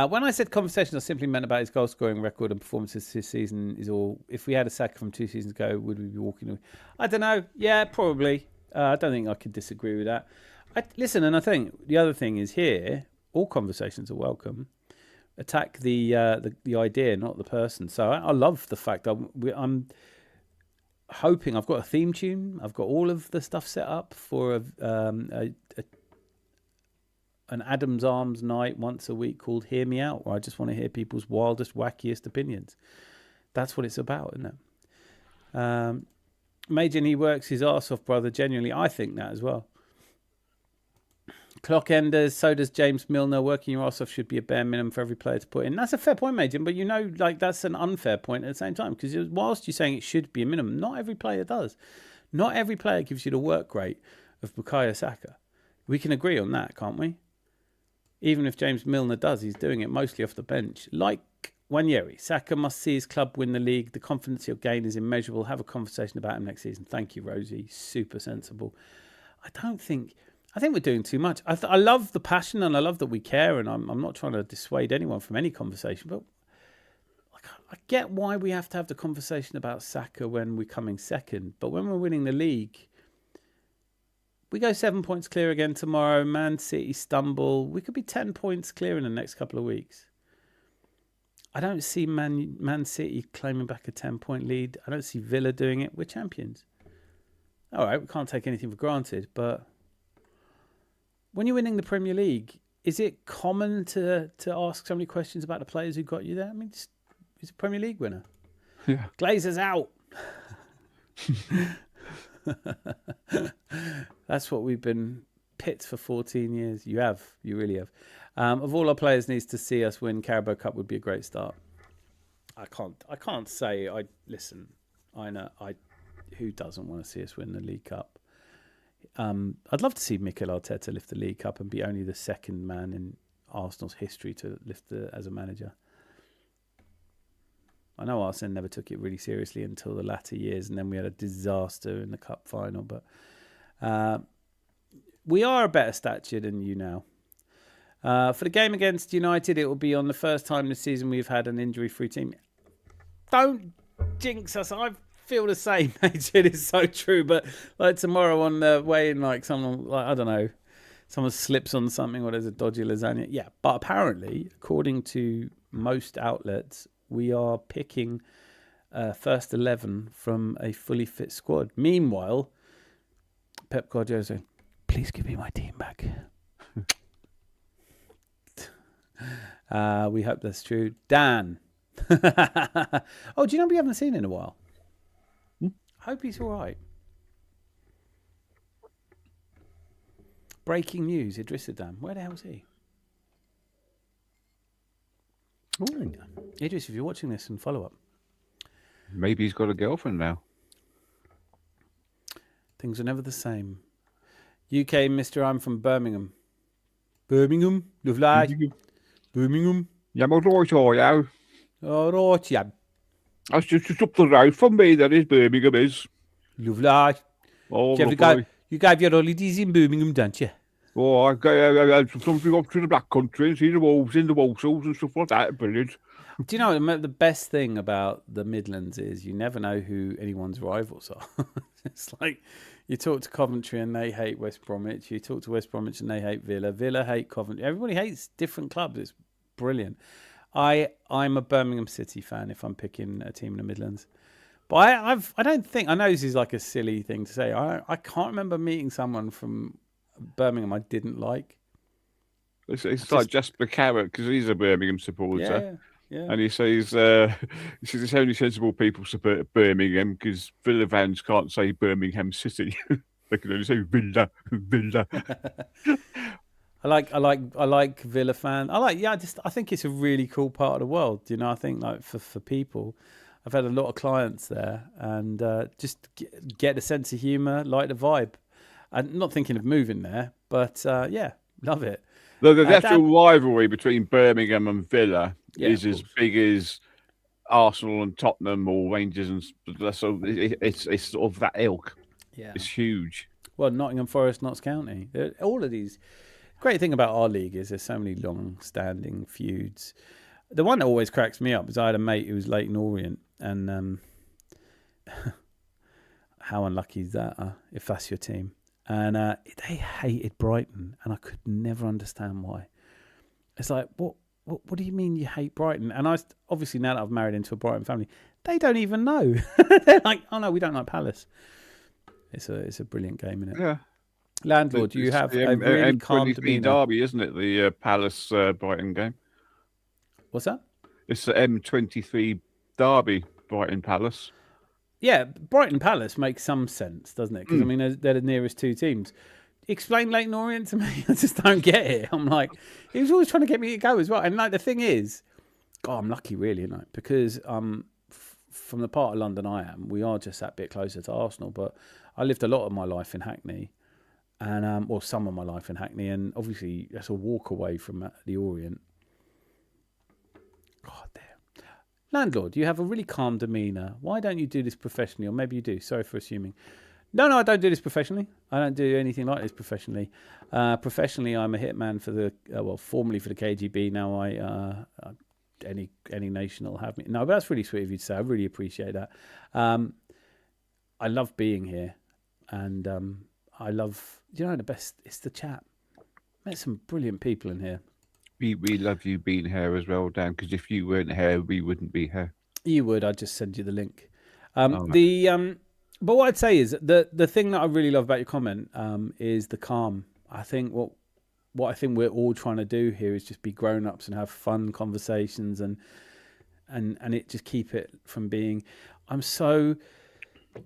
When I said conversations, I simply meant about his goal-scoring record and performances this season is all. If we had a Saka from 2 seasons ago, would we be walking away? I don't know. Yeah, probably. I don't think I could disagree with that. Listen, and I think the other thing is here, all conversations are welcome. Attack the idea, not the person. So I love the fact that I'm hoping I've got a theme tune. I've got all of the stuff set up for an Adam's Arms night once a week called Hear Me Out, where I just want to hear people's wildest, wackiest opinions. That's what it's about, isn't it? Major, he works his arse off, brother. Genuinely, I think that as well. Clock enders, so does James Milner. Working your arse off should be a bare minimum for every player to put in. That's a fair point, Major, but that's an unfair point at the same time, because whilst you're saying it should be a minimum, not every player does. Not every player gives you the work rate of Bukayo Saka. We can agree on that, can't we? Even if James Milner does, he's doing it mostly off the bench. Like Wanyeri, Saka must see his club win the league. The confidence he'll gain is immeasurable. Have a conversation about him next season. Thank you, Rosie. Super sensible. I don't think... I think we're doing too much. I love the passion and I love that we care, and I'm not trying to dissuade anyone from any conversation, but I get why we have to have the conversation about Saka when we're coming second. But when we're winning the league, we go 7 points clear again tomorrow. Man City stumble. We could be 10 points clear in the next couple of weeks. I don't see Man City claiming back a 10-point lead. I don't see Villa doing it. We're champions. All right, we can't take anything for granted, but when you're winning the Premier League, is it common to ask so many questions about the players who got you there? I mean, he's a Premier League winner. Yeah. Glazer's out. That's what we've been pits for 14 years. You really have. Of all our players needs to see us win Carabao Cup would be a great start. I can't say. Listen. I know. Who doesn't want to see us win the League Cup? I'd love to see Mikel Arteta lift the League Cup and be only the second man in Arsenal's history to lift it as a manager. I know Arsenal never took it really seriously until the latter years, and then we had a disaster in the cup final. But we are a better stature than you now. For the game against United, it will be on the first time this season we've had an injury-free team. Don't jinx us. I feel the same, mate. It is so true. But like tomorrow on the way in, like someone, like I don't know, someone slips on something or there's a dodgy lasagna. Yeah, but apparently, according to most outlets, we are picking first 11 from a fully fit squad. Meanwhile, Pep Guardiola saying, "Please give me my team back." We hope that's true. Dan. Oh, do you know we haven't seen in a while? Hope he's all right. Breaking news, Idrissa Dan. Where the hell is he? Ooh. Idris, if you're watching this, and follow up. Maybe he's got a girlfriend now. Things are never the same. UK Mr. I'm from Birmingham. Birmingham? Lovely. Birmingham. Yeah, I'm all right, are you? All right, yeah. That's just up the road from me, that is, Birmingham is. Lovely. Oh, you gave your holidays in Birmingham, don't you? Oh, I go something up to the Black Country and see the wolves in the Walsalls and stuff like that. Brilliant. Do you know the best thing about the Midlands is you never know who anyone's rivals are. It's like you talk to Coventry and they hate West Bromwich. You talk to West Bromwich and they hate Villa. Villa hate Coventry. Everybody hates different clubs. It's brilliant. I'm a Birmingham City fan if I'm picking a team in the Midlands. But I don't think, I know this is like a silly thing to say. I can't remember meeting someone from Birmingham I didn't like. It's like Jasper Carrot, because he's a Birmingham supporter. Yeah. And he says it's only sensible people support Birmingham because Villa fans can't say Birmingham City. They can only say Villa. I like Villa fan. I think it's a really cool part of the world. You know, I think like for people, I've had a lot of clients there and just get a sense of humour, like the vibe. I'm not thinking of moving there, but yeah, love it. The actual rivalry between Birmingham and Villa is as big as Arsenal and Tottenham or Rangers, and so it's sort of that ilk. Yeah, it's huge. Well, Nottingham Forest, Notts County, all of these. Great thing about our league is there's so many long-standing feuds. The one that always cracks me up is I had a mate who was Leyton Orient, and how unlucky is that if that's your team? And they hated Brighton, and I could never understand why. It's like, what do you mean you hate Brighton? And I obviously, now that I've married into a Brighton family, they don't even know. They're like, oh no, we don't like Palace. It's a brilliant game, isn't it? Yeah. Landlord, do you have a really calm demeanour? Derby, isn't it? The Palace Brighton game. What's that? It's the M23 Derby, Brighton Palace. Yeah, Brighton Palace makes some sense, doesn't it? Because I mean, they're the nearest two teams. Explain Leyton Orient to me. I just don't get it. I'm like, he was always trying to get me to go as well. And like the thing is, God, I'm lucky really, isn't I? Because from the part of London I am, we are just that bit closer to Arsenal. But I lived a lot of my life in Hackney. And or some of my life in Hackney, and obviously that's a walk away from the Orient. God damn. Landlord, you have a really calm demeanour. Why don't you do this professionally? Or maybe you do. Sorry for assuming. No, I don't do this professionally. I don't do anything like this professionally. Professionally, I'm a hitman for the formerly for the KGB. Now any nation will have me. No, but that's really sweet of you to say. I really appreciate that. I love being here, and I love the best. It's the chat. Met some brilliant people in here. We love you being here as well, Dan. Because if you weren't here, we wouldn't be here. You would. I'd just send you the link. But what I'd say is the thing that I really love about your comment is the calm. I think what I think we're all trying to do here is just be grown-ups and have fun conversations and it just keep it from being. I'm so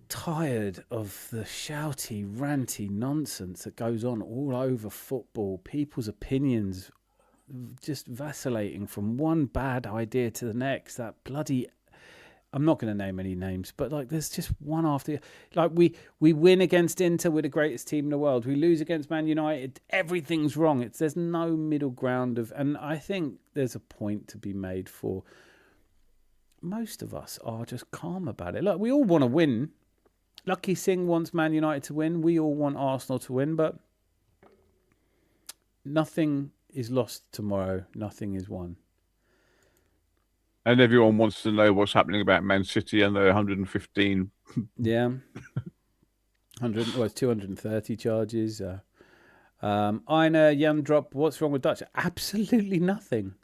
tired of the shouty, ranty nonsense that goes on all over football. People's opinions just vacillating from one bad idea to the next. That bloody. I'm not going to name any names, but like there's just one after. Like we win against Inter, we're the greatest team in the world. We lose against Man United, everything's wrong. There's no middle ground and I think there's a point to be made for. Most of us are just calm about it. Look, we all want to win. Lucky Singh wants Man United to win. We all want Arsenal to win, but nothing is lost tomorrow. Nothing is won. And everyone wants to know what's happening about Man City and their 115. Yeah. 230 charges. Einar Jandrop, what's wrong with Dutch? Absolutely nothing.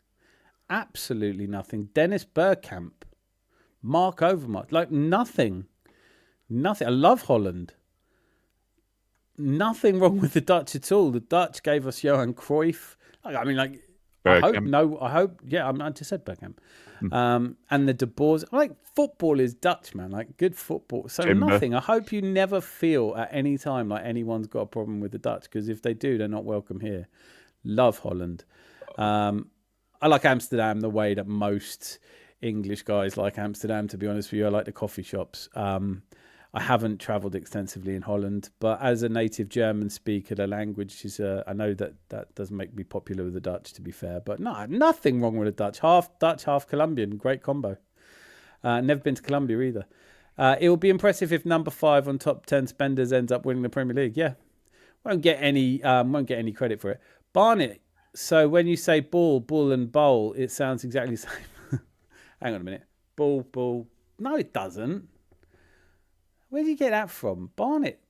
Absolutely nothing. Dennis Bergkamp. Mark Overmars. Like nothing. Nothing. I love Holland. Nothing wrong with the Dutch at all. The Dutch gave us Johan Cruyff. I just said Bergkamp. And the De Boers. Like football is Dutch, man. Like good football. So nothing. I hope you never feel at any time like anyone's got a problem with the Dutch, because if they do, they're not welcome here. Love Holland. I like Amsterdam the way that most English guys like Amsterdam, to be honest with you. I like the coffee shops. I haven't travelled extensively in Holland, but as a native German speaker, the language is, I know that doesn't make me popular with the Dutch, to be fair, but no, nothing wrong with the Dutch. Half Dutch, half Colombian. Great combo. Never been to Colombia either. It will be impressive if number 5 on top 10 spenders ends up winning the Premier League. Yeah. Won't get any credit for it. Barnett. So when you say bull and bowl, it sounds exactly the same. Hang on a minute. Bull. No, it doesn't. Where do you get that from? Barnet.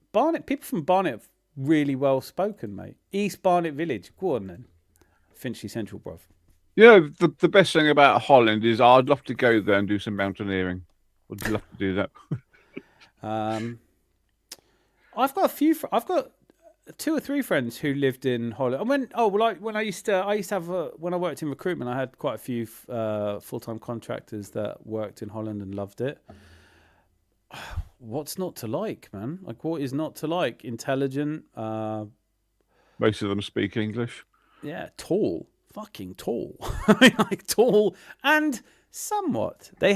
People from Barnet are really well spoken, mate. East Barnet Village. Go on then. Finchley Central, bruv. The best thing about Holland is I'd love to go there and do some mountaineering. I'd love to do that. I've got 2 or 3 friends who lived in Holland. When I worked in recruitment, I had quite a few full-time contractors that worked in Holland and loved it. What's not to like, man? Like, what is not to like? Intelligent. Most of them speak English. Yeah, tall. Fucking tall. Like tall and somewhat. They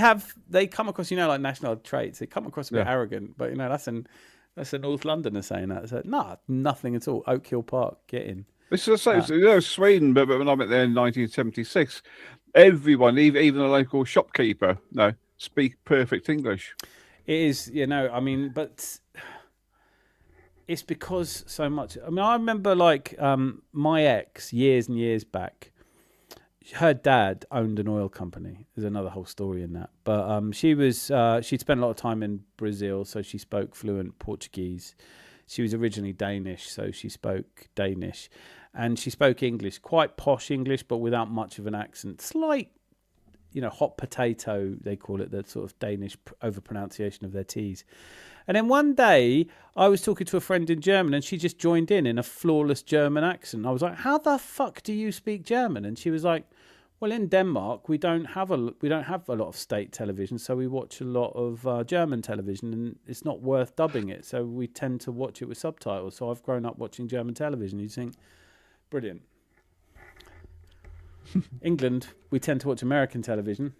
come across, like national traits. They come across a bit arrogant, but that's a North Londoner saying that. So nothing at all. Oak Hill Park, get in. It's the same. Sweden, but when I went there in 1976, everyone, even the local shopkeeper, speak perfect English. It is, but it's because so much. I remember my ex years and years back. Her dad owned an oil company. There's another whole story in that. But she'd spent a lot of time in Brazil, so she spoke fluent Portuguese. She was originally Danish, so she spoke Danish, and she spoke English, quite posh English, but without much of an accent. Slight. Hot potato, they call it, the sort of Danish overpronunciation of their T's. And then one day, I was talking to a friend in German, and she just joined in a flawless German accent. I was like, how the fuck do you speak German? And she was like, well, in Denmark, we don't have a lot of state television, so we watch a lot of German television, and it's not worth dubbing it, so we tend to watch it with subtitles. So I've grown up watching German television. You think, brilliant. England, we tend to watch American television,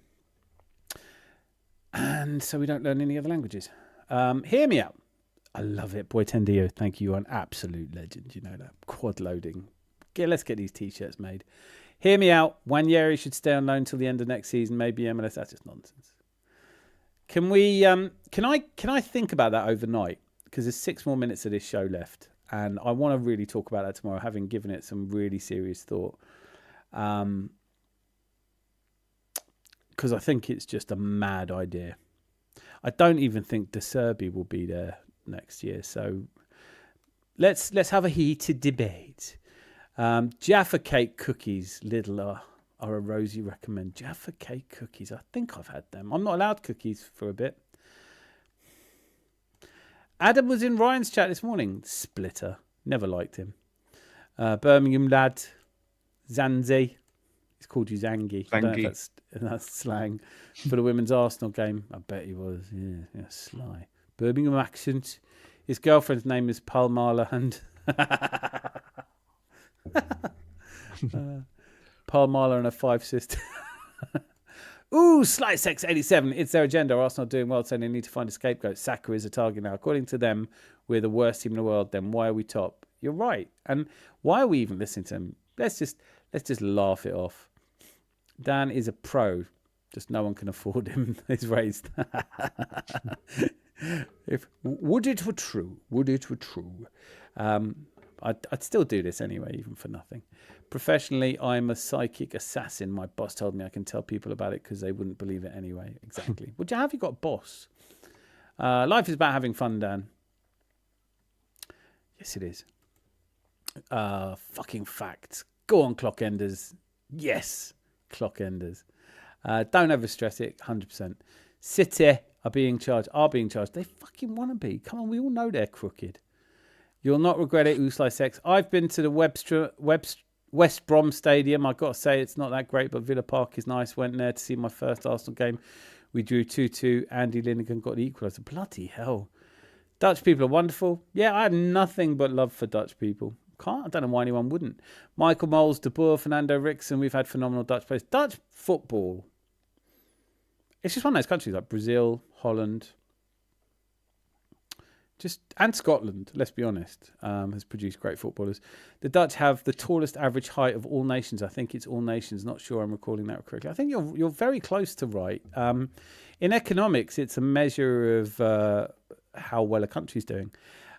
and so we don't learn any other languages. Hear me out. I love it. Boy Tendio, thank you. You're an absolute legend. You know that. Quad loading. Let's get these t-shirts made. Hear me out. Wanyeri should stay on loan until the end of next season. Maybe MLS. That's just nonsense. Can we? Can I think about that overnight? because there's 6 more minutes of this show left, and I want to really talk about that tomorrow, having given it some really serious thought. Because I think it's just a mad idea. I don't even think De Serbi will be there next year. So let's have a heated debate. Jaffa cake cookies, Lidl are a rosy recommend. Jaffa cake cookies, I think I've had them. I'm not allowed cookies for a bit. Adam was in Ryan's chat this morning. Splitter, never liked him. Birmingham lad, Zanzi. He's called you Zangi. I don't know if that's slang for the women's Arsenal game. I bet he was. Yeah, sly. Birmingham accent. His girlfriend's name is Palmala and Palmala and her 5 sisters. Ooh, Slice X87. It's their agenda. Arsenal doing well, saying they need to find a scapegoat. Saka is a target now. According to them, we're the worst team in the world. Then why are we top? You're right. And why are we even listening to them? Let's just laugh it off. Dan is a pro. Just no one can afford him. He's raised. Would it were true. I'd still do this anyway, even for nothing. Professionally, I'm a psychic assassin. My boss told me I can tell people about it because they wouldn't believe it anyway. Exactly. Would you have you got a boss? Life is about having fun, Dan. Yes, it is. Fucking facts. Go on, clock enders. Yes, clock enders. Don't overstress it. 100%. City are being charged. They fucking want to be. Come on, we all know they're crooked. You'll not regret it, Uslai Sex. I've been to the West Brom Stadium. I've got to say it's not that great, but Villa Park is nice. Went there to see my first Arsenal game. We drew 2-2. Andy Linegan got the equaliser. Bloody hell. Dutch people are wonderful. Yeah, I have nothing but love for Dutch people. I don't know why anyone wouldn't. Michael Moles, De Boer, Fernando Rickson. We've had phenomenal Dutch players. Dutch football. It's just one of those countries like Brazil, Holland, and Scotland, let's be honest, has produced great footballers. The Dutch have the tallest average height of all nations. I think it's all nations. Not sure I'm recalling that correctly. I think you're very close to right. In economics, it's a measure of how well a country's doing.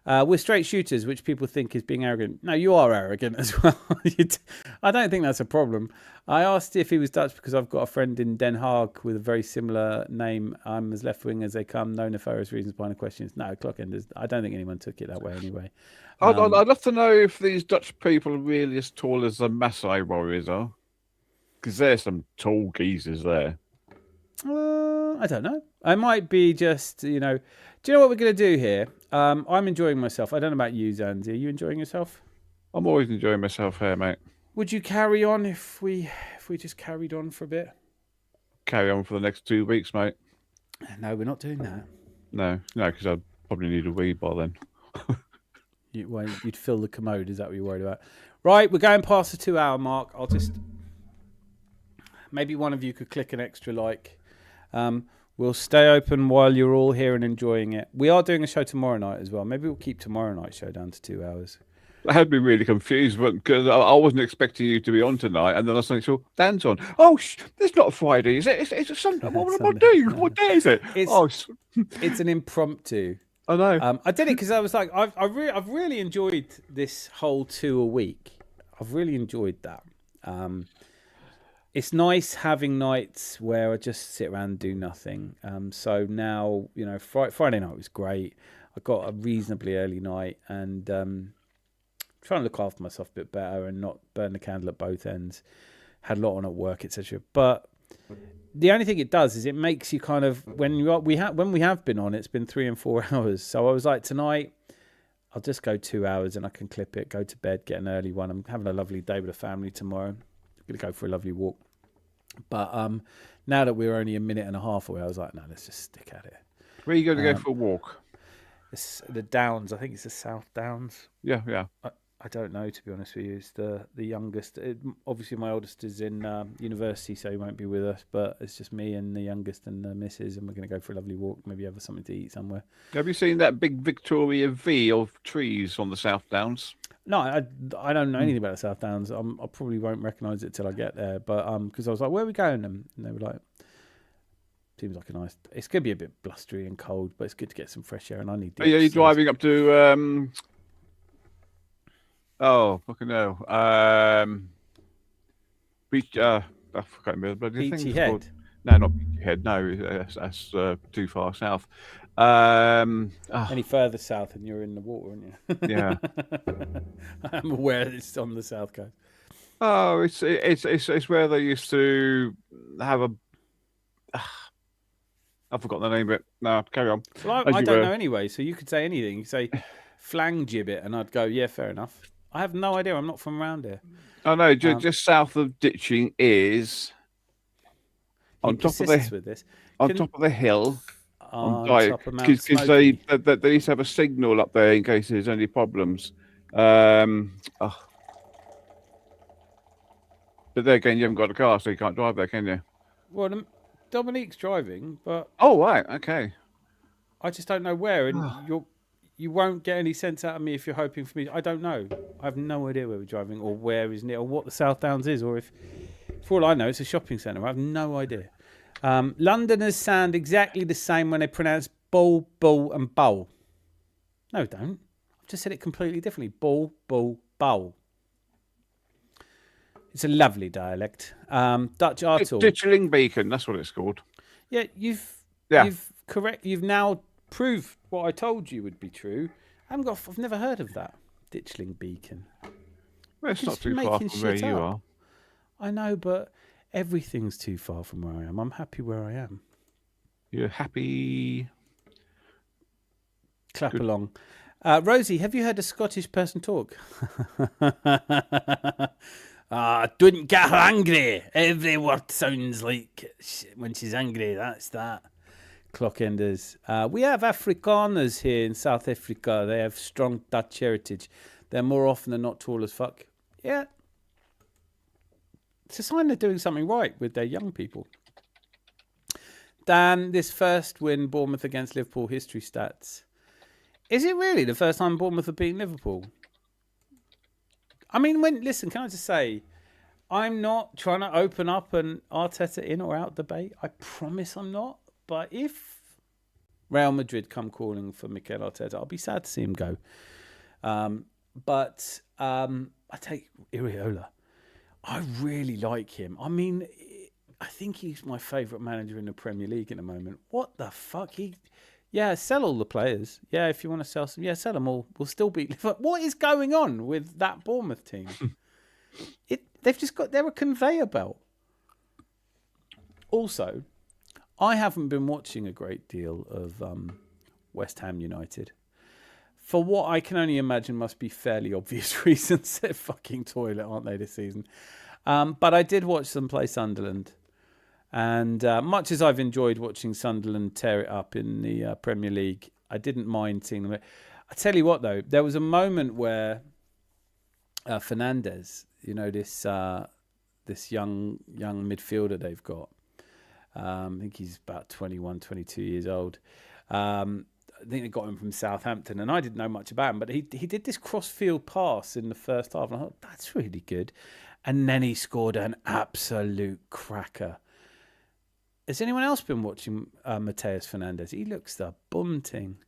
We're straight shooters, which people think is being arrogant. No, you are arrogant as well. I don't think that's a problem. I asked if he was Dutch because I've got a friend in Den Haag with a very similar name. I'm as left-wing as they come. No nefarious reasons behind the questions. No, clockenders. I don't think anyone took it that way anyway. I'd love to know if these Dutch people are really as tall as the Maasai warriors are. Because there's some tall geezers there. I don't know. I might be just, do you know what we're going to do here? I'm enjoying myself. I don't know about you, Zanzi. Are you enjoying yourself? I'm always enjoying myself here, mate. Would you carry on if we just carried on for a bit? Carry on for the next 2 weeks, mate. No, we're not doing that. No, because I'd probably need a wee by then. You'd fill the commode. Is that what you're worried about? Right, we're going past the 2 hour mark. I'll just... Maybe one of you could click an extra like. We'll stay open while you're all here and enjoying it. We are doing a show tomorrow night as well. Maybe we'll keep tomorrow night's show down to 2 hours. I had been really confused because I wasn't expecting you to be on tonight, and then I suddenly saw Dan's on. Oh, it's not Friday, is it? It's a Sunday. What am I doing? What day is it? It's an impromptu. I know. I did it because I was like, I've really enjoyed this whole 2 a week. I've really enjoyed that. It's nice having nights where I just sit around and do nothing. So now, Friday night was great. I got a reasonably early night and trying to look after myself a bit better and not burn the candle at both ends. Had a lot on at work, etc. But the only thing it does is it makes you kind of when we have been on, it's been 3 and 4 hours. So I was like, tonight I'll just go 2 hours and I can clip it, go to bed, get an early one. I'm having a lovely day with the family tomorrow. I'm gonna go for a lovely walk. But now that we're only a minute and a half away, I was like, no, let's just stick at it. Where are you going to go for a walk? It's the Downs. I think it's the South Downs. Yeah. I don't know, to be honest with you. It's the youngest. Obviously, my oldest is in university, so he won't be with us. But it's just me and the youngest and the missus, and we're going to go for a lovely walk. Maybe have something to eat somewhere. Have you seen that big Victoria V of trees on the South Downs? No, I don't know anything about the South Downs. I probably won't recognise it till I get there. But because I was like, where are we going? And they were like, Seems like a nice. It's going to be a bit blustery and cold, but it's good to get some fresh air, and I need. Are you driving up to? Oh, fucking hell. Beach. I can't remember. Beachy Head. No, not Beachy Head. No, that's too far south. Any further south, and you're in the water, aren't you? Yeah. I'm aware it's on the south coast. Oh, it's where they used to have a. I've forgotten the name of it. No, carry on. Well, I don't know anyway, so you could say anything. You could say flang gibbet, and I'd go, yeah, fair enough. I have no idea. I'm not from around here. Oh, no, just south of Ditching is on top of the hill. On top of Mount Because they used to have a signal up there in case there's any problems. But there again, you haven't got a car, so you can't drive there, can you? Well, Dominique's driving, but right, okay. I just don't know where, and you won't get any sense out of me if you're hoping for me. I don't know. I have no idea where we're driving, or where is near, or what the South Downs is, or if for all I know, it's a shopping centre. I have no idea. Londoners sound exactly the same when they pronounce bull, bull, and bowl. No, don't. I've just said it completely differently. Bull, bull, bowl. It's a lovely dialect. Dutch Artle. Ditchling Beacon, that's what it's called. Yeah, you've correct. You've now proved what I told you would be true. I've never heard of that. Ditchling Beacon. Well, it's not too far from where you are. I know, but everything's too far from where I am. I'm happy where I am. You're happy. Clap along. Rosie, have you heard a Scottish person talk? Don't get her angry. Every word sounds like when she's angry. That's that. Clockenders. We have Afrikaners here in South Africa. They have strong Dutch heritage. They're more often than not tall as fuck. Yeah. It's a sign they're doing something right with their young people. Dan, this first win, Bournemouth against Liverpool, history stats. Is it really the first time Bournemouth have beaten Liverpool? I mean, listen, can I just say, I'm not trying to open up an Arteta in or out debate. I promise I'm not. But if Real Madrid come calling for Mikel Arteta, I'll be sad to see him go. But I take Iriola. I really like him. I mean, I think he's my favourite manager in the Premier League at the moment. What the fuck? Sell all the players. Yeah, if you want to sell some, sell them all. We'll still beat Liverpool. What is going on with that Bournemouth team? They're a conveyor belt. Also, I haven't been watching a great deal of West Ham United. For what I can only imagine must be fairly obvious reasons. They're fucking toilet, aren't they, this season? But I did watch them play Sunderland. And much as I've enjoyed watching Sunderland tear it up in the Premier League, I didn't mind seeing them. I tell you what, though, there was a moment where Fernandes, this young midfielder they've got, I think he's about 21, 22 years old. I think they got him from Southampton, and I didn't know much about him, but he did this cross-field pass in the first half, and I thought, that's really good. And then he scored an absolute cracker. Has anyone else been watching Mateus Fernandes? He looks the bunting.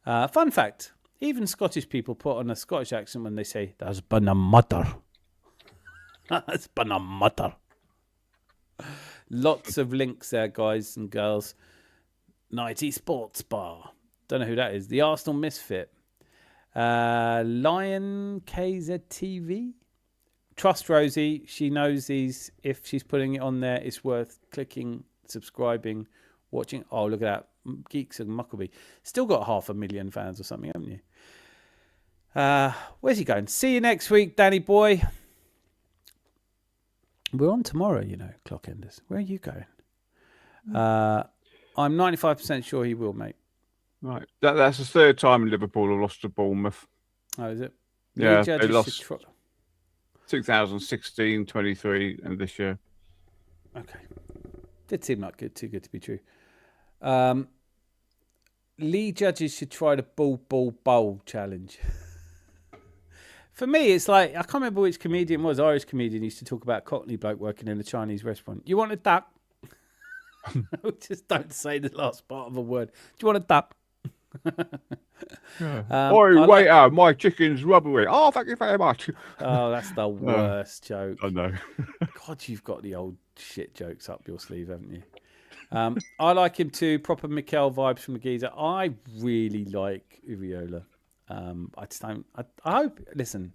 Fun fact, even Scottish people put on a Scottish accent when they say, "That's been a mutter." That's been a mutter. Lots of links there, guys and girls. 90 Sports Bar. Don't know who that is. The Arsenal Misfit. Lion KZTV. Trust Rosie. She knows these. If she's putting it on there, it's worth clicking, subscribing, watching. Oh, look at that. Geeks and Muckleby. Still got 500,000 fans or something, haven't you? Where's he going? See you next week, Danny boy. We're on tomorrow, Clockenders. Where are you going? I'm 95% sure he will, mate. Right. That's the third time Liverpool have lost to Bournemouth. Oh, is it? Yeah, they lost 2016, 23, and this year. Okay. Did seem like too good to be true. Lee Judges should try the bowl challenge. For me, it's like, I can't remember which comedian it was. Irish comedian used to talk about Cockney bloke working in a Chinese restaurant. You want a duck? Just don't say the last part of a word. Do you want a duck? Oi, waiter, my chicken's rubbery. Oh, thank you very much. Oh, that's the worst joke. I know. God, you've got the old shit jokes up your sleeve, haven't you? I like him too. Proper Mikel vibes from the geezer. I really like Uriola. I just don't. I hope. Listen,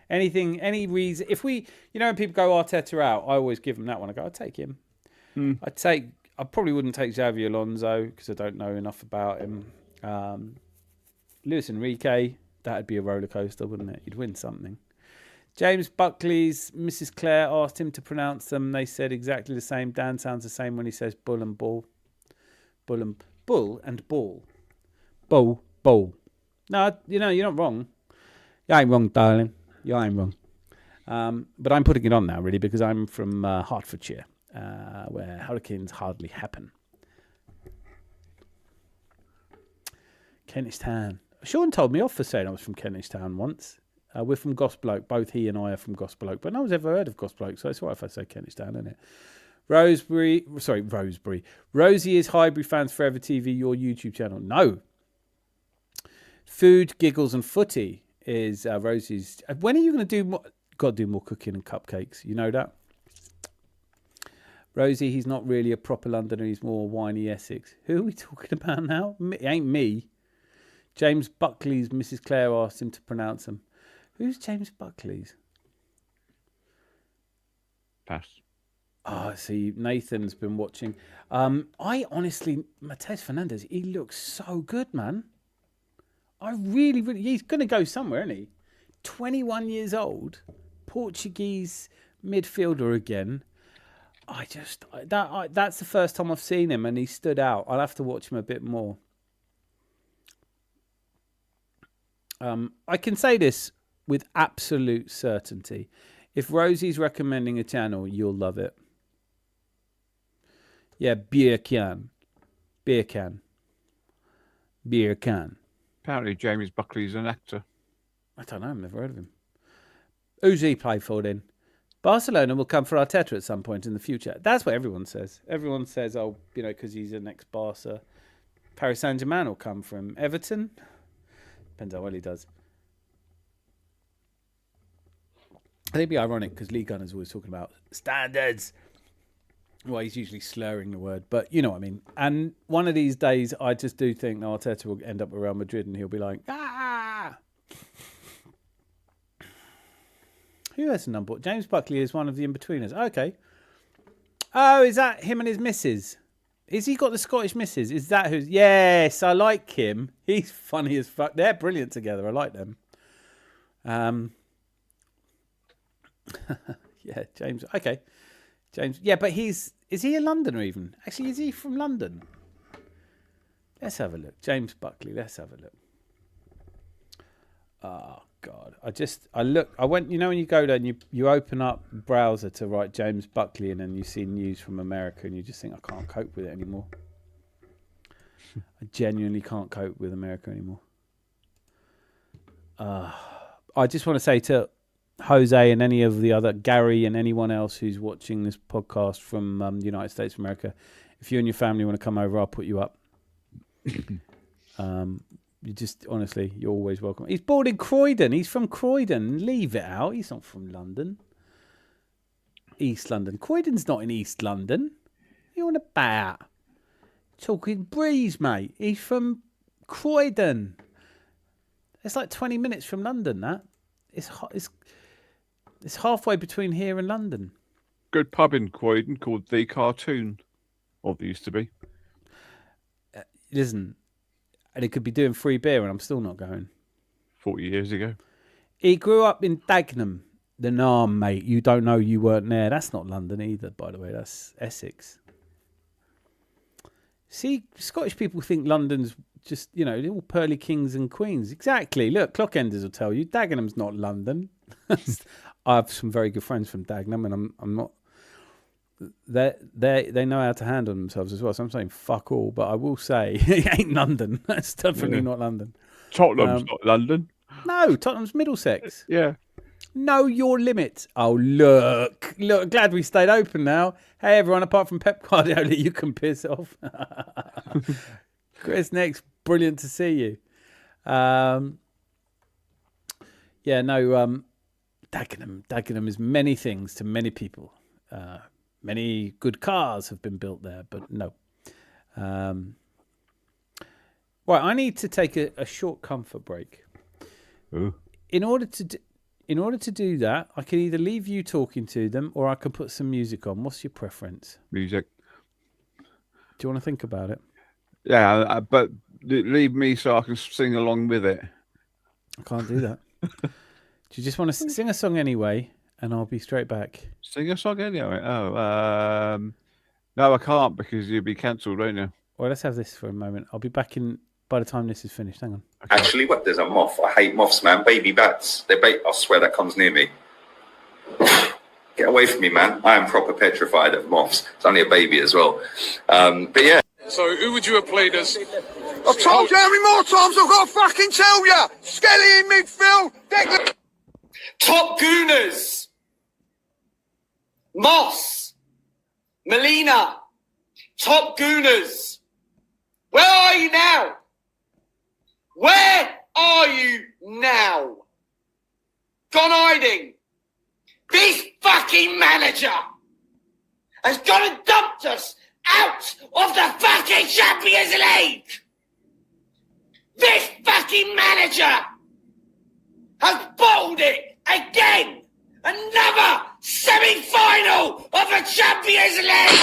any reason. If we, when people go Arteta out, I always give him that one. I go, I'd take him. I probably wouldn't take Xavi Alonso because I don't know enough about him. Luis Enrique, that'd be a roller coaster, wouldn't it? He'd win something. James Buckley's Mrs. Clare asked him to pronounce them. They said exactly the same. Dan sounds the same when he says bull and ball. Bull and ball. Bull. No, you're not wrong. You ain't wrong, darling. You ain't wrong. But I'm putting it on now, really, because I'm from Hertfordshire, where hurricanes hardly happen. Kentish Town. Sean told me off for saying I was from Kentish Town once. We're from Gospel Oak. Both he and I are from Gospel Oak. But no one's ever heard of Gospel Oak, so it's all right if I say Kentish Town, isn't it? Rosebury. Rosie is Highbury Fans Forever TV, your YouTube channel. No. Food, Giggles and Footy is Rosie's. When are you going to do more? Got to do more cooking and cupcakes. You know that? Rosie, he's not really a proper Londoner. He's more whiny Essex. Who are we talking about now? It ain't me. James Buckley's Mrs. Clare asked him to pronounce them. Who's James Buckley's? Pass. Oh, see, Nathan's been watching. I honestly, Mateus Fernandes, he looks so good, man. I really, he's going to go somewhere, isn't he? 21 years old, Portuguese midfielder again. That's the first time I've seen him, and he stood out. I'll have to watch him a bit more. I can say this with absolute certainty. If Rosie's recommending a channel, you'll love it. Yeah, Beer Can. Apparently James Buckley's an actor. I don't know, I've never heard of him. Who's he play for then? Barcelona will come for Arteta at some point in the future. That's what everyone says. Everyone says, because he's an ex-Barca. Paris Saint-Germain will come for him. Everton? Depends how well he does. I think it'd be ironic because Lee Gunner's always talking about standards. Well, he's usually slurring the word, but you know what I mean. And one of these days, I just do think Arteta will end up at Real Madrid and he'll be like, ah! Who has a number? James Buckley is one of the in-betweeners. Okay. Oh, is that him and his missus? Is he got the Scottish missus? Is that who's... Yes, I like him. He's funny as fuck. They're brilliant together. I like them. Yeah, James. Okay. James. Yeah, but is he a Londoner even? Actually, is he from London? Let's have a look. James Buckley. Let's have a look. Oh, God. I went, when you go there and you open up browser to write James Buckley and then you see news from America and you just think, I can't cope with it anymore. I genuinely can't cope with America anymore. I just want to say to Jose and any of the other, Gary and anyone else who's watching this podcast from the United States of America, if you and your family want to come over, I'll put you up. You just, honestly, you're always welcome. He's born in Croydon. He's from Croydon. Leave it out. He's not from London. East London. Croydon's not in East London. What are you on about? Talking breeze, mate. He's from Croydon. It's like 20 minutes from London, that. It's halfway between here and London. Good pub in Croydon called The Cartoon. Or there used to be. It isn't. And he could be doing free beer and I'm still not going. 40 years ago. He grew up in Dagenham. Mate, you don't know, you weren't there. That's not London either, by the way. That's Essex. See, Scottish people think London's just, they're all pearly kings and queens. Exactly. Look, clockenders will tell you. Dagenham's not London. I have some very good friends from Dagenham and I'm not... They know how to handle themselves as well. So I'm saying fuck all, but I will say it ain't London. That's definitely not London. Tottenham's not London. No, Tottenham's Middlesex. Yeah. Know your limit. Oh, look. Glad we stayed open now. Hey, everyone, apart from Pep Guardiola, you can piss off. Chris, next. Brilliant to see you. Dagenham is many things to many people. Many good cars have been built there, but no. Right, I need to take a short comfort break. Ooh. In order to do that, I can either leave you talking to them or I can put some music on. What's your preference? Music. Do you want to think about it? Yeah, but leave me so I can sing along with it. I can't do that. Do you just want to sing a song anyway, and I'll be straight back? Sing a song anyway? Oh, no, I can't because you'll be cancelled, won't you? Well, let's have this for a moment. I'll be back in by the time this is finished. Hang on. Okay. Actually, what? There's a moth. I hate moths, man. Baby bats. I swear that comes near me. Get away from me, man. I am proper petrified of moths. It's only a baby as well. But yeah. So who would you have played as? I've told you how many more times I've got to fucking tell you. Skelly in midfield. Top Gooners. Moss. Molina. Top Gooners. Where are you now? Where are you now? Gone hiding. This fucking manager has gone and dumped us out of the fucking Champions League. This fucking manager has bottled it again. Another semi-final of the Champions League.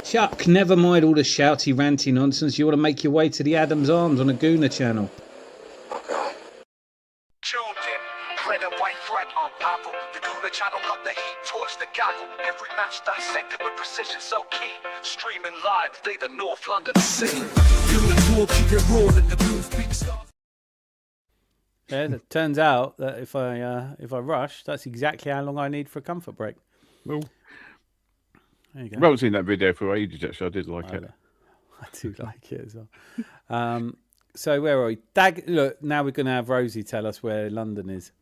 Chuck, never mind all the shouty, ranty nonsense. You want to make your way to the Adams Arms on a Gooner channel. Tuned in. Red and white thread on purple. The Gooner channel got the heat towards the gaggle. Every match dissected with precision so keen. Streaming live, they the North London scene. Yeah, it turns out that if I rush, that's exactly how long I need for a comfort break. Well, there you go. I haven't seen that video for ages, actually. I did like it. I do like it as well. So where are we? Look, now we're going to have Rosie tell us where London is.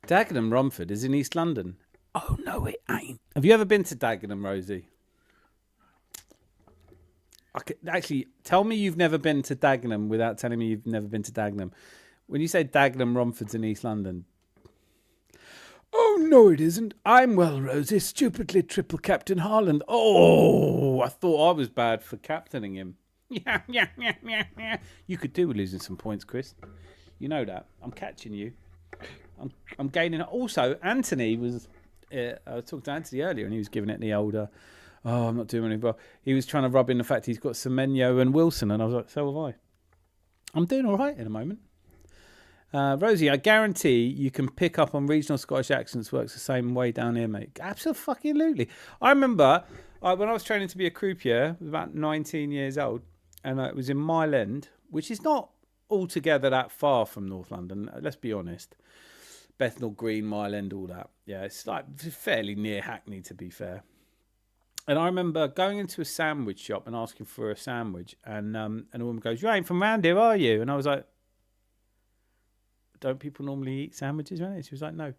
Dagenham Romford is in East London. Oh, no, it ain't. Have you ever been to Dagenham, Rosie? Actually, tell me you've never been to Dagenham without telling me you've never been to Dagenham. When you say Dagenham Romford's in East London. Oh, no, it isn't. I'm well, Rosie. Stupidly triple Captain Haaland. Oh, I thought I was bad for captaining him. Yeah. You could do with losing some points, Chris. You know that. I'm catching you. I'm gaining. Also, Anthony was... I was talking to Anthony earlier and he was giving it the older... Oh, I'm not doing any well. He was trying to rub in the fact he's got Semenyo and Wilson, and I was like, so have I. I'm doing all right in a moment. Rosie, I guarantee you can pick up on regional Scottish accents. Works the same way down here, mate. Absolutely. I remember when I was training to be a croupier, I was about 19 years old, and it was in Mile End, which is not altogether that far from North London. Let's be honest. Bethnal Green, Mile End, all that. Yeah, it's like fairly near Hackney, to be fair. And I remember going into a sandwich shop and asking for a sandwich, and a woman goes, "You ain't from round here, are you?" And I was like, "Don't people normally eat sandwiches around here?" She was like, "No."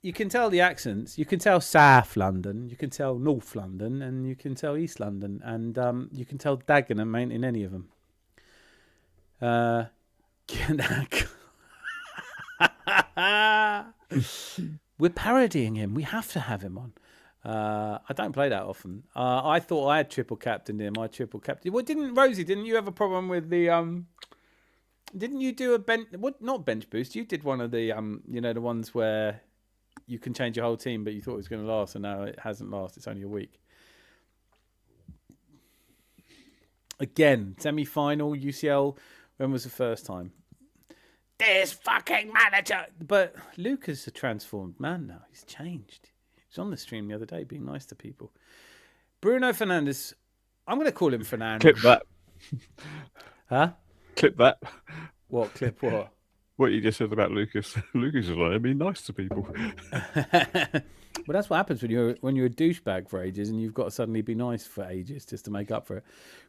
You can tell the accents. You can tell South London, you can tell North London, and you can tell East London, and you can tell Dagenham ain't in any of them. We're parodying him. We have to have him on. I don't play that often. I thought I had triple captained him. I triple captained. Well, Rosie? Didn't you have a problem with the Didn't you do a bench? What? Not bench boost. You did one of the the ones where you can change your whole team, but you thought it was going to last, and now it hasn't lasted. It's only a week. Again, semi-final UCL. When was the first time? This fucking manager. But Luke is a transformed man now. He's changed. He was on the stream the other day being nice to people. Bruno Fernandes. I'm going to call him Fernandes. Clip that. Huh? Clip that. What? Clip what? What you just said about Lucas. Lucas is like, being nice to people. Well, that's what happens when you're a douchebag for ages and you've got to suddenly be nice for ages just to make up for it.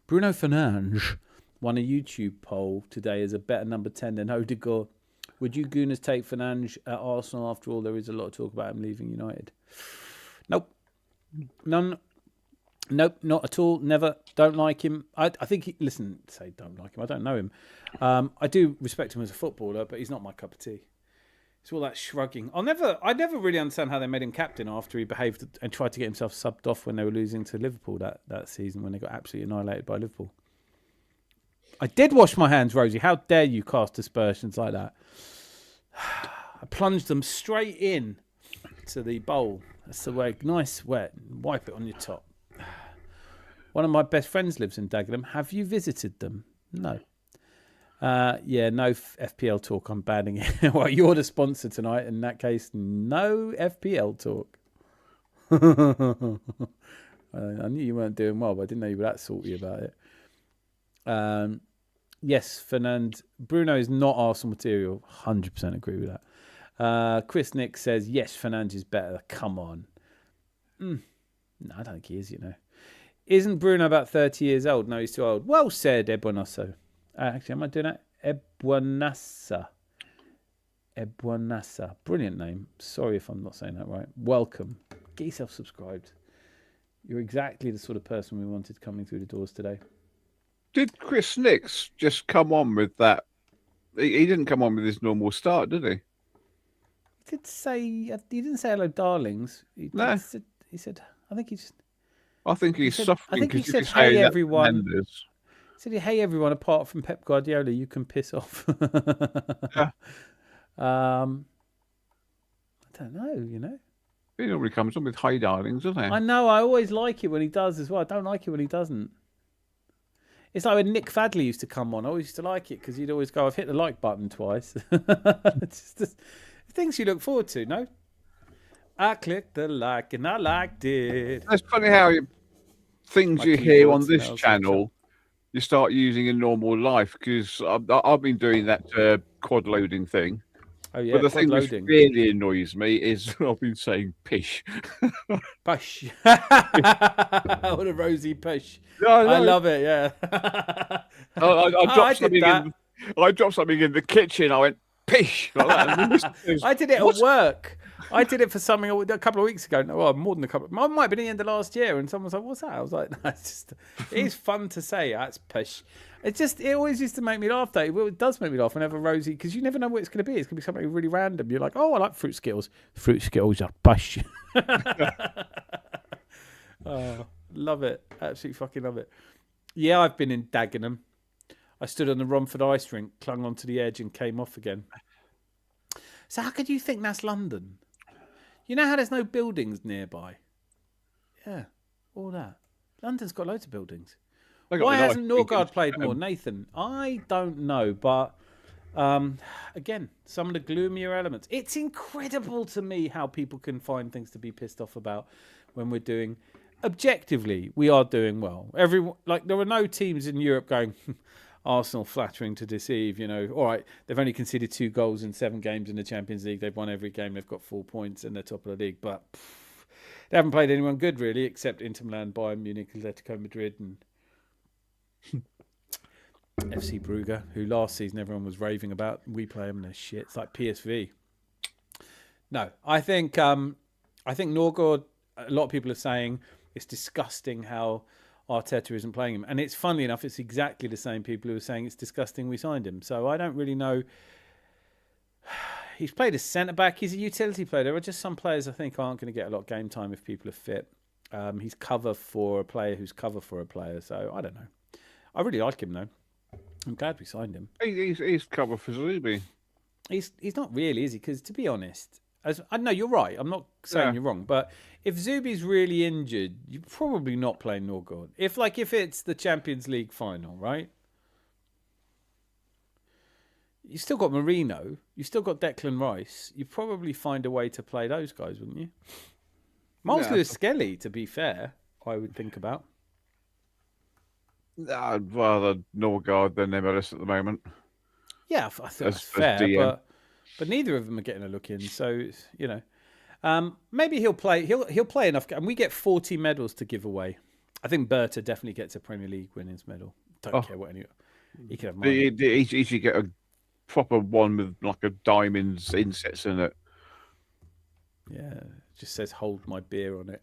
Bruno Fernandes won a YouTube poll today as a better number 10 than Odegaard. Would you Gooners take Fernandes at Arsenal? After all, there is a lot of talk about him leaving United. Nope. None. Nope, not at all. Never. Don't like him. I think say don't like him. I don't know him. I do respect him as a footballer, but he's not my cup of tea. It's all that shrugging. I never really understand how they made him captain after he behaved and tried to get himself subbed off when they were losing to Liverpool that season, when they got absolutely annihilated by Liverpool. I did wash my hands, Rosie. How dare you cast aspersions like that? I plunged them straight in to the bowl. That's the way. Nice, wet. Wipe it on your top. One of my best friends lives in Dagenham. Have you visited them? No. No FPL talk. I'm banning it. Well, you're the sponsor tonight. In that case, no FPL talk. I knew you weren't doing well, but I didn't know you were that salty about it. Yes, Bruno is not Arsenal material. 100% agree with that. Chris Nick says, yes, Fernandes is better. Come on. No, I don't think he is, Isn't Bruno about 30 years old? No, he's too old. Well said, Ebuanasso. Actually, am I doing that? Ebuanassa. Brilliant name. Sorry if I'm not saying that right. Welcome. Get yourself subscribed. You're exactly the sort of person we wanted coming through the doors today. Did Chris Nicks just come on with that? He didn't come on with his normal start, did he? He didn't say hello, darlings. He said, I think he's suffering. I think he said, hey, everyone. He said, hey, everyone, apart from Pep Guardiola, you can piss off. Yeah. I don't know, He normally comes on with hi, darlings, doesn't he? I know, I always like it when he does as well. I don't like it when he doesn't. It's like when Nick Fadley used to come on. I always used to like it because he'd always go, I've hit the like button twice. It's just things you look forward to, no? I clicked the like and I liked it. It's funny how things you hear on this channel, you start using in normal life, because I've been doing that quad loading thing. Oh, yeah, but the thing that really annoys me is I've been saying pish. Push. What a rosy push. I love it, yeah. I dropped something in the kitchen. I went, pish. Like that. I did it at work. I did it for something a couple of weeks ago. Well, more than a couple. It might have been the end of last year, and someone was like, "What's that?" I was like, "No, it's just fun to say. That's push." It always used to make me laugh. Though it does make me laugh whenever Rosie, because you never know what it's going to be. It's going to be something really random. You're like, "Oh, I like fruit Skittles. Fruit Skittles are push." Oh, love it. Absolutely fucking love it. Yeah, I've been in Dagenham. I stood on the Romford ice rink, clung onto the edge, and came off again. So how could you think that's London? You know how there's no buildings nearby? Yeah, all that. London's got loads of buildings. Why hasn't Norgard played more? Nathan, I don't know, but again, some of the gloomier elements. It's incredible to me how people can find things to be pissed off about when we're doing. Objectively, we are doing well. There are no teams in Europe going, Arsenal flattering to deceive, all right, they've only conceded 2 goals in 7 games in the Champions League. They've won every game. They've got 4 points and they're top of the league. But they haven't played anyone good, really, except Inter Milan, Bayern Munich, Atletico Madrid, and FC Brugge, who last season everyone was raving about. We play them and they're shit. It's like PSV. No, I think Norgård, a lot of people are saying it's disgusting how Arteta isn't playing him. And it's funnily enough, it's exactly the same people who are saying it's disgusting we signed him. So I don't really know. He's played as centre-back. He's a utility player. There are just some players I think aren't going to get a lot of game time if people are fit. He's cover for a player who's cover for a player. So I don't know. I really like him, though. I'm glad we signed him. He's cover for Zubi. He's not really, is he? Because to be honest, I know you're right. I'm not saying you're wrong, but if Zubi's really injured, you're probably not playing Norgård. If it's the Champions League final, right? You've still got Marino. You've still got Declan Rice. You'd probably find a way to play those guys, wouldn't you? Miles Lewis-Skelly, to be fair, I would think about. I'd rather Norgård than MLS at the moment. Yeah, I think that's fair, but neither of them are getting a look in. So maybe he'll play. He'll play enough, and we get 40 medals to give away. I think Berta definitely gets a Premier League winners medal. Don't care what he could have. He should get a proper one with like a diamonds insets in it. Yeah, it just says "hold my beer" on it.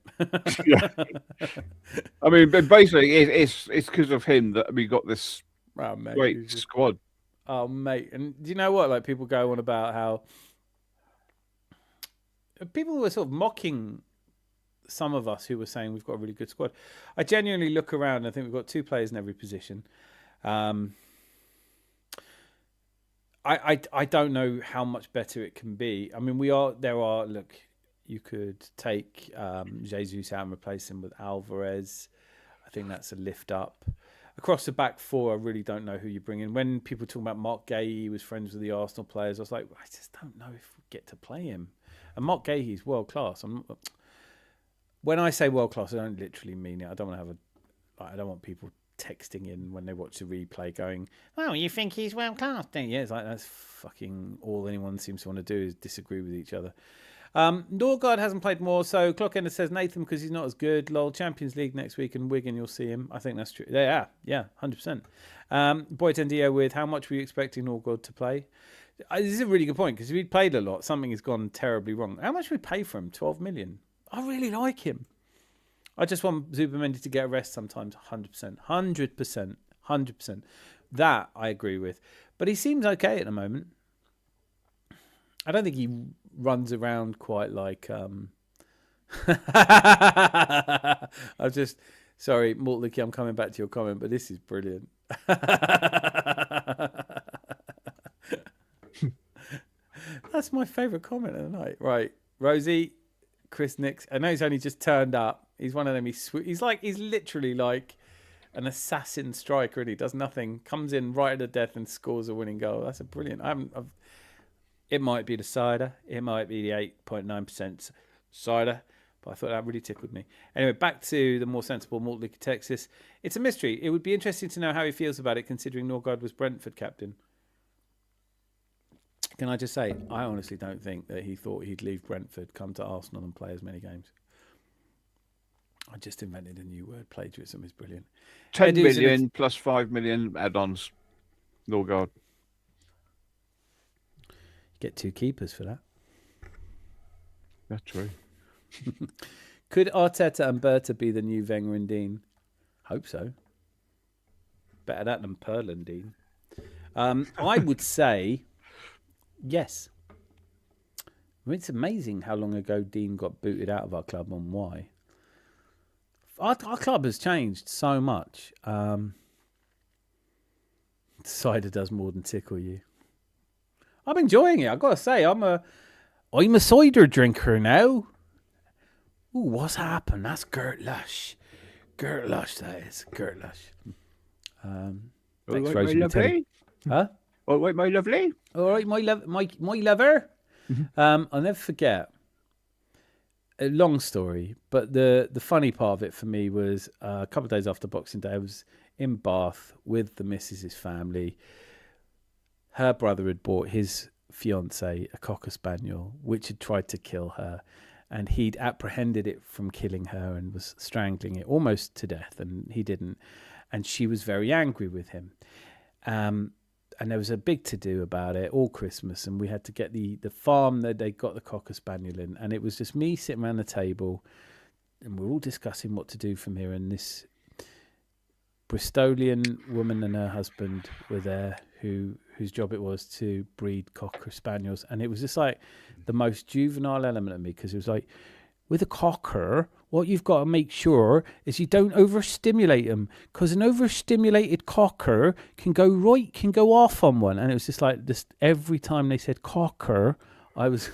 Yeah. I mean, but basically, it's because of him that we got this great squad. Oh, mate, and do you know what? Like, people go on about how people were sort of mocking some of us who were saying we've got a really good squad. I genuinely look around and I think we've got 2 players in every position. I don't know how much better it can be. I mean, look, you could take Jesus out and replace him with Alvarez. I think that's a lift up. Across the back 4, I really don't know who you bring in. When people talk about Mark Gahey, he was friends with the Arsenal players, I was like, I just don't know if we get to play him. And Mark Gahey's world class. When I say world class, I don't literally mean it. I don't want people texting in when they watch the replay going, "Oh, you think he's world class, don't you?" It's like, that's fucking all anyone seems to want to do is disagree with each other. Norgard hasn't played more, so Clockender says Nathan because he's not as good. Lol, Champions League next week and Wigan, you'll see him. I think that's true. Yeah, 100%. Boy Tendio with how much were you expecting Norgard to play? This is a really good point because if he'd played a lot, something has gone terribly wrong. How much we pay for him? 12 million. I really like him. I just want Zubimendi to get a rest sometimes. 100%. That I agree with. But he seems okay at the moment. I don't think he runs around quite like... Sorry, Mortlicky, I'm coming back to your comment, but this is brilliant. That's my favourite comment of the night. Right, Rosie, Chris Nix. I know he's only just turned up. He's one of them. He's literally like an assassin striker, and he does nothing. Comes in right at the death and scores a winning goal. That's a brilliant. It might be the cider. It might be the 8.9% cider. But I thought that really tickled me. Anyway, back to the more sensible Mortlicky Texas. It's a mystery. It would be interesting to know how he feels about it, considering Norgard was Brentford captain. Can I just say, I honestly don't think that he thought he'd leave Brentford, come to Arsenal and play as many games. I just invented a new word. Plagiarism is brilliant. 10 million plus 5 million add-ons. Norgard. Get 2 keepers for that. That's true. Could Arteta and Berta be the new Wenger and Dean? Hope so. Better that than Pearl and Dean. I would say yes. I mean, it's amazing how long ago Dean got booted out of our club and why. Our club has changed so much. Cider does more than tickle you. I'm enjoying it. I've got to say, I'm a cider drinker now. Ooh, what's happened? That's Gert Lush. Gert Lush, that is. Gert Lush. Thanks, Rosie. Huh? All right, my lovely. All right, my lover. I'll never forget. A long story, but the funny part of it for me was a couple of days after Boxing Day, I was in Bath with the missus' family. Her brother had bought his fiancée a Cocker Spaniel, which had tried to kill her. And he'd apprehended it from killing her and was strangling it almost to death, and he didn't. And she was very angry with him. And there was a big to-do about it all Christmas, and we had to get the farm that they got the Cocker Spaniel in. And it was just me sitting around the table, and we're all discussing what to do from here. And this Bristolian woman and her husband were there whose job it was to breed Cocker Spaniels. And it was just like the most juvenile element of me, because it was like, with a Cocker, what you've got to make sure is you don't overstimulate them, because an overstimulated Cocker can go off on one. And it was just like this, every time they said Cocker, I was,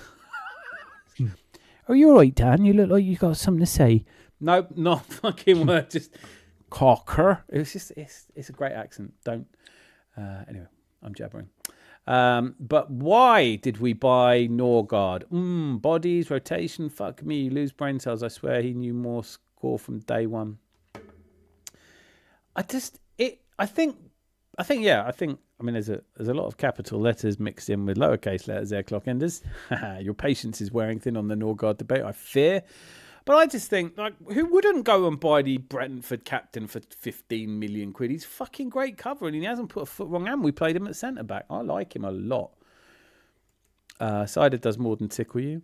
are you all right, Dan? You look like you got something to say. Nope, not fucking word, just Cocker. It was just, it's a great accent. Don't, anyway, I'm jabbering. But why did we buy Norgard? Bodies, rotation, fuck me, you lose brain cells. I swear he knew more score from day one. I mean, there's a lot of capital letters mixed in with lowercase letters there, Clockenders. Your patience is wearing thin on the Norgard debate, I fear. But I just think, like, who wouldn't go and buy the Brentford captain for 15 million quid? He's fucking great cover, and he hasn't put a foot wrong. And we played him at centre back. I like him a lot. Cider does more than tickle you.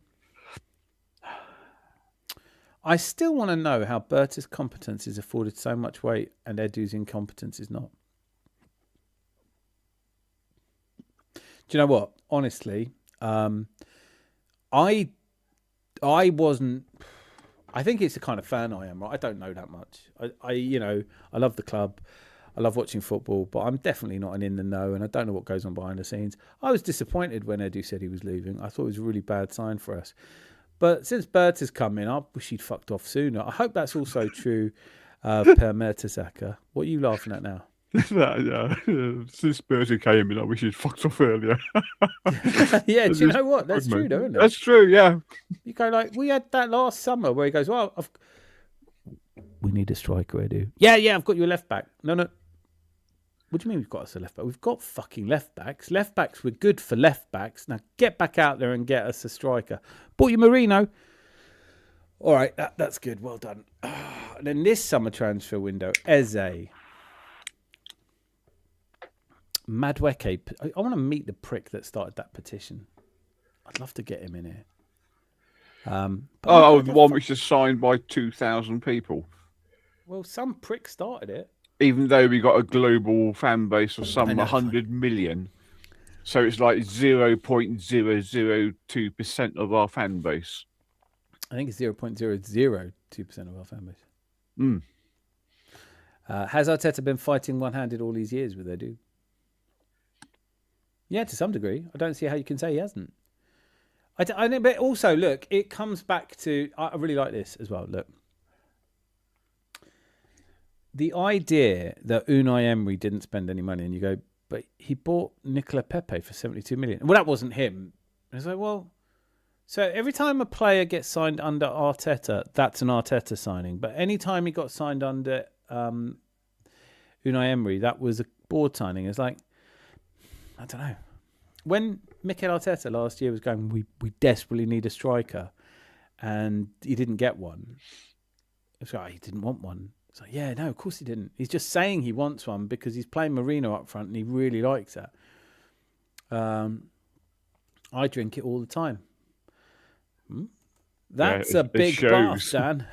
I still want to know how Berta's competence is afforded so much weight and Edu's incompetence is not. Do you know what? Honestly, I wasn't. I think it's the kind of fan I am. Right? I don't know that much. I love the club. I love watching football, but I'm definitely not an in the know, and I don't know what goes on behind the scenes. I was disappointed when Edu said he was leaving. I thought it was a really bad sign for us. But since Bert has come in, I wish he'd fucked off sooner. I hope that's also true per Mertesacker. What are you laughing at now? Since Bertie came in, I wish he'd fucked off earlier. Yeah, do you know what? That's true, though, isn't it? That's true, yeah. You go like, we had that last summer where he goes, well, we need a striker, Edu. Yeah, I've got you a left back. No. What do you mean we've got us a left back? We've got fucking left backs. Left backs were good for left backs. Now get back out there and get us a striker. Bought you Marino. All right, that's good. Well done. And then this summer transfer window, Eze. Madweke. I want to meet the prick that started that petition. I'd love to get him in here. The one which is signed by 2,000 people. Well, some prick started it. Even though we got a global fan base of some 100 million. So it's like 0.002% of our fan base. I think it's 0.002% of our fan base. Has Arteta been fighting one-handed all these years with Edu? Yeah, to some degree. I don't see how you can say he hasn't. But also, look, it comes back to... I really like this as well. Look. The idea that Unai Emery didn't spend any money, and you go, but he bought Nicola Pepe for 72 million. Well, that wasn't him. And it's like, well, so every time a player gets signed under Arteta, that's an Arteta signing. But any time he got signed under Unai Emery, that was a board signing. It's like, I don't know. When Mikel Arteta last year was going, we desperately need a striker, and he didn't get one. It's like, he didn't want one. It's like, yeah, no, of course he didn't. He's just saying he wants one because he's playing Marino up front and he really likes that. I drink it all the time. That's a big bath, Dan.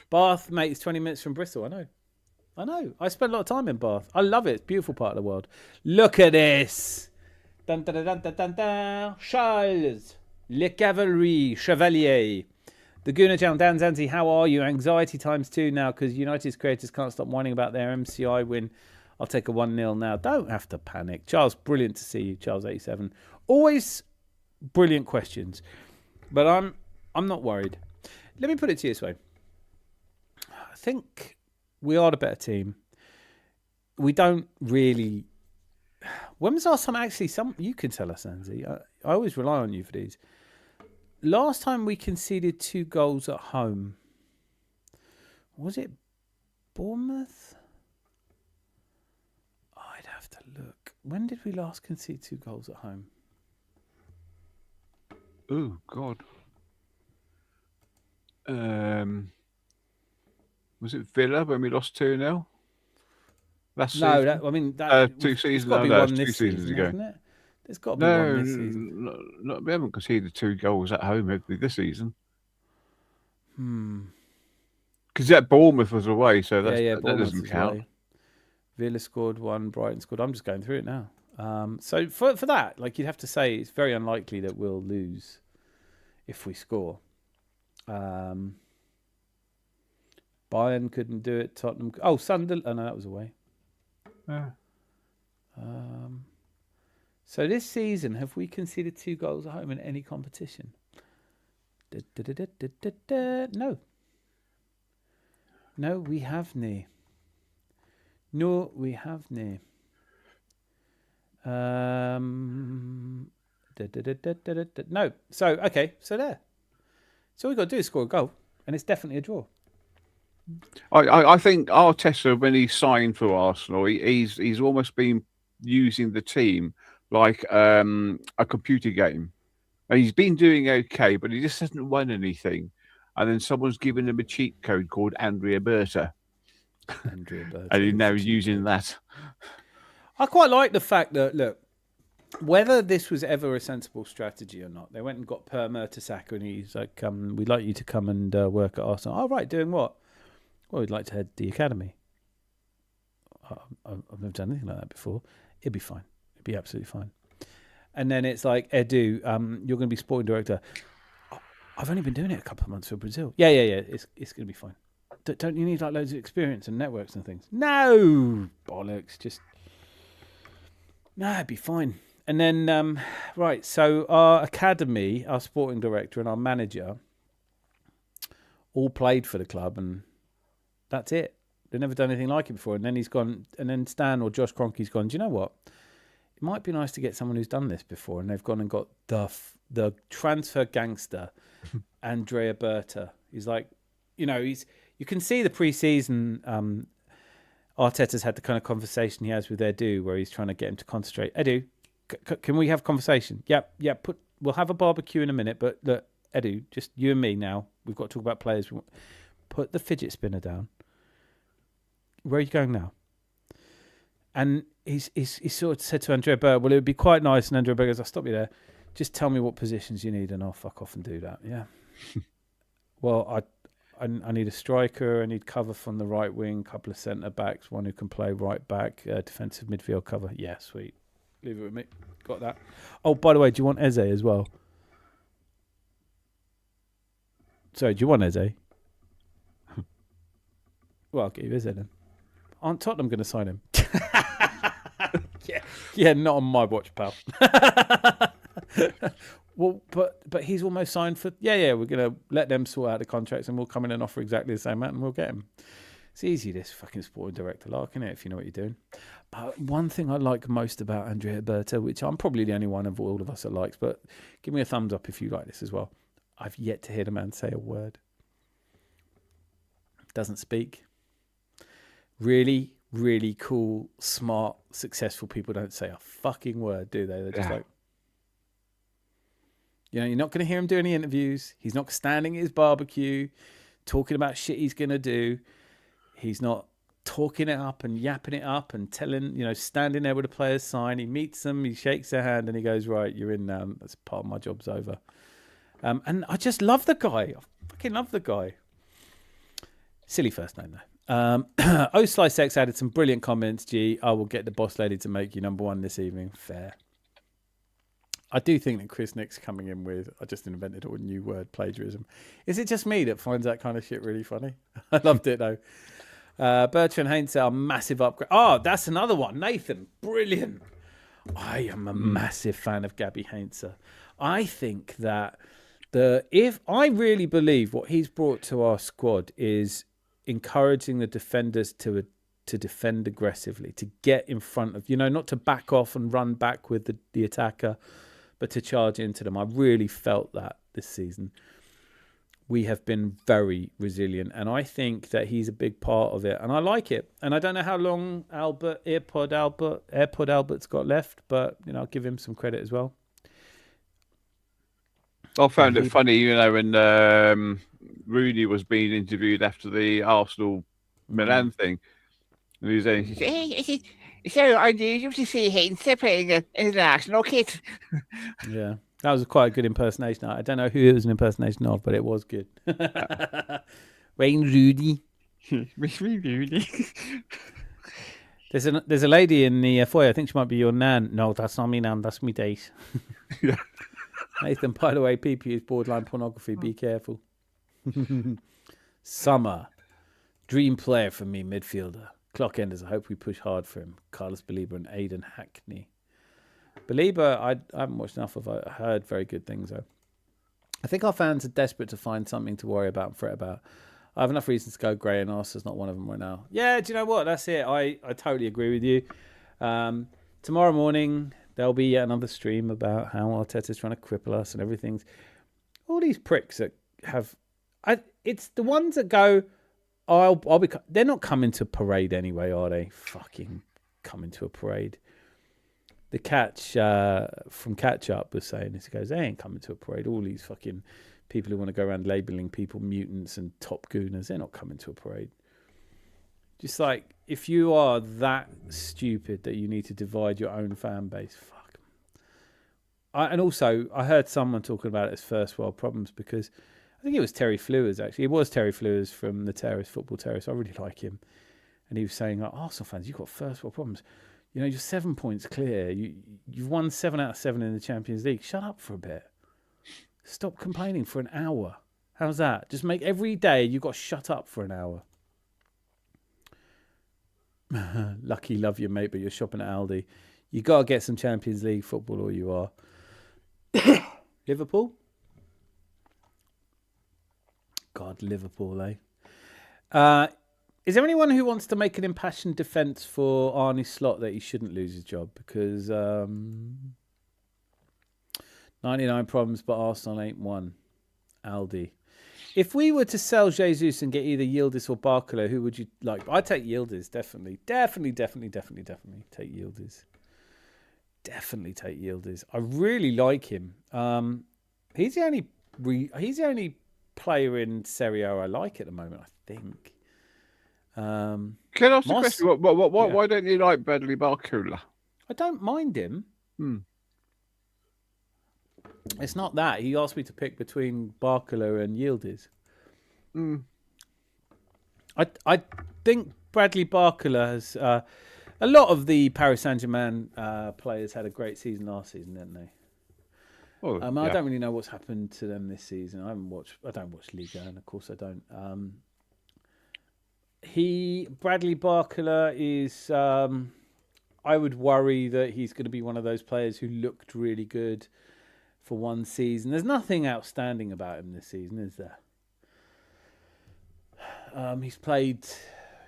Bath, mate, is 20 minutes from Bristol. I know. I spend a lot of time in Bath. I love it. It's a beautiful part of the world. Look at this. Dun, dun, dun, dun, dun, dun. Charles, Le Cavalry, Chevalier. The Gooner Channel, Dan Zanzi, how are you? Anxiety times 2 now because United's creators can't stop whining about their MCI win. I'll take a 1-0 now. Don't have to panic. Charles, brilliant to see you. Charles87. Always brilliant questions. But I'm not worried. Let me put it to you this way. I think we are the better team. We don't really... When was the last time actually... You can tell us, Zanzi. I always rely on you for these. Last time we conceded 2 goals at home, was it Bournemouth? I'd have to look. When did we last concede 2 goals at home? Oh, God. Was it Villa when we lost 2-0? That 2 seasons ago. Hasn't it? There's got to be one this season. No, we haven't conceded 2 goals at home this season. Because that Bournemouth was away, so that doesn't count. Away. Villa scored 1, Brighton scored. I'm just going through it now. So for that, like, you'd have to say it's very unlikely that we'll lose if we score. Bayern couldn't do it. Tottenham. Oh, Sunderland. Oh no, that was away. Yeah. So this season, have we conceded 2 goals at home in any competition? No. No, we haven't. No, we haven't. No. So, okay. So there. So all we've got to do is score a goal, and it's definitely a draw. I think Arteta, when he signed for Arsenal, he's almost been using the team like a computer game. And he's been doing okay, but he just hasn't won anything. and then someone's given him a cheat code called Andrea Berta. Andrea Berta. And he's now using that. I quite like the fact that, look, whether this was ever a sensible strategy or not, they went and got Per Mertesacker, and he's like, we'd like you to come and work at Arsenal. Oh, right, doing what? Well, we'd like to head the academy. I've never done anything like that before. It'd be fine. It'd be absolutely fine. And then it's like, Edu, you're going to be sporting director. I've only been doing it a couple of months for Brazil. Yeah. It's going to be fine. Don't you need like loads of experience and networks and things? No, bollocks. Just, no, it'd be fine. And then, right, so our academy, our sporting director and our manager all played for the club, and that's it. They've never done anything like it before. And then he's gone, and then Stan or Josh Kroenke's gone, do you know what? It might be nice to get someone who's done this before. And they've gone and got the transfer gangster, Andrea Berta. He's like, you can see the pre-season, Arteta's had the kind of conversation he has with Edu, where he's trying to get him to concentrate. Edu, can we have a conversation? Yep. We'll have a barbecue in a minute, but look, Edu, just you and me now. We've got to talk about players. Put the fidget spinner down. Where are you going now? And he sort of said to Andrea Berta, well, it would be quite nice. And Andrea Berta goes, I'll stop you there. Just tell me what positions you need and I'll fuck off and do that. Yeah. Well, I need a striker. I need cover from the right wing, a couple of centre-backs, one who can play right back, defensive midfield cover. Yeah, sweet. Leave it with me. Got that. Oh, by the way, do you want Eze as well? Sorry, do you want Eze? Well, I'll get you Eze then. Aren't Tottenham going to sign him? Yeah, not on my watch, pal. Well, but he's almost signed for... Yeah, we're going to let them sort out the contracts and we'll come in and offer exactly the same amount and we'll get him. It's easy, this fucking sporting director lark, isn't it, if you know what you're doing? But one thing I like most about Andrea Berta, which I'm probably the only one of all of us that likes, but give me a thumbs up if you like this as well. I've yet to hear the man say a word. Doesn't speak. Really, really cool, smart, successful people don't say a fucking word, do they? They're just like... you're not going to hear him do any interviews. He's not standing at his barbecue, talking about shit he's going to do. He's not talking it up and yapping it up and telling, standing there with a player's sign. He meets them, he shakes their hand and he goes, right, you're in now. That's part of my job's over. And I just love the guy. I fucking love the guy. Silly first name, though. Slicex added some brilliant comments. I will get the boss lady to make you number one this evening. Fair. I do think that Chris Nick's coming in with, I just invented a new word, plagiarism. Is it just me that finds that kind of shit really funny? I loved it, though. Bertrand Hainsel, a massive upgrade. Oh, that's another one. Nathan, brilliant. I am a massive fan of Gabby Hainsel. I think that I really believe what he's brought to our squad is encouraging the defenders to defend aggressively, to get in front of, not to back off and run back with the attacker, but to charge into them. I really felt that this season. We have been very resilient, and I think that he's a big part of it, and I like it. And I don't know how long AirPod Albert's got left, but I'll give him some credit as well. I found it funny, when Rooney was being interviewed after the Arsenal Milan thing, and he was saying, "It's so unusual to see Hainsel playing in an Arsenal kit." Yeah, that was quite a good impersonation. I don't know who it was an impersonation of, but it was good. Wayne Rooney. Rooney. There's a lady in the foyer. I think she might be your nan. No, that's not me nan. That's me date. Nathan, by the way, PP is borderline pornography. Be careful. Summer. Dream player for me, midfielder. Clock enders. I hope we push hard for him. Carlos Belieber and Aidan Hackney. Belieber, I haven't watched enough of. I heard very good things, though. I think our fans are desperate to find something to worry about and fret about. I have enough reasons to go Gray, and Arsenal's not one of them right now. Yeah, do you know what? That's it. I totally agree with you. Tomorrow morning, there'll be another stream about how Arteta's trying to cripple us and everything's... All these pricks that have... It's the ones that go... They're not coming to a parade anyway, are they? Fucking coming to a parade. The catch from Catch Up was saying this. He goes, they ain't coming to a parade. All these fucking people who want to go around labelling people mutants and top gooners, they're not coming to a parade. Just like, if you are that stupid that you need to divide your own fan base, fuck. And also, I heard someone talking about it as first world problems, because I think it was Terry Flewers, actually. It was Terry Flewers from the Terrace, Football Terrace. I really like him. And he was saying, like, Arsenal fans, you've got first world problems. You know, you're 7 points clear. You've won 7 out of 7 in the Champions League. Shut up for a bit. Stop complaining for an hour. How's that? Just make every day you've got to shut up for an hour. Lucky, love you, mate, but you're shopping at Aldi. You got to get some Champions League football, or you are. Liverpool? God, Liverpool, eh? Is there anyone who wants to make an impassioned defence for Arne Slot that he shouldn't lose his job? Because 99 problems, but Arsenal ain't one. Aldi. If we were to sell Jesus and get either Yildiz or Barcola, who would you like? I'd take Yildiz, definitely. Definitely take Yildiz. Definitely take Yildiz. I really like him. He's the only player in Serie A I like at the moment, I think. Can I ask a question? Why don't you like Bradley Barcola? I don't mind him. It's not that. He asked me to pick between Barcola and Yildiz. I think Bradley Barcola has... a lot of the Paris Saint-Germain players had a great season last season, didn't they? Oh, I don't really know what's happened to them this season. I don't watch Liga, and of course I don't. Bradley Barcola is... I would worry that he's going to be one of those players who looked really good for one season. There's nothing outstanding about him this season, is there?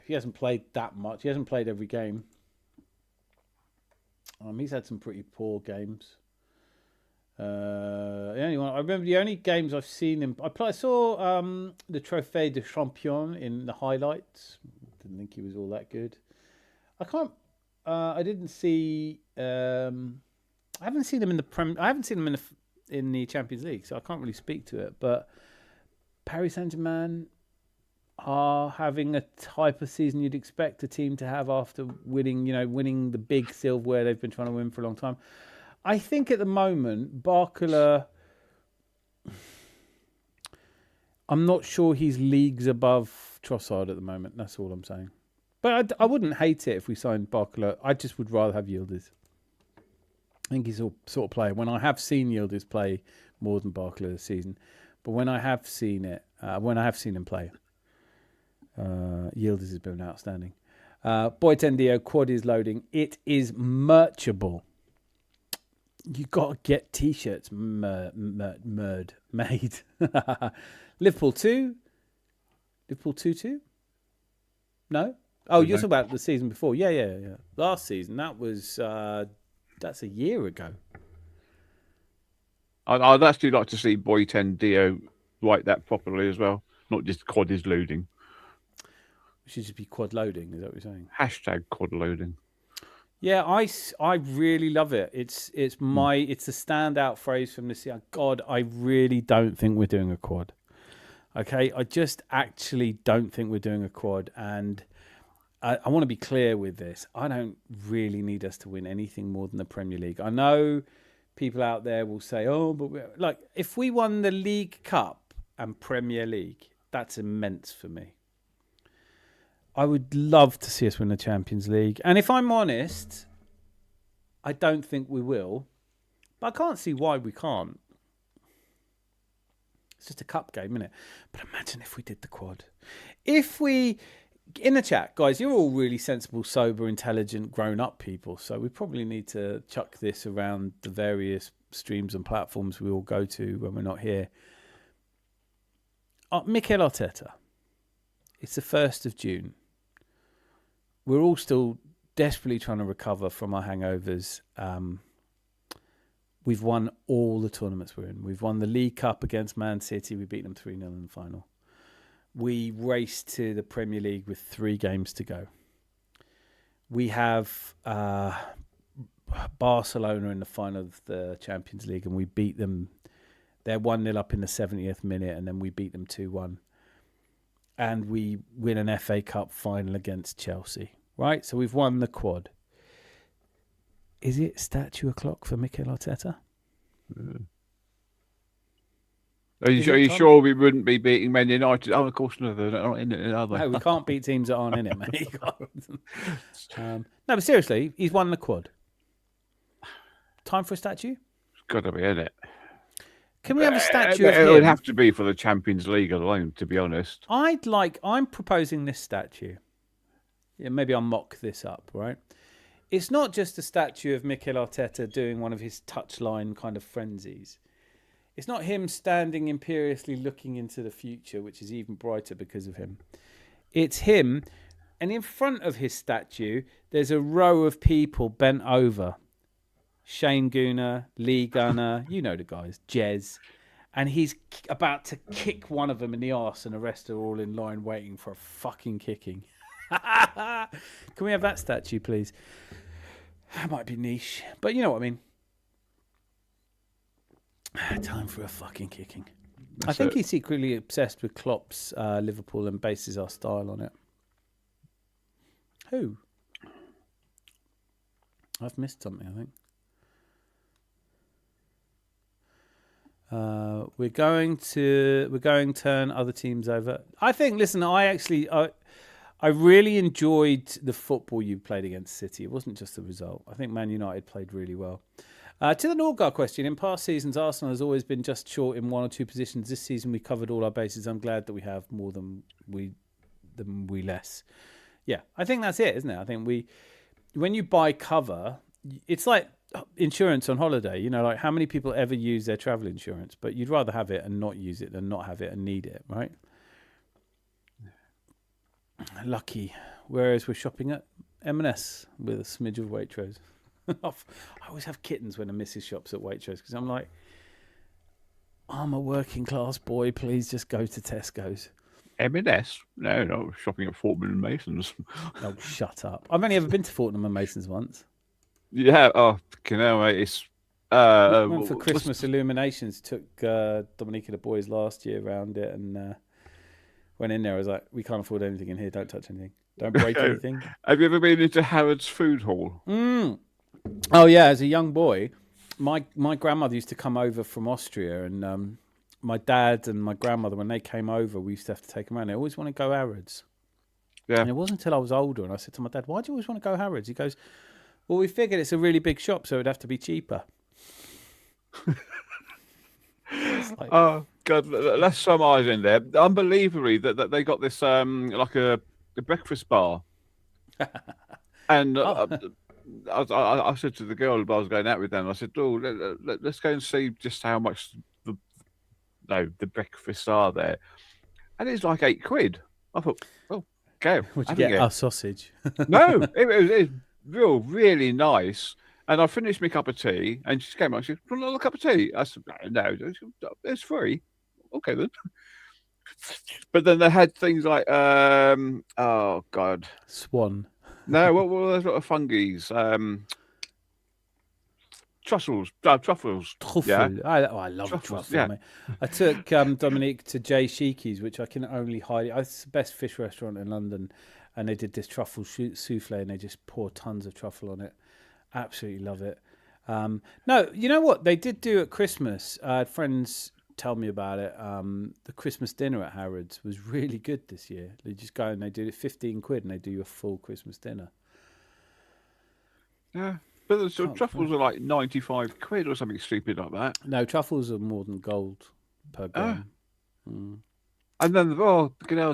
He hasn't played that much. He hasn't played every game. He's had some pretty poor games. I remember the only games I've seen him. I saw the Trophée de Champion in the highlights. Didn't think he was all that good. I didn't see. I haven't seen him in the I haven't seen him in the Champions League, so I can't really speak to it. But Paris Saint-Germain are having a type of season you'd expect a team to have after winning the big silverware they've been trying to win for a long time. I think at the moment, Barcola, I'm not sure he's leagues above Trossard at the moment. That's all I'm saying. But I wouldn't hate it if we signed Barcola. I just would rather have Yildiz. I think he's a sort of player. When I have seen Yildiz play more than Barcola this season, but when I have seen him play, Yildiz has been outstanding. Boytendio, quad is loading. It is merchable. You got to get T-shirts made. Liverpool 2? Liverpool 2-2? No? Oh, you're talking about the season before. Yeah. Last season, that's a year ago. I'd actually like to see Boytendio write that properly as well, not just quad is loading. It should just be quad loading, is that what you're saying? Hashtag quad loading. Yeah, I really love it. It's a standout phrase from this year. God, I really don't think we're doing a quad. Okay, I just actually don't think we're doing a quad, and I want to be clear with this. I don't really need us to win anything more than the Premier League. I know people out there will say, "Oh, but if we won the League Cup and Premier League, that's immense for me." I would love to see us win the Champions League. And if I'm honest, I don't think we will. But I can't see why we can't. It's just a cup game, isn't it? But imagine if we did the quad. In the chat, guys, you're all really sensible, sober, intelligent, grown-up people. So we probably need to chuck this around the various streams and platforms we all go to when we're not here. Mikel Arteta. It's the 1st of June. We're all still desperately trying to recover from our hangovers. We've won all the tournaments we're in. We've won the League Cup against Man City. We beat them 3-0 in the final. We raced to the Premier League with 3 games to go. We have Barcelona in the final of the Champions League, and we beat them They're 1-0 up in the 70th minute, and then we beat them 2-1. And we win an FA Cup final against Chelsea. Right? So we've won the quad. Is it statue o'clock for Mikel Arteta? Are you sure we wouldn't be beating Man United? Oh, of course, no, they're not in it, are they? No, we can't beat teams that aren't in it, mate. No, but seriously, he's won the quad. Time for a statue? It's got to be in it. Can we have a statue of him? It would have to be for the Champions League alone, to be honest. I'm proposing this statue. Yeah, maybe I'll mock this up, right? It's not just a statue of Mikel Arteta doing one of his touchline kind of frenzies. It's not him standing imperiously looking into the future, which is even brighter because of him. It's him, and in front of his statue, there's a row of people bent over. Shane Gunner, Lee Gunner, you know the guys, Jez. And he's about to kick one of them in the arse, and the rest are all in line waiting for a fucking kicking. Can we have that statue, please? That might be niche, but you know what I mean. Time for a fucking kicking. I think he's secretly obsessed with Klopp's Liverpool and bases our style on it. Who? I've missed something, I think. We're going to turn other teams over. I think. Listen, I really enjoyed the football you played against City. It wasn't just the result. I think Man United played really well. To the Norgard question, in past seasons, Arsenal has always been just short in one or two positions. This season, we covered all our bases. I'm glad that we have more than we less. Yeah, I think that's it, isn't it? I think when you buy cover, it's like insurance on holiday. You know, like how many people ever use their travel insurance? But you'd rather have it and not use it than not have it and need it, right? Lucky. Whereas we're shopping at M&S with a smidge of Waitrose. I always have kittens when the missus shops at Waitrose because I'm like, I'm a working class boy. Please just go to Tesco's. M&S? No, shopping at Fortnum and Mason's. Oh, shut up! I've only ever been to Fortnum and Mason's once. Yeah. Oh, you know, mate, it's. Went for Christmas illuminations. Took Dominique and the boys last year around it, and went in there. I was like, we can't afford anything in here. Don't touch anything. Don't break anything. Have you ever been into Harrods Food Hall? Oh yeah, as a young boy, my grandmother used to come over from Austria, and my dad and my grandmother, when they came over, we used to have to take them around. They always want to go Harrods. Yeah. And it wasn't until I was older, and I said to my dad, "Why do you always want to go Harrods?" He goes, "Well, we figured it's a really big shop, so it'd have to be cheaper." Like... Oh God, let's summarise in there. Unbelievably, that they got this like a breakfast bar, and. I said to the girl I was going out with them, I said, "Oh, let's go and see just how much the breakfasts are there." And it's like £8. I thought, "Oh, okay." Would you get a sausage? No, it was really nice. And I finished my cup of tea, and she came up. She said, "Want another cup of tea?" I said, "No, it's free." Okay then. But then they had things like, oh God, swan. No, what were those little fungies? Truffles. Truffle. Yeah. I love truffle, yeah. Mate. I took Dominique to Jay Sheiky's, which I can only highly... It's the best fish restaurant in London, and they did this truffle souffle, and they just pour tons of truffle on it. Absolutely love it. No, you know what? They did do at Christmas. I had friends tell me about it. The Christmas dinner at Harrods was really good this year. They just go and they do it £15 and they do you a full Christmas dinner. Yeah, but the truffles are like £95 or something stupid like that. No, truffles are more than gold per gram. And then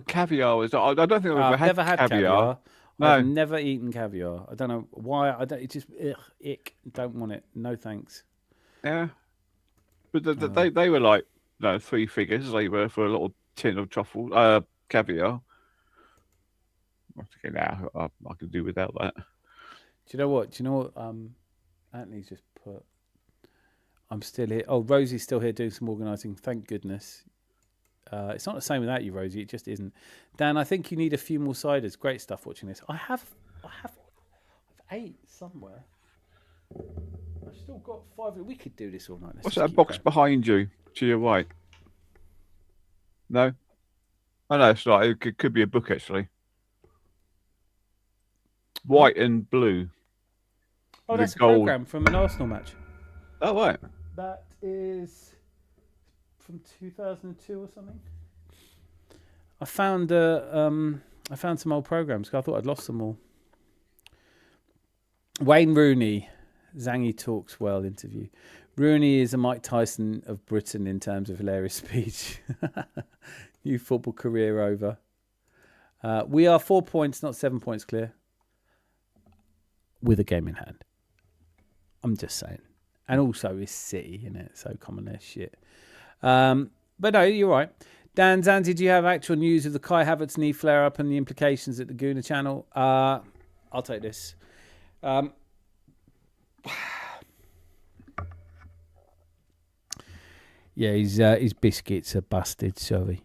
caviar is. I don't think I've ever had caviar. No. I've never eaten caviar. I don't know why. It just ick. Don't want it. No thanks. Yeah, but they were like. No, 3 figures they were for a little tin of truffle, caviar. Okay, now I could do without that. Do you know what? Anthony's just put. I'm still here. Oh, Rosie's still here doing some organising. Thank goodness. It's not the same without you, Rosie. It just isn't. Dan, I think you need a few more ciders. Great stuff watching this. I've 8 somewhere. I've still got 5. We could do this all night. Let's What's just that keep box going. behind you to your right? No? Oh, no, it's right. It could be a book, actually. White and blue. Oh, The that's a gold. programme from an Arsenal match. Oh, right. That is from 2002 or something. I found some old programmes. I thought I'd lost them all. Wayne Rooney, Zangy Talks Well interview. Rooney is a Mike Tyson of Britain in terms of hilarious speech. New football career over. We are 4 points, not 7 points clear, with a game in hand. I'm just saying. And also it's City, isn't it? So common as shit. But no, you're right. Dan Zanzi, do you have actual news of the Kai Havertz knee flare-up and the implications at the Gooner channel? I'll take this. Yeah, his biscuits are busted, sorry.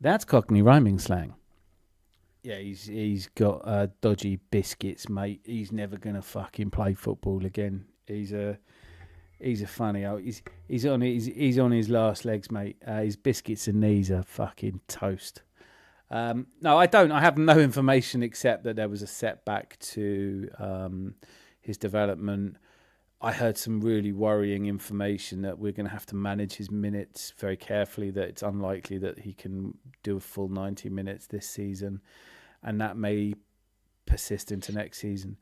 That's Cockney rhyming slang. Yeah, he's got dodgy biscuits, mate. He's never gonna fucking play football again. He's a funny old. He's on his last legs, mate. His biscuits and knees are fucking toast. No, I don't. I have no information except that there was a setback to his development. I heard some really worrying information that we're going to have to manage his minutes very carefully, that it's unlikely that he can do a full 90 minutes this season, and that may persist into next season.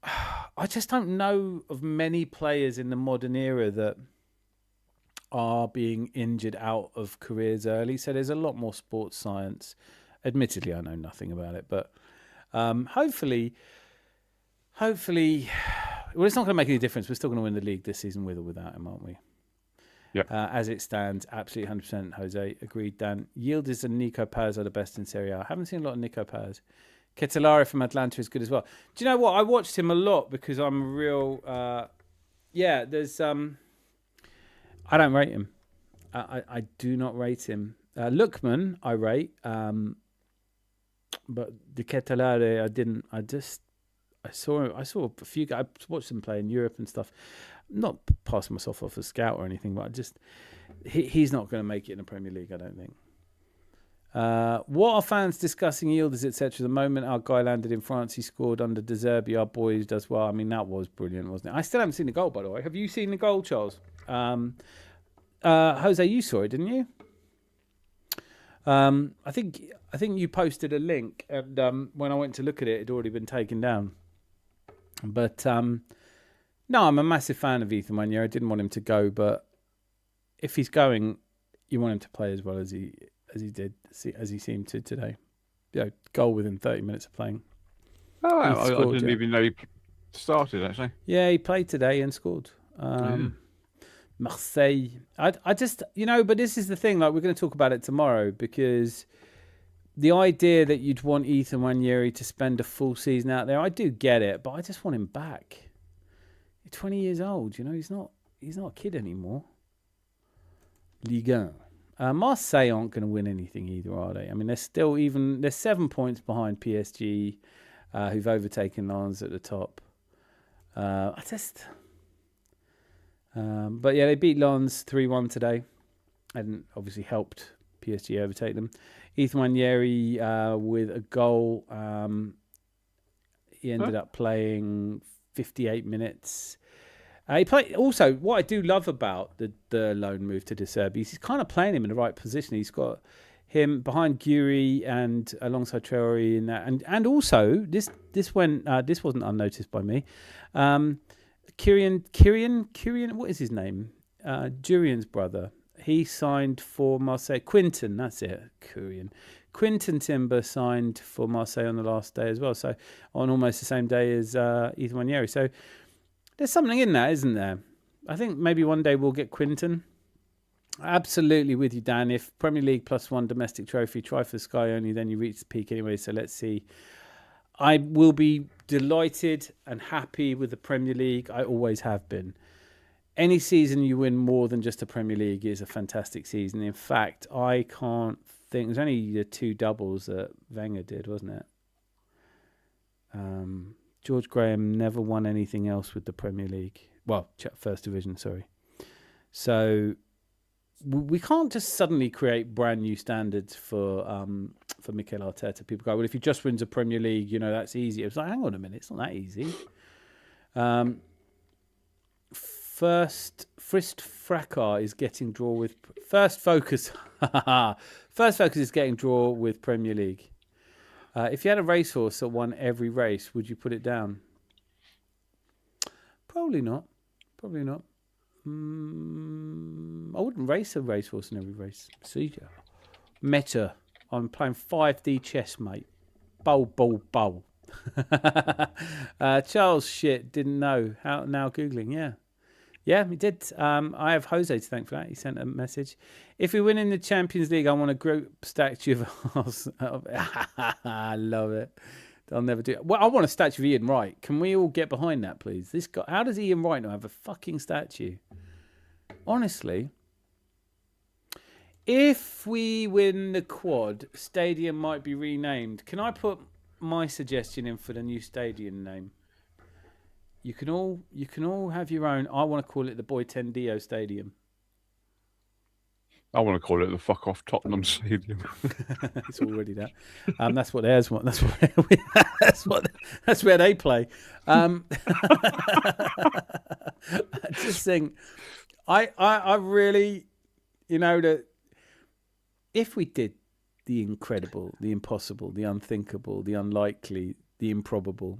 I just don't know of many players in the modern era that are being injured out of careers early. So there's a lot more sports science. Admittedly, I know nothing about it, but hopefully, well, it's not going to make any difference. We're still going to win the league this season with or without him, aren't we? Yeah. As it stands, absolutely 100%, Jose. Agreed, Dan. Yildiz and Nico Paz are the best in Serie A. I haven't seen a lot of Nico Paz. Ketelare from Atlanta is good as well. Do you know what? I watched him a lot because I'm a real... there's... I don't rate him. I do not rate him. Lookman, I rate. But the Ketelare, I didn't. I saw a few guys. I watched him play in Europe and stuff. I'm not passing myself off as a scout or anything, but he's not going to make it in the Premier League, I don't think. What are fans discussing Yildiz, etc.? The moment our guy landed in France, he scored under De Zerbi. Our boy does well. I mean, that was brilliant, wasn't it? I still haven't seen the goal, by the way. Have you seen the goal, Charles? Jose, you saw it, didn't you? I think you posted a link, and when I went to look at it, it had already been taken down. But no, I'm a massive fan of Ethan Wanyeri. I didn't want him to go, but if he's going, you want him to play as well as he did, as he seemed to today. Goal within 30 minutes of playing. Oh, I didn't even know he started, actually. Yeah, he played today and scored. Marseille. I just, but this is the thing, like, we're going to talk about it tomorrow, because the idea that you'd want Ethan Wanyeri to spend a full season out there, I do get it, but I just want him back. He's 20 years old, he's not a kid anymore. Ligue 1. Marseille aren't going to win anything either, are they? I mean, they're 7 points behind PSG, who've overtaken Lens at the top. But yeah, they beat Lens 3-1 today, and obviously helped PSG overtake them. Ethan Wanyeri with a goal. He ended up playing 58 minutes. He played. Also, what I do love about the loan move to De Zerbi is he's kind of playing him in the right position. He's got him behind Guri and alongside Traore in that, and also this wasn't unnoticed by me. Kyrian, what is his name? Jurian's brother. He signed for Marseille. Quinton, that's it. Quinton Timber signed for Marseille on the last day as well. So on almost the same day as Ethan Wanyeri. So there's something in that, isn't there? I think maybe one day we'll get Quinton. Absolutely with you, Dan. If Premier League +1 domestic trophy, try for Sky only, then you reach the peak anyway. So let's see. I will be delighted and happy with the Premier League. I always have been. Any season you win more than just a Premier League is a fantastic season. In fact, I can't think... There's only the 2 doubles that Wenger did, wasn't it? George Graham never won anything else with the Premier League. Well, First Division, sorry. So we can't just suddenly create brand new standards for Mikel Arteta. People go, well, if he just wins a Premier League, that's easy. It's like, hang on a minute, it's not that easy. First Fracas is getting draw with First Focus. First Focus is getting draw with Premier League. If you had a racehorse that won every race, would you put it down? Probably not. I wouldn't race a racehorse in every race. Procedure. Meta. I'm playing 5D chess, mate. Bowl. Charles didn't know. How now Googling, yeah. Yeah, he did. I have Jose to thank for that. He sent a message. If we win in the Champions League, I want a group statue of I love it. I'll never do it. Well, I want a statue of Ian Wright. Can we all get behind that, please? This guy. How does Ian Wright not have a fucking statue? Honestly, if we win the quad, stadium might be renamed. Can I put my suggestion in for the new stadium name? You can all have your own. I want to call it the Boytendio Stadium. I want to call it the fuck off Tottenham Stadium. It's already that. That's what theirs want. That's where they play. I just think I really, that if we did the incredible, the impossible, the unthinkable, the unlikely, the improbable,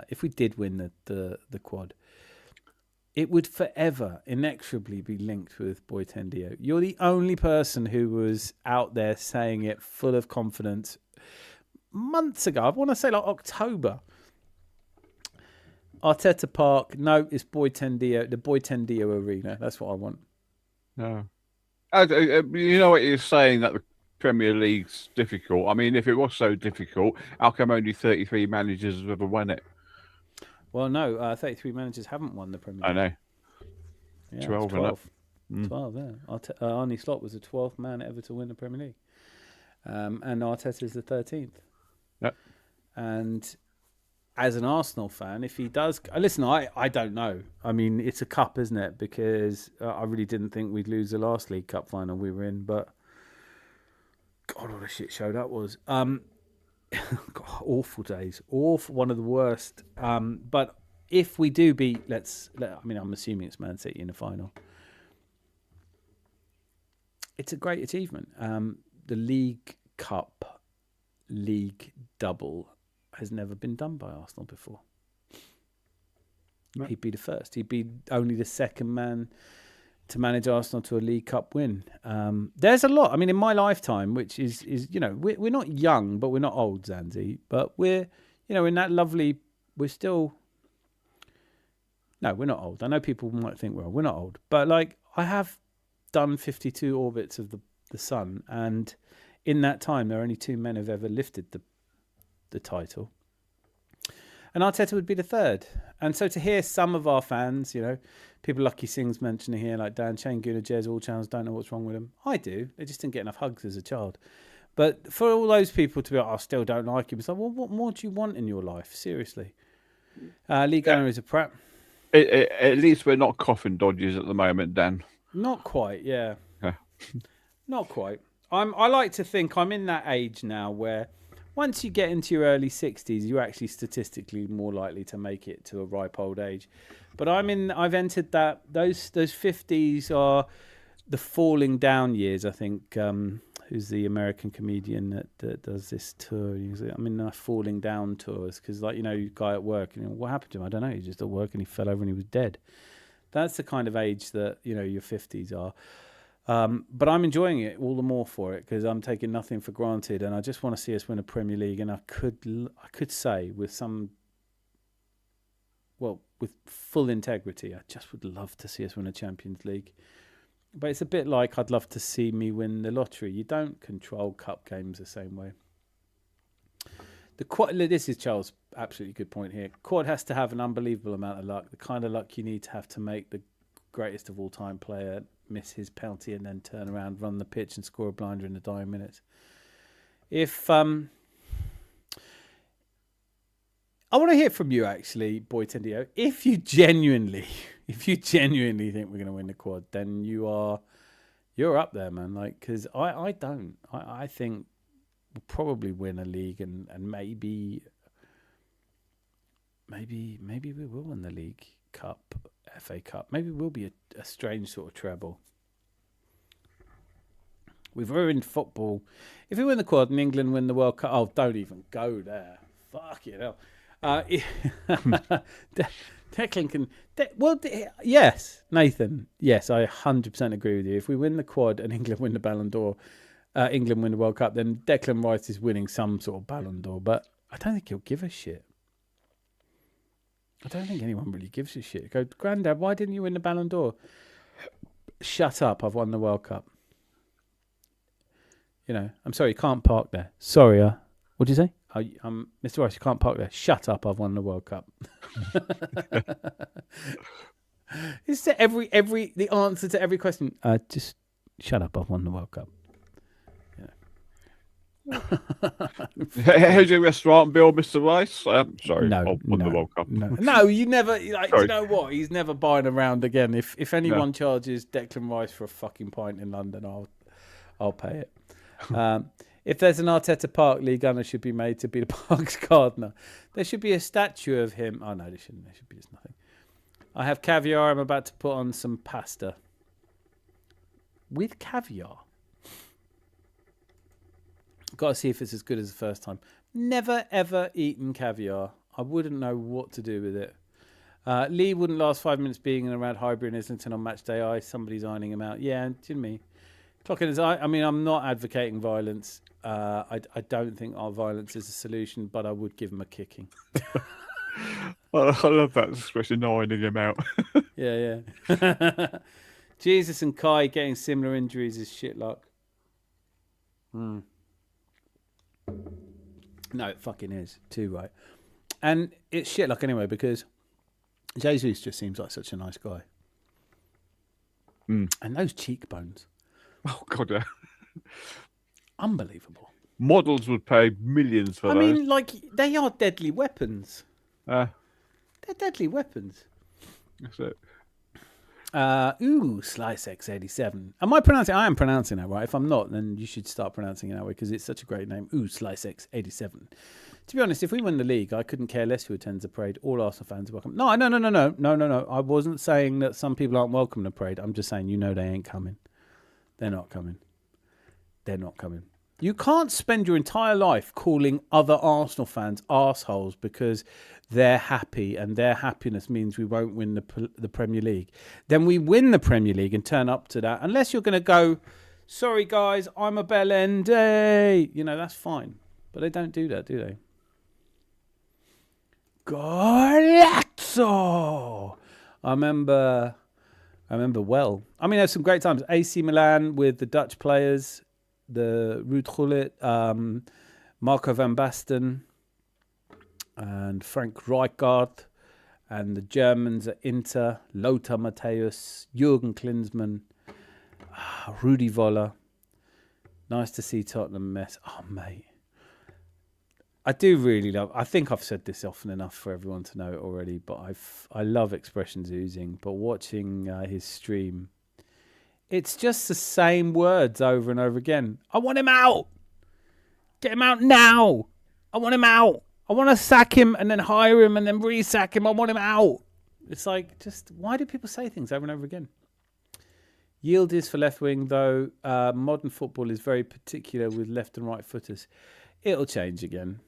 if we did win the quad, it would forever, inexorably be linked with Boytendio. You're the only person who was out there saying it full of confidence months ago. I want to say like October. Arteta Park. No, it's Boytendio. The Boytendio Arena. That's what I want. No. You know what you're saying, that the Premier League's difficult. I mean, if it was so difficult, how come only 33 managers have ever won it? Well, no, 33 managers haven't won the Premier League. I know. Yeah, 12. 12, yeah. Arne Slot was the 12th man ever to win the Premier League. And Arteta is the 13th. Yep. And as an Arsenal fan, if he does... Listen, I don't know. I mean, it's a cup, isn't it? Because I really didn't think we'd lose the last League Cup final we were in, but... God, what a shit show that was. God, awful days. Awful, one of the worst. But if we do beat... I'm assuming it's Man City in the final. It's a great achievement. The League Cup, League double has never been done by Arsenal before. No. He'd be the first. He'd be only the second man to manage Arsenal to a League Cup win. There's a lot. I mean, in my lifetime, which is we're not young, but we're not old, Zanzi. But we're, in that lovely, we're still... No, we're not old. I know people might think we're not old. But, I have done 52 orbits of the sun, and in that time, there are only two men who've ever lifted the title. And Arteta would be the third. And so to hear some of our fans, people Lucky Singh's mentioning here, like Dan Shane, Gunnar, Jez, all channels don't know what's wrong with them. I do. They just didn't get enough hugs as a child. But for all those people to be like, I still don't like him, it's like, well, what more do you want in your life? Seriously. League owner is a prat. At least we're not coffin dodgers at the moment, Dan. Not quite, yeah. Not quite. I like to think I'm in that age now where once you get into your early 60s, you're actually statistically more likely to make it to a ripe old age. But I've entered that. Those 50s are the falling down years, I think. Who's the American comedian that does this tour? I'm in the falling down tours because, guy at work, what happened to him? I don't know. He just at work and he fell over and he was dead. That's the kind of age that, your 50s are. But I'm enjoying it all the more for it because I'm taking nothing for granted, and I just want to see us win a Premier League. And I could say with full integrity, I just would love to see us win a Champions League. But it's a bit like I'd love to see me win the lottery. You don't control cup games the same way. This is Charles' absolutely good point here. Quad has to have an unbelievable amount of luck, the kind of luck you need to have to make the greatest of all time player miss his penalty and then turn around, run the pitch and score a blinder in the dying minutes. If I want to hear from you, actually, Boy Tendio. If you genuinely think we're going to win the quad, then you're up there, man. Like, because I don't. I think we'll probably win a league and maybe we will win the League Cup, FA Cup. Maybe we'll be a strange sort of treble. We've ruined football. If we win the quad and England win the World Cup, oh, don't even go there. Fuck it hell. Declan can. Yes, Nathan. Yes, I 100% agree with you. If we win the quad and England win the Ballon d'Or, England win the World Cup, then Declan Rice is winning some sort of Ballon d'Or. But I don't think he'll give a shit. I don't think anyone really gives a shit. Go, Grandad, why didn't you win the Ballon d'Or? Shut up, I've won the World Cup. You know, I'm sorry, you can't park there. Sorry, what'd you say? Mr. Rice, you can't park there. Shut up, I've won the World Cup. Is there the answer to every question? Just shut up, I've won the World Cup. How's your restaurant bill, Mr. Rice? Sorry, no, won the World Cup. No, you never. Like, you know what? He's never buying around again. If anyone charges Declan Rice for a fucking pint in London, I'll pay it. If there's an Arteta Park, Lee Gunner should be made to be the park's gardener. There should be a statue of him. Oh no, there shouldn't. There should be just nothing. I have caviar. I'm about to put on some pasta with caviar. Got to see if it's as good as the first time. Never, ever eaten caviar. I wouldn't know what to do with it. Lee wouldn't last 5 minutes being around Highbury and Islington on match day. Somebody's ironing him out. Yeah, do you know me? Clocking his eye. I mean, I'm not advocating violence. I don't think our violence is a solution, but I would give him a kicking. Well, I love that expression, ironing him out. Yeah. Jesus and Kai getting similar injuries is shit luck. No, it fucking is. Too right. And it's shit luck anyway, because Jesus just seems like such a nice guy. And those cheekbones. Oh, God, yeah. Unbelievable. Models would pay millions for those. I mean, like, they are deadly weapons. They're deadly weapons. That's it. Slice X87. Am I pronouncing? I am pronouncing that right. If I'm not, then you should start pronouncing it that way, because it's such a great name. Slice X87. To be honest, if we win the league, I couldn't care less who attends the parade. All Arsenal fans are welcome. No. I wasn't saying that some people aren't welcome to the parade. I'm just saying, they ain't coming. They're not coming. You can't spend your entire life calling other Arsenal fans arseholes because they're happy and their happiness means we won't win the Premier League. Then we win the Premier League and turn up to that. Unless you're going to go, sorry guys, I'm a bell end. That's fine. But they don't do that, do they? Golazzo! I remember well. I mean, there's some great times. AC Milan with the Dutch players, the Ruud Gullit, Marco van Basten, and Frank Rijkaard, and the Germans at Inter, Lothar Matthäus, Jürgen Klinsmann, Rudi Völler. Nice to see Tottenham mess. Oh, mate. I do really love... I think I've said this often enough for everyone to know it already, but I love Expressions Oozing, but watching his stream... It's just the same words over and over again. I want him out. Get him out now. I want him out. I want to sack him and then hire him and then re-sack him. I want him out. It's like, just why do people say things over and over again? Yield is for left wing, though. Modern football is very particular with left and right footers. It'll change again.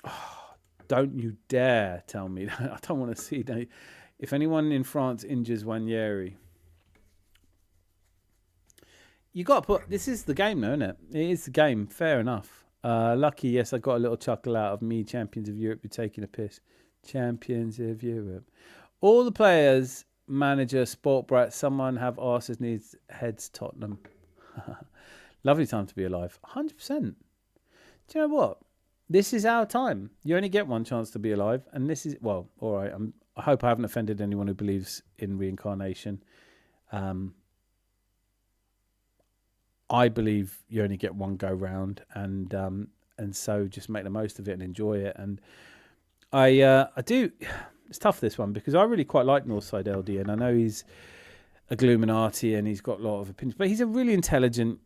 Oh, don't you dare tell me that. I don't want to see that. If anyone in France injures Wanyeri, you got to put... This is the game, though, isn't it? It is the game. Fair enough. Lucky, yes, I got a little chuckle out of me. Champions of Europe, you're taking a piss. Champions of Europe. All the players, manager, sport brat, someone have arses, needs heads, Tottenham. Lovely time to be alive. 100%. Do you know what? This is our time. You only get one chance to be alive. And this is... Well, all right, I hope I haven't offended anyone who believes in reincarnation. I believe you only get one go round, and and so just make the most of it and enjoy it. And I do. It's tough, this one, because I really quite like Northside LD, and I know he's a Gluminati and he's got a lot of opinions, but he's a really intelligent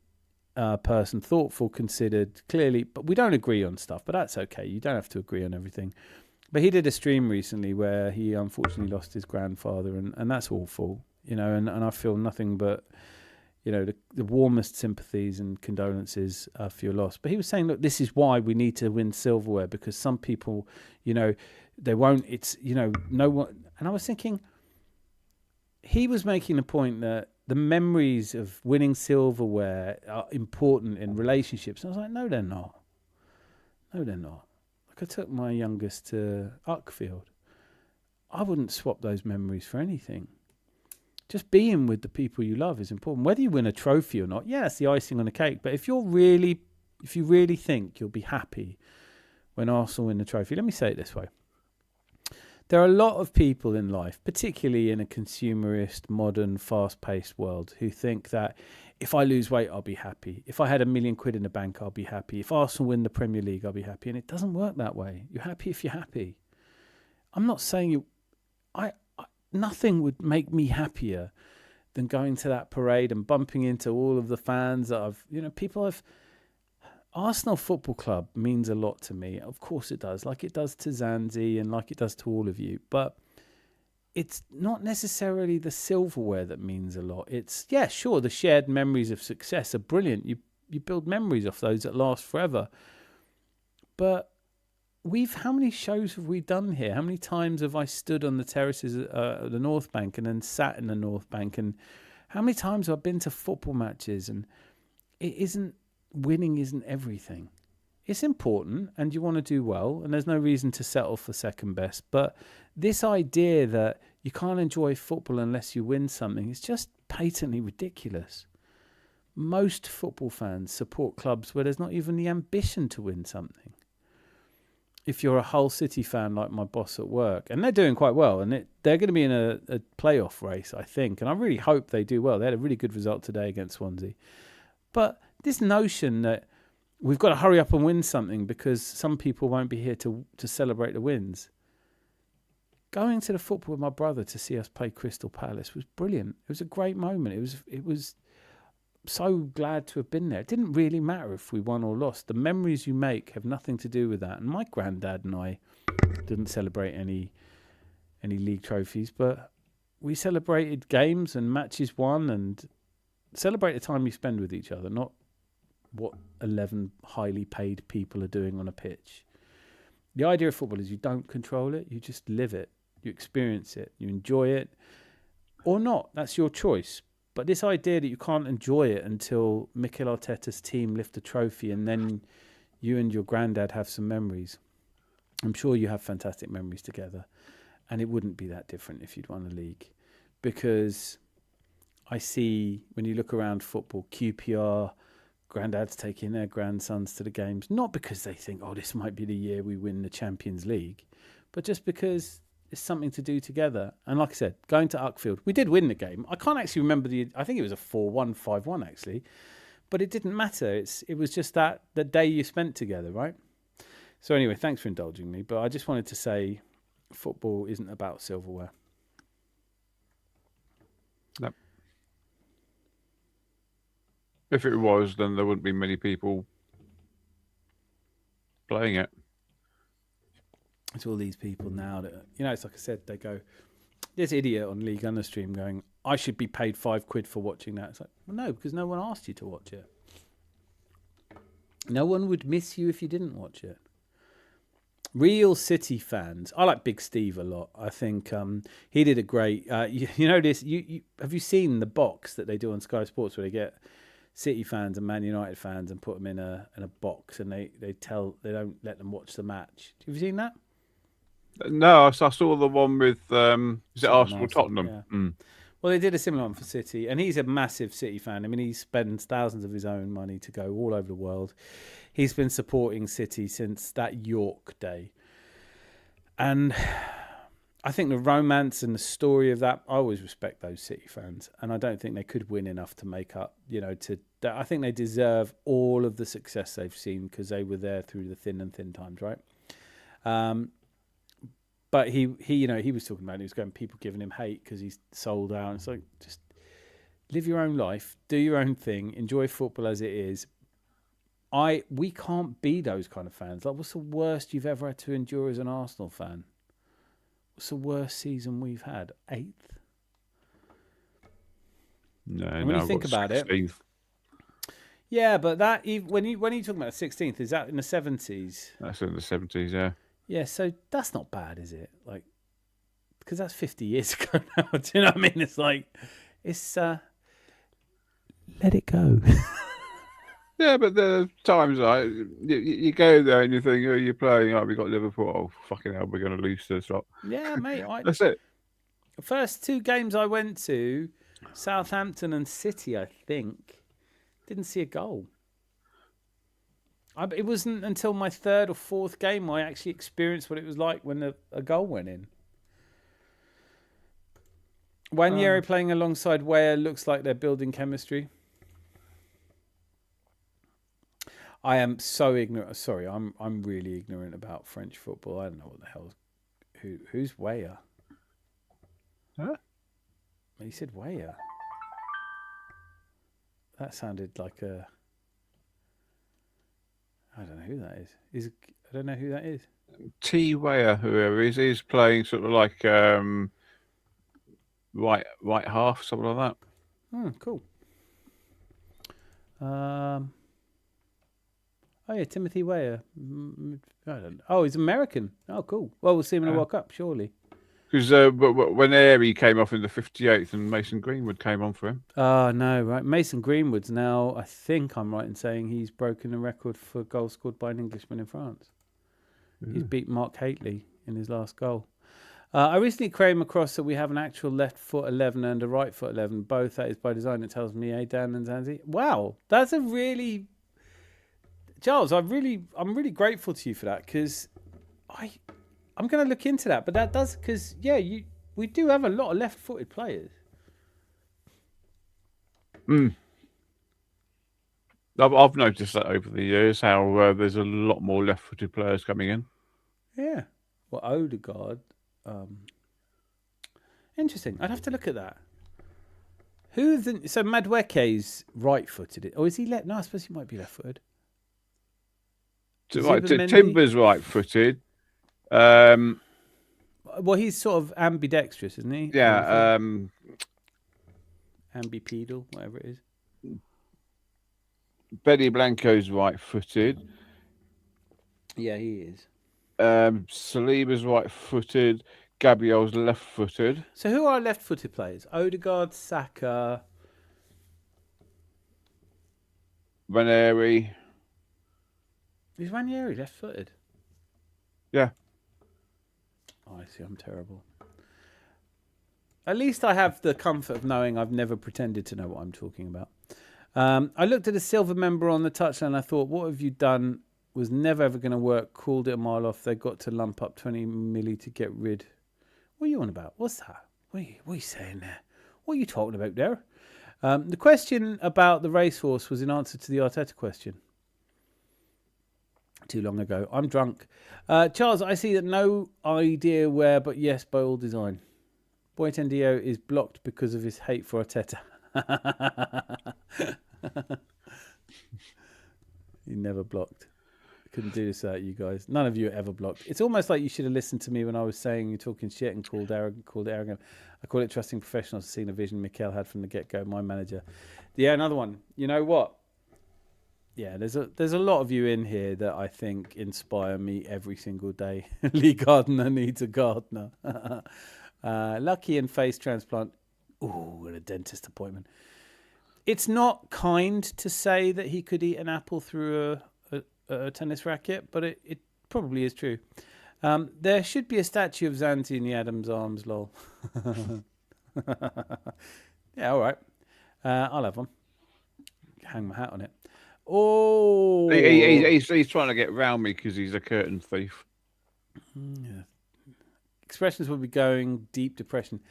person, thoughtful, considered, clearly. But we don't agree on stuff, but that's okay. You don't have to agree on everything. But he did a stream recently where he unfortunately lost his grandfather, and that's awful, you know, and I feel nothing but, you know, the warmest sympathies and condolences for your loss. But he was saying, look, this is why we need to win silverware, because some people, you know, they won't, it's, you know, no one. And I was thinking, he was making the point that the memories of winning silverware are important in relationships. And I was like, no, they're not. No, they're not. Like, I took my youngest to Uckfield. I wouldn't swap those memories for anything. Just being with the people you love is important. Whether you win a trophy or not, yeah, it's the icing on the cake. But if you really think you'll be happy when Arsenal win the trophy, let me say it this way. There are a lot of people in life, particularly in a consumerist, modern, fast-paced world, who think that if I lose weight, I'll be happy. If I had £1 million in the bank, I'll be happy. If Arsenal win the Premier League, I'll be happy. And it doesn't work that way. You're happy if you're happy. I'm not saying you... Nothing would make me happier than going to that parade and bumping into all of the fans that Arsenal Football Club means a lot to me. Of course it does, like it does to Zanzi and like it does to all of you. But it's not necessarily the silverware that means a lot. It's, yeah, sure, the shared memories of success are brilliant. You build memories off those that last forever. But how many shows have we done here? How many times have I stood on the terraces of the North Bank and then sat in the North Bank? And how many times have I been to football matches? And winning isn't everything. It's important and you want to do well, and there's no reason to settle for second best. But this idea that you can't enjoy football unless you win something is just patently ridiculous. Most football fans support clubs where there's not even the ambition to win something. If you're a Hull City fan like my boss at work, and they're doing quite well, and they're going to be in a playoff race, I think, and I really hope they do well. They had a really good result today against Swansea. But this notion that we've got to hurry up and win something because some people won't be here to celebrate the wins. Going to the football with my brother to see us play Crystal Palace was brilliant. It was a great moment. It was so glad to have been there. It didn't really matter if we won or lost. The memories you make have nothing to do with that. And my granddad and I didn't celebrate any league trophies, but we celebrated games and matches won and celebrate the time you spend with each other, not what 11 highly paid people are doing on a pitch. The idea of football is you don't control it, you just live it, you experience it, you enjoy it, or not. That's your choice. But this idea that you can't enjoy it until Mikel Arteta's team lift a trophy and then you and your granddad have some memories. I'm sure you have fantastic memories together, and it wouldn't be that different if you'd won a league. Because I see, when you look around football, QPR, granddads taking their grandsons to the games, not because they think, oh, this might be the year we win the Champions League, but just because it's something to do together. And like I said, going to Uckfield, we did win the game. I can't actually remember I think it was a 4-1, 5-1 actually, but it didn't matter. It was just the day you spent together, right? So anyway, thanks for indulging me, but I just wanted to say football isn't about silverware. No. If it was, then there wouldn't be many people playing it. It's all these people now that, you know, it's like I said, they go, this idiot on League Under stream going, I should be paid £5 for watching that. It's like, well, no, because no one asked you to watch it. No one would miss you if you didn't watch it. Real City fans, I like Big Steve a lot. I think he did a great, you know this, you have you seen the box that they do on Sky Sports where they get City fans and Man United fans and put them in a box and they don't let them watch the match. Have you seen that? No, I saw the one with is it Arsenal Tottenham? Yeah. Well, they did a similar one for City, and he's a massive City fan. I mean, he spends thousands of his own money to go all over the world. He's been supporting City since that York day. And I think the romance and the story of that, I always respect those City fans, and I don't think they could win enough to make up, I think they deserve all of the success they've seen because they were there through the thin times, right? But he was talking about, he was going, people giving him hate because he's sold out. It's like, just live your own life, do your own thing, enjoy football as it is. We can't be those kind of fans. Like, what's the worst you've ever had to endure as an Arsenal fan? What's the worst season we've had? 8th? No, when you think about 16th. It. Yeah, but that when you talking about 16th, is that in the 70s? That's in the 70s, yeah. Yeah, so that's not bad, is it? Like, because that's 50 years ago now. Do you know what I mean? It's like, let it go. Yeah, but the times like you go there and you think, oh, you're playing. Oh, we got Liverpool. Oh, fucking hell, we're going to lose this lot. Yeah, mate. That's it. The first 2 games I went to, Southampton and City, I think, didn't see a goal. It wasn't until my 3rd or 4th game I actually experienced what it was like when a goal went in. Wanyeri playing alongside Weah looks like they're building chemistry. I am so ignorant. Sorry, I'm really ignorant about French football. I don't know what the hell. Who's Weah? Huh? He said Weah. That sounded like a. I don't know who that is. I don't know who that is. T. Weah, whoever he's playing sort of like right half, something like that. Cool. Oh yeah, Timothy Weah. I don't know. Oh, he's American. Oh, cool. Well, we'll see him in the World Cup, surely. Because when Airy came off in the 58th and Mason Greenwood came on for him. Oh, no, right. Mason Greenwood's now, I think I'm right in saying he's broken the record for goals scored by an Englishman in France. He's beat Mark Haitley in his last goal. I recently came across that we have an actual left foot 11 and a right foot 11. Both, that is by design, it tells me, Dan and Zanzi. Wow, that's a really... Charles, I'm really grateful to you for that because I'm going to look into that. But that does, because, we do have a lot of left-footed players. I've noticed that over the years, how there's a lot more left-footed players coming in. Yeah. Well, Odegaard. Interesting. I'd have to look at that. So Madueke's right-footed, or is he left? No, I suppose he might be left-footed. Right, Timber's right-footed. Well, he's sort of ambidextrous, isn't he? Yeah. Ambipedal, whatever it is. Benny Blanco's right-footed. Yeah, he is. Saliba's right-footed. Gabriel's left-footed. So who are left-footed players? Odegaard, Saka, Ranieri. Is Ranieri left-footed? Yeah. Oh, I see. I'm terrible. At least I have the comfort of knowing I've never pretended to know what I'm talking about. I looked at a silver member on the touchline and I thought, what have you done? Was never ever going to work. Called it a mile off. They got to lump up 20 milli to get rid. What are you on about? What's that? What are you saying there? What are you talking about there? The question about the racehorse was in answer to the Arteta question. Too long ago. I'm drunk. Charles, I see that no idea where, but yes, by all design. Boytendio is blocked because of his hate for Arteta. He never blocked. Couldn't do this without you guys. None of you are ever blocked. It's almost like you should have listened to me when I was saying you're talking shit and called it arrogant. I call it trusting professionals, seeing a vision Mikel had from the get-go, my manager. Yeah, another one. You know what? Yeah, there's a lot of you in here that I think inspire me every single day. Lee Gardner needs a gardener. Lucky and face transplant. Ooh, and a dentist appointment. It's not kind to say that he could eat an apple through a tennis racket, but it probably is true. There should be a statue of Zanti in the Adams arms, lol. Yeah, all right. I'll have one. Hang my hat on it. Oh, he's trying to get round me because he's a curtain thief. Yeah. Expressions will be going deep depression.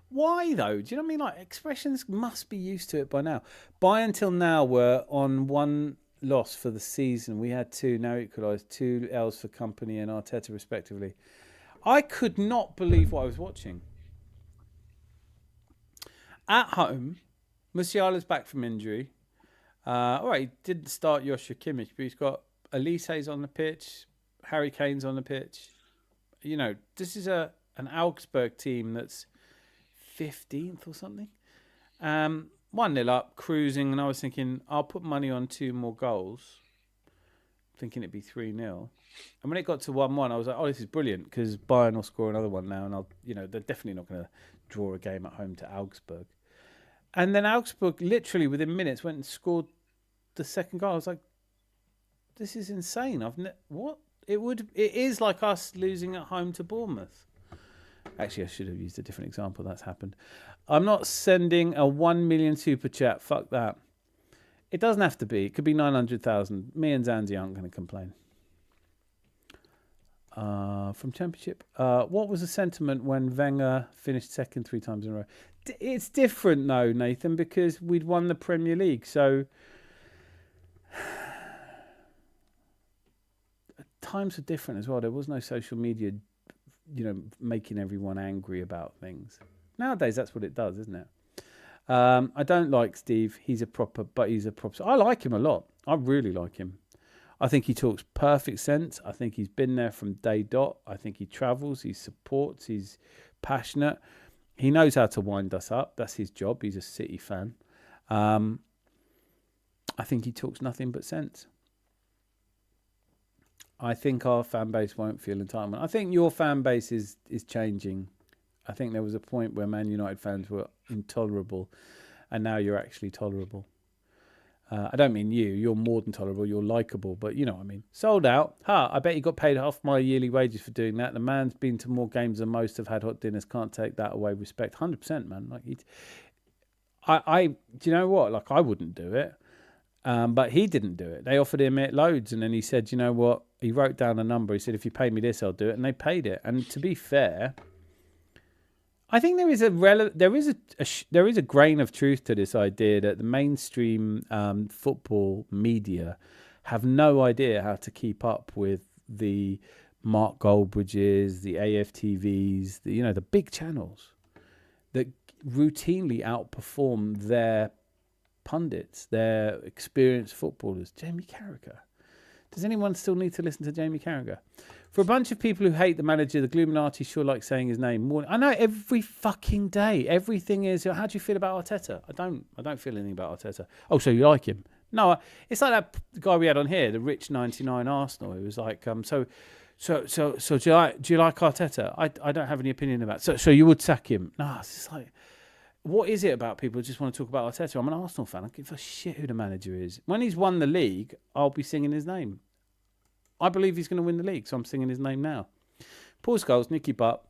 Why though? Do you know what I mean? Like Expressions must be used to it by now. By until now, we're on 1 loss for the season. We had 2, now equalised, 2 L's for Company and Arteta respectively. I could not believe what I was watching. At home, Musiala's back from injury. All right, he didn't start Joshua Kimmich, but he's got Elise's on the pitch, Harry Kane's on the pitch. You know, this is an Augsburg team that's 15th or something. 1-0 up, cruising, and I was thinking, I'll put money on 2 more goals, thinking it'd be 3-0. And when it got to 1-1, I was like, oh, this is brilliant, because Bayern will score another one now, and they're definitely not going to draw a game at home to Augsburg. And then Augsburg, literally within minutes, went and scored the second goal. I was like, this is insane. What? It is like us losing at home to Bournemouth. Actually, I should have used a different example. That's happened. I'm not sending a 1 million super chat. Fuck that. It doesn't have to be. It could be 900,000. Me and Zanzi aren't going to complain. From Championship. What was the sentiment when Wenger finished second 3 times in a row? It's different, though, Nathan, because we'd won the Premier League. So times were different as well. There was no social media, making everyone angry about things. Nowadays, that's what it does, isn't it? I don't like Steve. He's a proper. I like him a lot. I really like him. I think he talks perfect sense. I think he's been there from day dot. I think he travels. He supports. He's passionate. He knows how to wind us up. That's his job. He's a City fan. I think he talks nothing but sense. I think our fan base won't feel entitlement. I think your fan base is changing. I think there was a point where Man United fans were intolerable, and now you're actually tolerable. I don't mean you. You're more than tolerable. You're likable, but you know what I mean. Sold out. I bet you got paid half my yearly wages for doing that. The man's been to more games than most, have had hot dinners. Can't take that away. Respect. 100%, man. Like do you know what? Like I wouldn't do it. But he didn't do it. They offered him it loads, and then he said, you know what? He wrote down a number. He said, if you pay me this, I'll do it. And they paid it. And to be fair, I think there is a grain of truth to this idea that the mainstream football media have no idea how to keep up with the Mark Goldbridges, the AFTVs, the big channels that routinely outperform their pundits, their experienced footballers. Jamie Carragher. Does anyone still need to listen to Jamie Carragher? For a bunch of people who hate the manager, the Gluminati sure like saying his name more. I know every fucking day. Everything is, how do you feel about Arteta? I don't feel anything about Arteta. Oh, so you like him? No, it's like that guy we had on here, the Rich 99 Arsenal. It was like, so do you like Arteta? I don't have any opinion about it. So you would sack him? No, it's just like, what is it about people who just want to talk about Arteta? I'm an Arsenal fan. I don't give a shit who the manager is. When he's won the league, I'll be singing his name. I believe he's going to win the league, so I'm singing his name now. Paul Scholes, Nicky Butt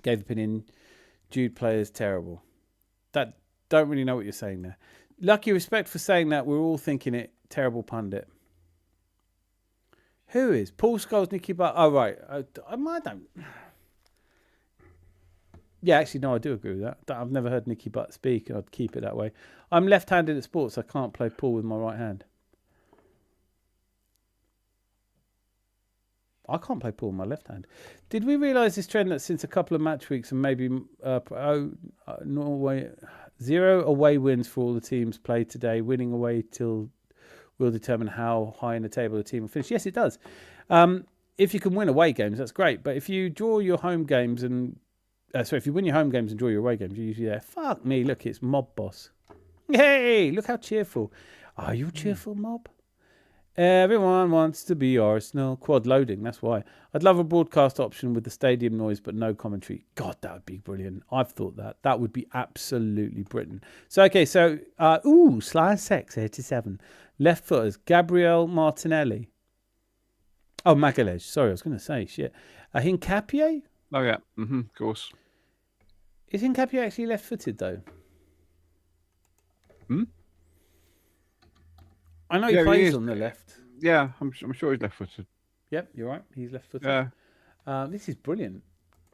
gave opinion. Jude player's terrible. That don't really know what you're saying there. Lucky respect for saying that. We're all thinking it. Terrible pundit. Who is Paul Scholes, Nicky Butt? Oh right, I don't. Yeah, actually, no, I do agree with that. I've never heard Nicky Butt speak. I'd keep it that way. I'm left-handed at sports. I can't play pool with my right hand. I can't play pool with my left hand. Did we realise this trend that since a couple of match weeks and maybe Norway 0 away wins for all the teams played today, winning away will determine how high in the table the team will finish? Yes, it does. If you can win away games, that's great. But if you draw your home games and if you win your home games and draw your away games, you're usually there. Fuck me, look, it's Mob Boss. Hey, look how cheerful. Are you cheerful, Mob? Everyone wants to be Arsenal. Quad loading, that's why. I'd love a broadcast option with the stadium noise but no commentary. God, that would be brilliant. I've thought that. That would be absolutely brilliant. So, Sly Sex 87. Left footers, Gabriel Martinelli. Oh, Magalhaes. Sorry, I was going to say, shit. Hincapié? Oh, yeah. Of course. Is Hincapié actually left-footed, though? I know he plays on the left. Yeah, I'm sure he's left-footed. Yep, you're right. He's left-footed. Yeah. This is brilliant.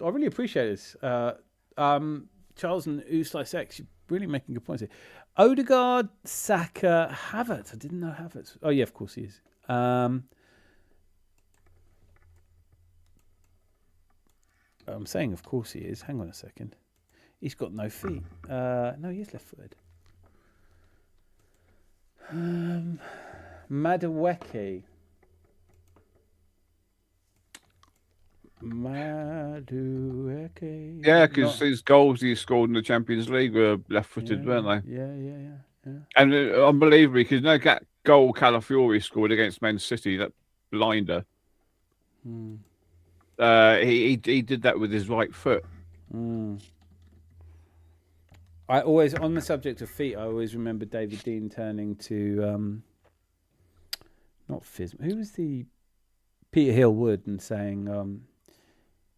I really appreciate this. Charles and Uslice X, you're really making good points here. Odegaard, Saka, Havertz. I didn't know Havertz. Oh, yeah, of course he is. I'm saying, of course he is. Hang on a second. He's got no feet. No, he is left-footed. Madueke. Yeah, because his goals he scored in the Champions League were left-footed, weren't they? Yeah. And unbelievably, because that goal Calafiori scored against Man City, that blinder, he did that with his right foot. I always, on the subject of feet, I always remember David Dean turning to, not Fizz, who was the Peter Hill Wood, and saying,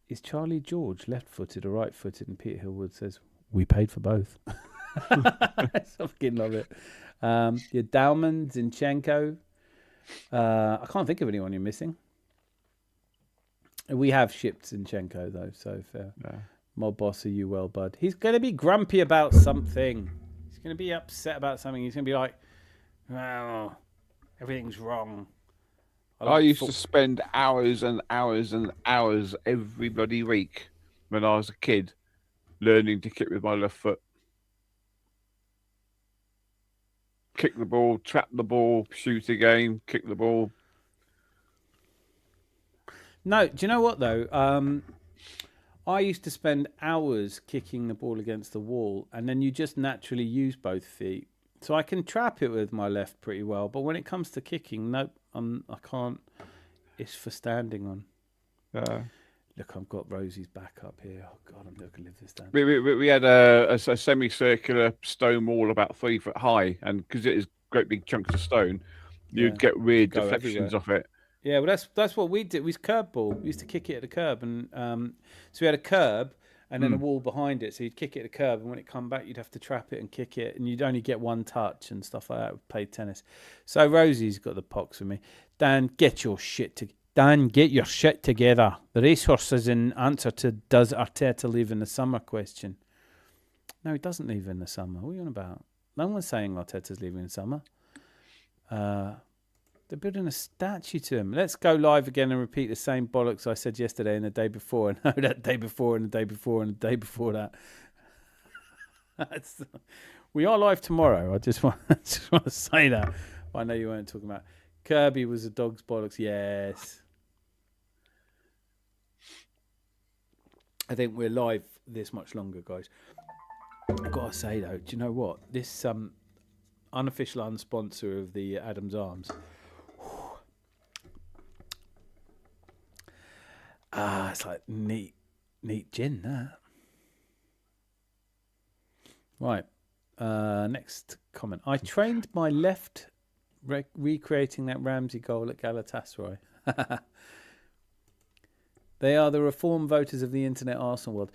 is Charlie George left-footed or right-footed? And Peter Hill Wood says, we paid for both. I fucking love it. Your Dauman, Zinchenko. I can't think of anyone you're missing. We have shipped Zinchenko, though, so fair. Yeah. Mob boss, are you well, bud? He's going to be grumpy about something. He's going to be upset about something. He's going to be like, well, everything's wrong. I used to spend hours and hours and hours every bloody week when I was a kid learning to kick with my left foot. Kick the ball, trap the ball, shoot again, kick the ball. No, do you know what, though? I used to spend hours kicking the ball against the wall, and then you just naturally use both feet. So I can trap it with my left pretty well, but when it comes to kicking, nope, I can't. It's for standing on. Look, I've got Rosie's back up here. Oh, God, I'm not going to live this down. We had a semicircular stone wall about 3 foot high, and because it is great big chunks of stone, you'd get weird deflections off it. Yeah, well, that's what we did. We used curb ball. We used to kick it at the curb, and so we had a curb and then a wall behind it. So you'd kick it at the curb, and when it come back, you'd have to trap it and kick it, and you'd only get one touch and stuff like that. We played tennis. So Rosie's got the pox with me. Dan, get your shit together. The racehorse is in answer to does Arteta leave in the summer question. No, he doesn't leave in the summer. What are you on about? No one's saying Arteta's leaving in the summer. They're building a statue to him. Let's go live again and repeat the same bollocks I said yesterday and the day before, and that day before and the day before and the day before that. We are live tomorrow. I just want to say that. But I know you weren't talking about. Kirby was a dog's bollocks. Yes. I think we're live this much longer, guys. I've got to say, though, do you know what? This unofficial unsponsor of the Adams Arms. It's like neat gin, that. Right. Next comment. I trained my left recreating that Ramsey goal at Galatasaray. They are the reform voters of the internet Arsenal world.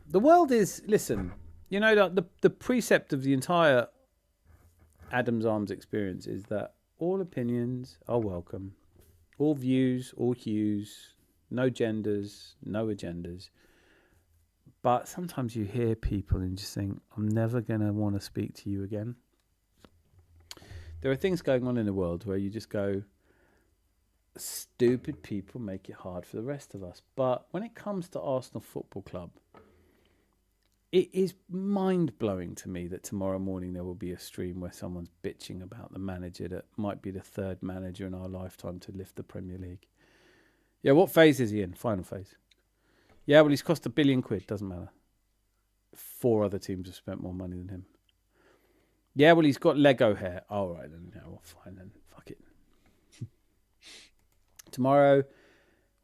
The world is, listen, you know, the precept of the entire Adams Arms experience is that all opinions are welcome. All views, all hues, no genders, no agendas. But sometimes you hear people and just think, I'm never going to want to speak to you again. There are things going on in the world where you just go, stupid people make it hard for the rest of us. But when it comes to Arsenal Football Club, it is mind-blowing to me that tomorrow morning there will be a stream where someone's bitching about the manager that might be the third manager in our lifetime to lift the Premier League. Yeah, what phase is he in? Final phase. Yeah, well, he's cost £1 billion. Doesn't matter. 4 other teams have spent more money than him. Yeah, well, he's got Lego hair. All right, then. Yeah, well, fine then. Fuck it. Tomorrow,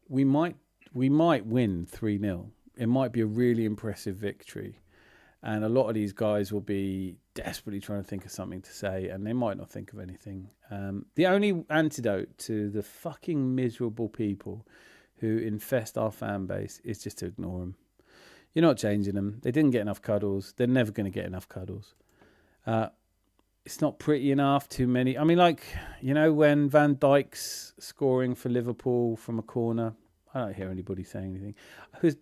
we might win 3-0. It might be a really impressive victory. And a lot of these guys will be desperately trying to think of something to say, and they might not think of anything. The only antidote to the fucking miserable people who infest our fan base is just to ignore them. You're not changing them. They didn't get enough cuddles. They're never going to get enough cuddles. It's not pretty enough, too many. I mean, like, you know, when Van Dijk's scoring for Liverpool from a corner, I don't hear anybody saying anything.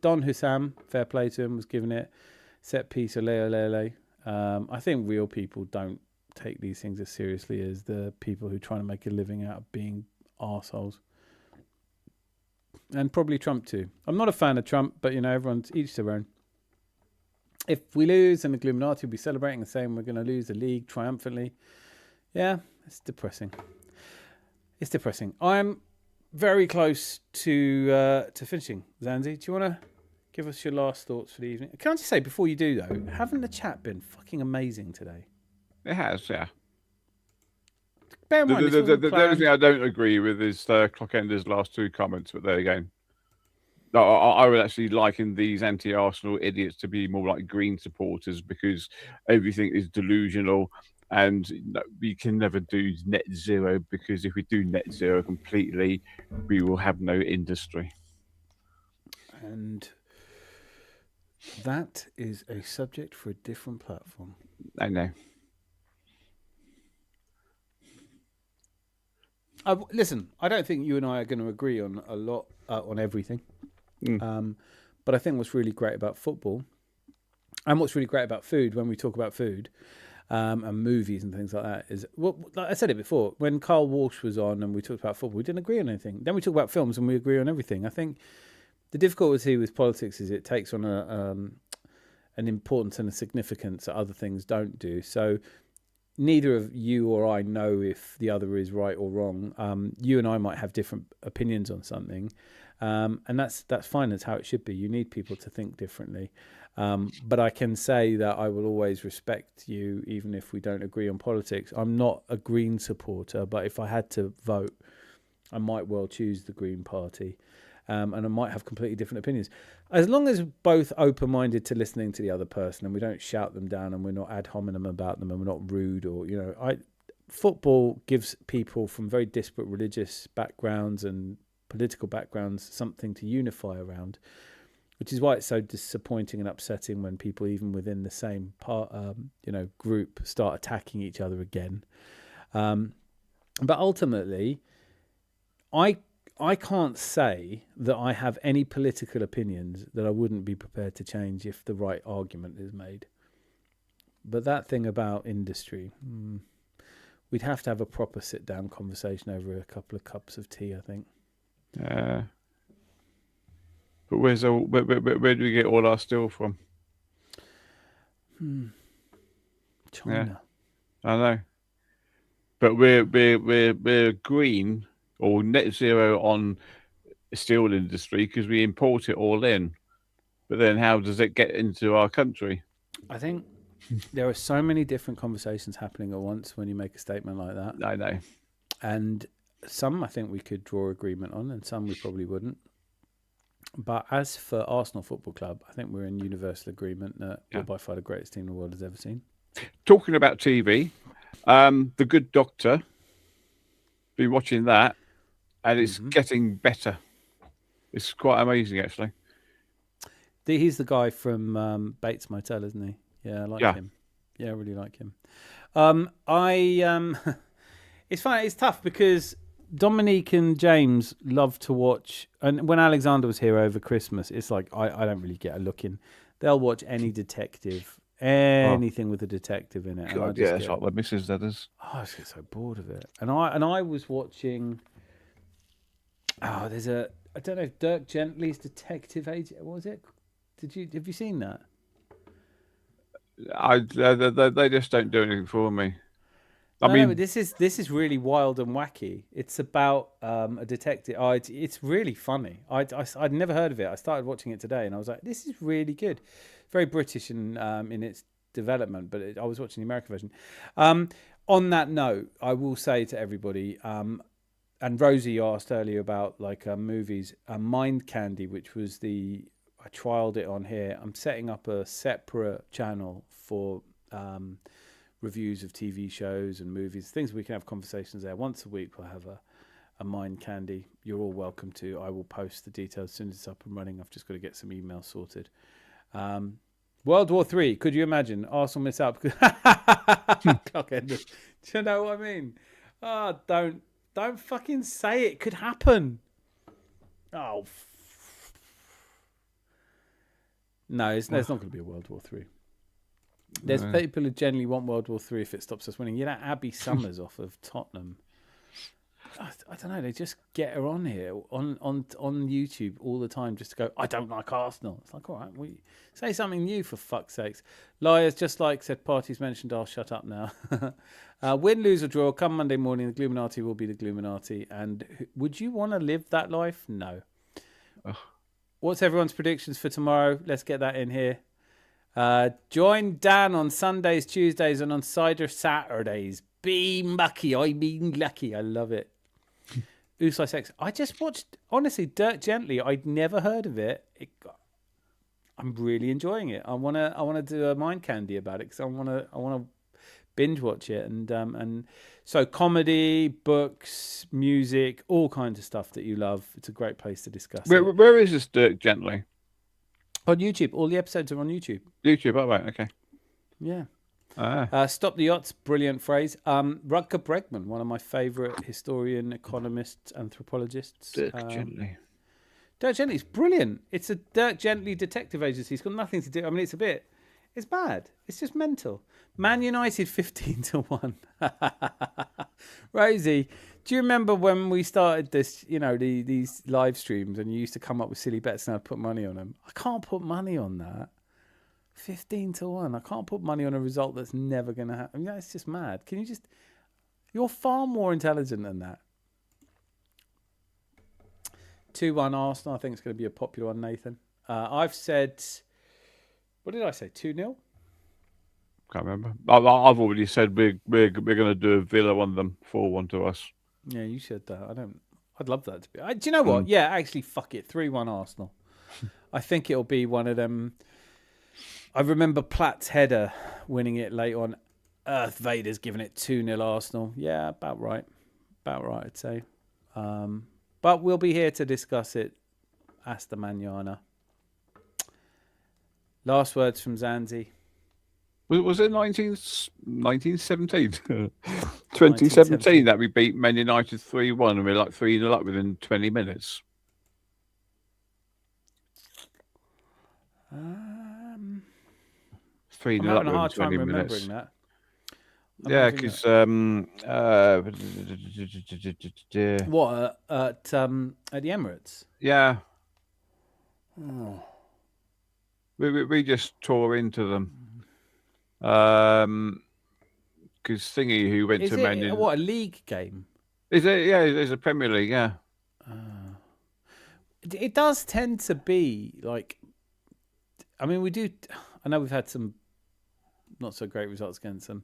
Don Hussam, fair play to him, was giving it set piece, ole, ole, ole. I think real people don't take these things as seriously as the people who are trying to make a living out of being arseholes. And probably Trump too. I'm not a fan of Trump, but, everyone's each their own. If we lose, then the Illuminati will be celebrating and saying we're going to lose the league triumphantly. Yeah, it's depressing. It's depressing. I'm very close to finishing. Zanzi, do you want to give us your last thoughts for the evening? Can I just say, before you do, though, haven't the chat been fucking amazing today? It has, yeah. Bear in mind, the only thing I don't agree with is Clockender's last two comments, but there again. No, I would actually liken these anti-Arsenal idiots to be more like Green supporters because everything is delusional and we can never do net zero because if we do net zero completely, we will have no industry. And that is a subject for a different platform. I know. Listen, I don't think you and I are going to agree on a lot, on everything. But I think what's really great about football and what's really great about food when we talk about food and movies and things like that is, well, like I said it before, when Carl Walsh was on and we talked about football, we didn't agree on anything. Then we talk about films and we agree on everything. I think the difficulty with politics is it takes on an importance and a significance that other things don't do. So neither of you or I know if the other is right or wrong. You and I might have different opinions on something. And that's fine. That's how it should be. You need people to think differently. But I can say that I will always respect you, even if we don't agree on politics. I'm not a Green supporter, but if I had to vote, I might well choose the Green Party. And I might have completely different opinions. As long as both open-minded to listening to the other person and we don't shout them down and we're not ad hominem about them and we're not rude or, football gives people from very disparate religious backgrounds and political backgrounds something to unify around, which is why it's so disappointing and upsetting when people even within the same group start attacking each other again. But ultimately, I can't say that I have any political opinions that I wouldn't be prepared to change if the right argument is made. But that thing about industry, we'd have to have a proper sit-down conversation over a couple of cups of tea, I think. But where do we get all our steel from? China. Yeah, I know. But we're green or net zero on the steel industry because we import it all in. But then how does it get into our country? I think there are so many different conversations happening at once when you make a statement like that. I know. And some I think we could draw agreement on and some we probably wouldn't. But as for Arsenal Football Club, I think we're in universal agreement that we're by far the greatest team the world has ever seen. Talking about TV, The Good Doctor, been watching that, and it's getting better. It's quite amazing, actually. He's the guy from Bates Motel, isn't he? Yeah, I like him. Yeah, I really like him. It's fine. It's tough because Dominique and James love to watch, and when Alexander was here over Christmas, it's like I don't really get a look in. They'll watch any detective, anything with a detective in it. God, it's like the missus, that is. Oh, I just get so bored of it. And I was watching. Oh, there's I don't know if Dirk Gently's Detective Agent. What was it? Have you seen that? They just don't do anything for me. I mean, this is really wild and wacky. It's about a detective. It's really funny. I'd never heard of it. I started watching it today, and I was like, "This is really good." Very British in its development, but I was watching the American version. On that note, I will say to everybody, and Rosie asked earlier about movies. Mind Candy, which was I trialed it on here. I'm setting up a separate channel for reviews of TV shows and movies, things we can have conversations there. Once a week we'll have a Mind Candy. You're all welcome to. I will post the details as soon as it's up and running. I've just got to get some emails sorted. World War III, could you imagine? Arsenal miss out because clock ended. Do you know what I mean? Don't fucking say it could happen. Oh, No, there's not going to be a World War III. There's people who generally want World War III if it stops us winning. You know, Abby Summers off of Tottenham. I don't know. They just get her on here on YouTube all the time just to go, I don't like Arsenal. It's like, all right, we say something new for fuck's sakes. Liars, just like said, parties mentioned, I'll shut up now. Win, lose or draw, come Monday morning, the Gluminati will be the Gluminati. And would you want to live that life? No. Ugh. What's everyone's predictions for tomorrow? Let's get that in here. Join Dan on Sundays, Tuesdays, and on Cider Saturdays. Be mucky, I mean lucky. I love it. Usai Sex. I just watched, honestly, Dirt Gently. I'd never heard of it. I'm really enjoying it. I wanna do a mind candy about it because I wanna binge watch it and so comedy, books, music, all kinds of stuff that you love. It's a great place to discuss. Where is this Dirt Gently? On YouTube. All the episodes are on YouTube. YouTube. Oh right, okay. Yeah. Stop the yachts, brilliant phrase. Rutger Bregman, one of my favourite historian, economists, anthropologists. Dirt Gently. Dirt Gently is brilliant. It's a Dirt Gently detective agency. It's got nothing to do. I mean, it's bad. It's just mental. Man United 15-1. Rosie, do you remember when we started this? You know, these live streams, and you used to come up with silly bets, and I'd put money on them. I can't put money on that. 15-1. I can't put money on a result that's never going to happen. I mean, that's just mad. Can you just... You're far more intelligent than that. 2-1 Arsenal. I think it's going to be a popular one, Nathan. I've said... What did I say? 2-0? Can't remember. I've already said we're going to do a Villa on them, 4-1 to us. Yeah, you said that. I'd love that to be... do you know what? Yeah, actually, fuck it. 3-1 Arsenal. I think it'll be one of them... I remember Platt's header winning it late on. Earth Vader's giving it 2-0 Arsenal. Yeah, about right. About right, I'd say. But we'll be here to discuss it. Hasta mañana. Last words from Zanzi. Was it 1917? 2017 that we beat Man United 3-1 and we're like 3-0 up within 20 minutes. 3-0 I'm having a hard time remembering that. Yeah, because what at the Emirates? Yeah. Oh. We just tore into them. Because Thingy, who went to Man United, what, a league game? Is it? Yeah, it's a Premier League. Yeah. It does tend to be like. I mean, we do. I know we've had some not so great results against them,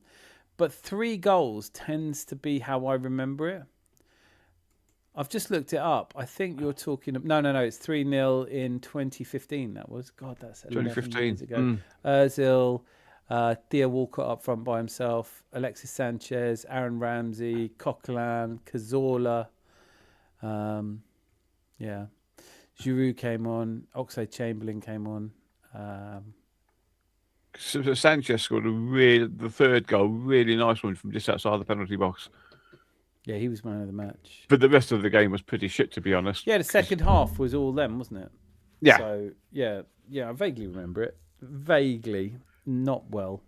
but 3 goals tends to be how I remember it. I've just looked it up. I think you're talking. No. It's 3-0 in 2015. That was that's 2015 years ago. Ozil, Theo Walcott up front by himself, Alexis Sanchez, Aaron Ramsey, Coquelin, Cazorla. Yeah, Giroud came on. Oxlade-Chamberlain came on. So Sanchez scored the third goal, really nice one from just outside the penalty box. Yeah, he was man of the match. But the rest of the game was pretty shit, to be honest. Yeah, the second half was all them, wasn't it? Yeah. So, yeah, I vaguely remember it. Vaguely. Not well.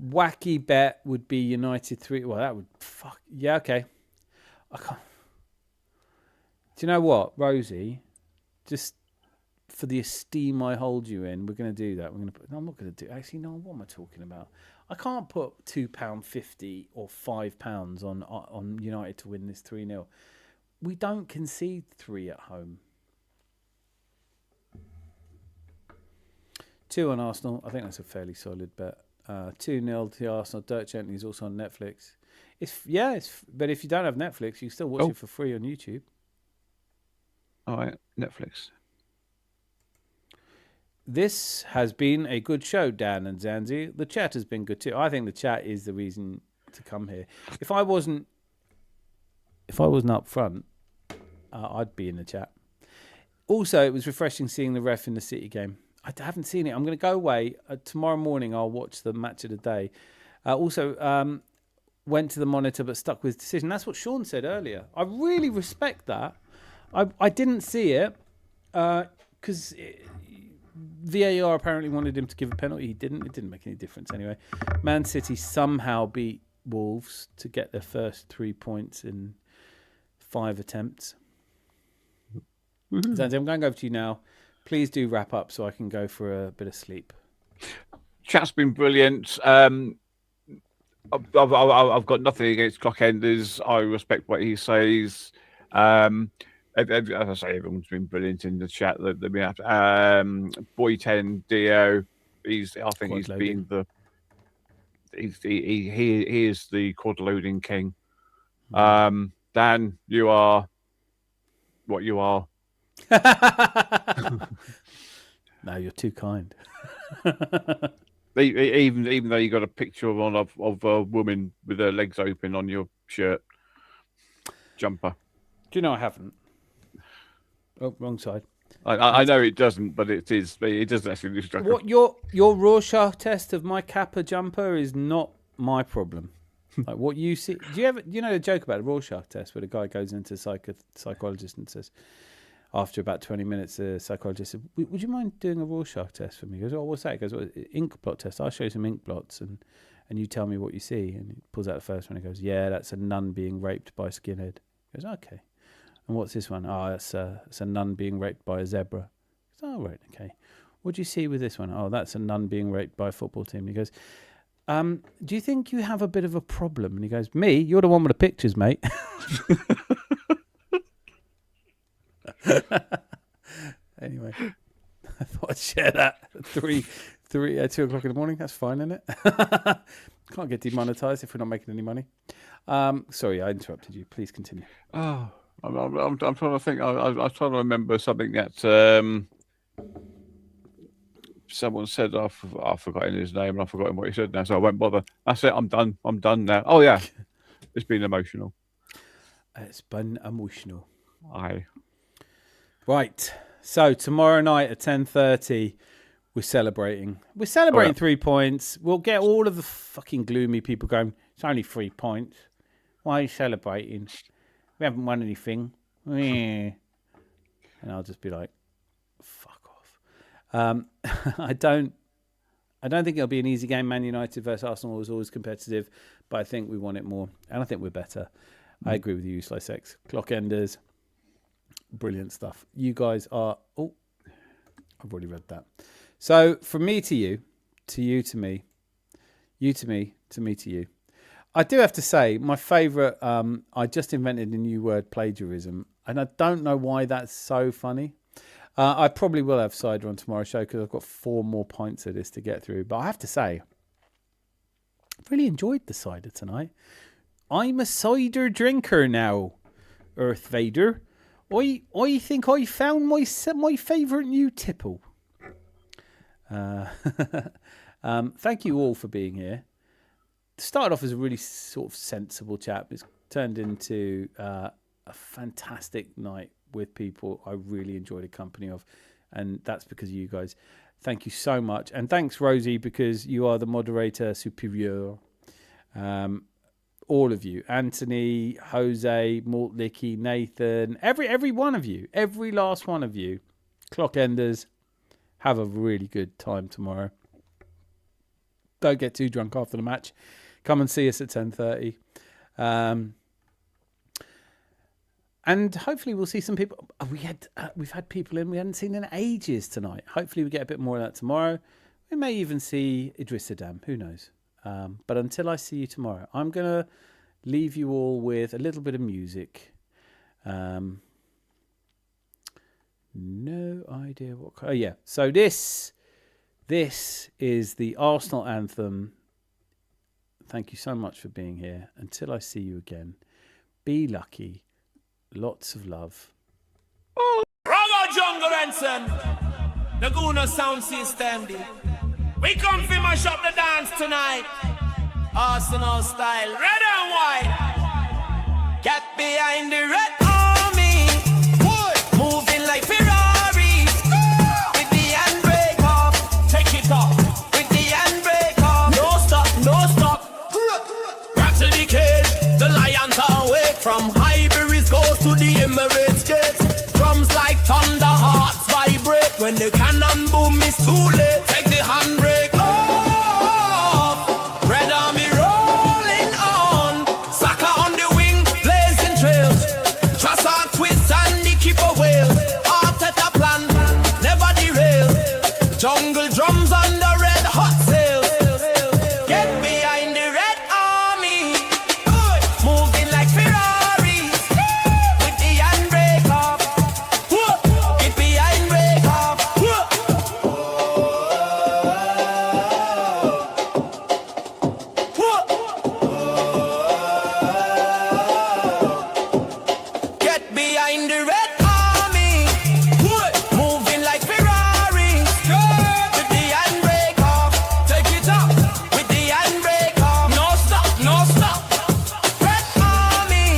Wacky bet would be United 3. Well, that would... Fuck. Yeah, okay. I can't... Do you know what, Rosie? Just for the esteem I hold you in, we're going to do that. We're going to put... No, I'm not going to do... Actually, no, what am I talking about? I can't put £2.50 or £5 on United to win this 3-0. We don't concede 3 at home. 2 on Arsenal. I think that's a fairly solid bet. 2-0 to Arsenal. Dirt Gently is also on Netflix. But if you don't have Netflix, you can still watch it for free on YouTube. All right, Netflix. This has been a good show, Dan and Zanzi. The chat has been good too. I think the chat is the reason to come here. If I wasn't up front, I'd be in the chat. Also, it was refreshing seeing the ref in the City game. I haven't seen it. I'm going to go away. Tomorrow morning, I'll watch the match of the day. Also, went to the monitor but stuck with his decision. That's what Sean said earlier. I really respect that. I didn't see it. Because VAR apparently wanted him to give a penalty. He didn't. It didn't make any difference anyway. Man City somehow beat Wolves to get their first 3 points in 5 attempts. Zanzi, I'm going over to you now. Please do wrap up so I can go for a bit of sleep. Chat's been brilliant. I've got nothing against Clockenders. I respect what he says. As I say, everyone's been brilliant in the chat. Boy 10 Dio. He is the quad loading king. Dan, you are what you are. No, you're too kind. Even though you got a picture of a woman with her legs open on your shirt jumper. Do you know I haven't? Oh, wrong side. I know it doesn't, but it is. It doesn't actually distract. What your Rorschach test of my Kappa jumper is not my problem. Like what you see. Do you know the joke about a Rorschach test where the guy goes into psychologist and says, after about 20 minutes, the psychologist said, "Would you mind doing a Rorschach test for me?" He goes, "Oh, what's that?" He goes, "Well, ink blot test. I'll show you some ink blots and you tell me what you see." And he pulls out the first one. He goes, "Yeah, that's a nun being raped by a skinhead." He goes, "Okay." "And what's this one?" "Oh, that's a nun being raped by a zebra." He goes, "Oh, right, okay." "What do you see with this one?" "Oh, that's a nun being raped by a football team." He goes, "Do you think you have a bit of a problem?" And he goes, "Me? You're the one with the pictures, mate." Anyway, I thought I'd share that. 2 o'clock in the morning. That's fine, isn't it? Can't get demonetized if we're not making any money. Sorry, I interrupted you. Please continue. Oh, I'm trying to think. I was trying to remember something that someone said. I've forgotten his name and I've forgotten what he said now, so I won't bother. That's it. I'm done. I'm done now. Oh yeah, it's been emotional. It's been emotional. Aye. Right. So tomorrow night at 10:30, we're celebrating. We're celebrating 3 points. We'll get all of the fucking gloomy people going, "It's only 3 points. Why are you celebrating? We haven't won anything." And I'll just be like, "Fuck off." I don't think it'll be an easy game. Man United versus Arsenal was always competitive, but I think we want it more, and I think we're better. I agree with you, Slice X. Clockenders. Brilliant stuff. You guys are... Oh, I've already read that. So, from me to you, to you to me, you to me, to me to you. I do have to say, my favourite... I just invented a new word, plagiarism, and I don't know why that's so funny. I probably will have cider on tomorrow's show because I've got 4 more pints of this to get through. But I have to say, I've really enjoyed the cider tonight. I'm a cider drinker now, Earth Vader. I think I found my favourite new tipple. Thank you all for being here. Started off as a really sort of sensible chat. It's turned into a fantastic night with people I really enjoy the company of. And that's because of you guys. Thank you so much. And thanks, Rosie, because you are the moderator superior. All of you, Anthony, Jose, Maltlicky, Nathan, every one of you, every last one of you, Clockenders, have a really good time tomorrow. Don't get too drunk after the match. Come and see us at 10:30. And hopefully we'll see some people. We've had people in we hadn't seen in ages tonight. Hopefully we get a bit more of that tomorrow. We may even see Idris Adam. Who knows? But until I see you tomorrow, I'm going to leave you all with a little bit of music. No idea what... Oh, yeah. So this is the Arsenal anthem. Thank you so much for being here. Until I see you again, be lucky. Lots of love. Raga Jungle Ransom, the Guna sound system. We come to mash up the dance tonight. Arsenal style, red and white. Get behind the red army. Moving like Ferraris. With the handbrake off. Take it off. With the handbrake off. No stop, no stop. Back to the cage. The Lions are awake. From Highbury's goes to the Emirates gate. Drums like thunder hearts. too late. Take the handbrake off. Red Army rolling on. Soccer on the wing, blazing trails. Trust our twist and the keeper whale. Arteta plan, never derail. Jungle drums on the red hot sails. Get behind the Red Army. Moving like Ferraris. With the handbrake off. Get behind brake off. Get behind the Red Army. Moving like Ferraris. With the handbrake off. Take it up. With the handbrake off. No stop, no stop. Red Army.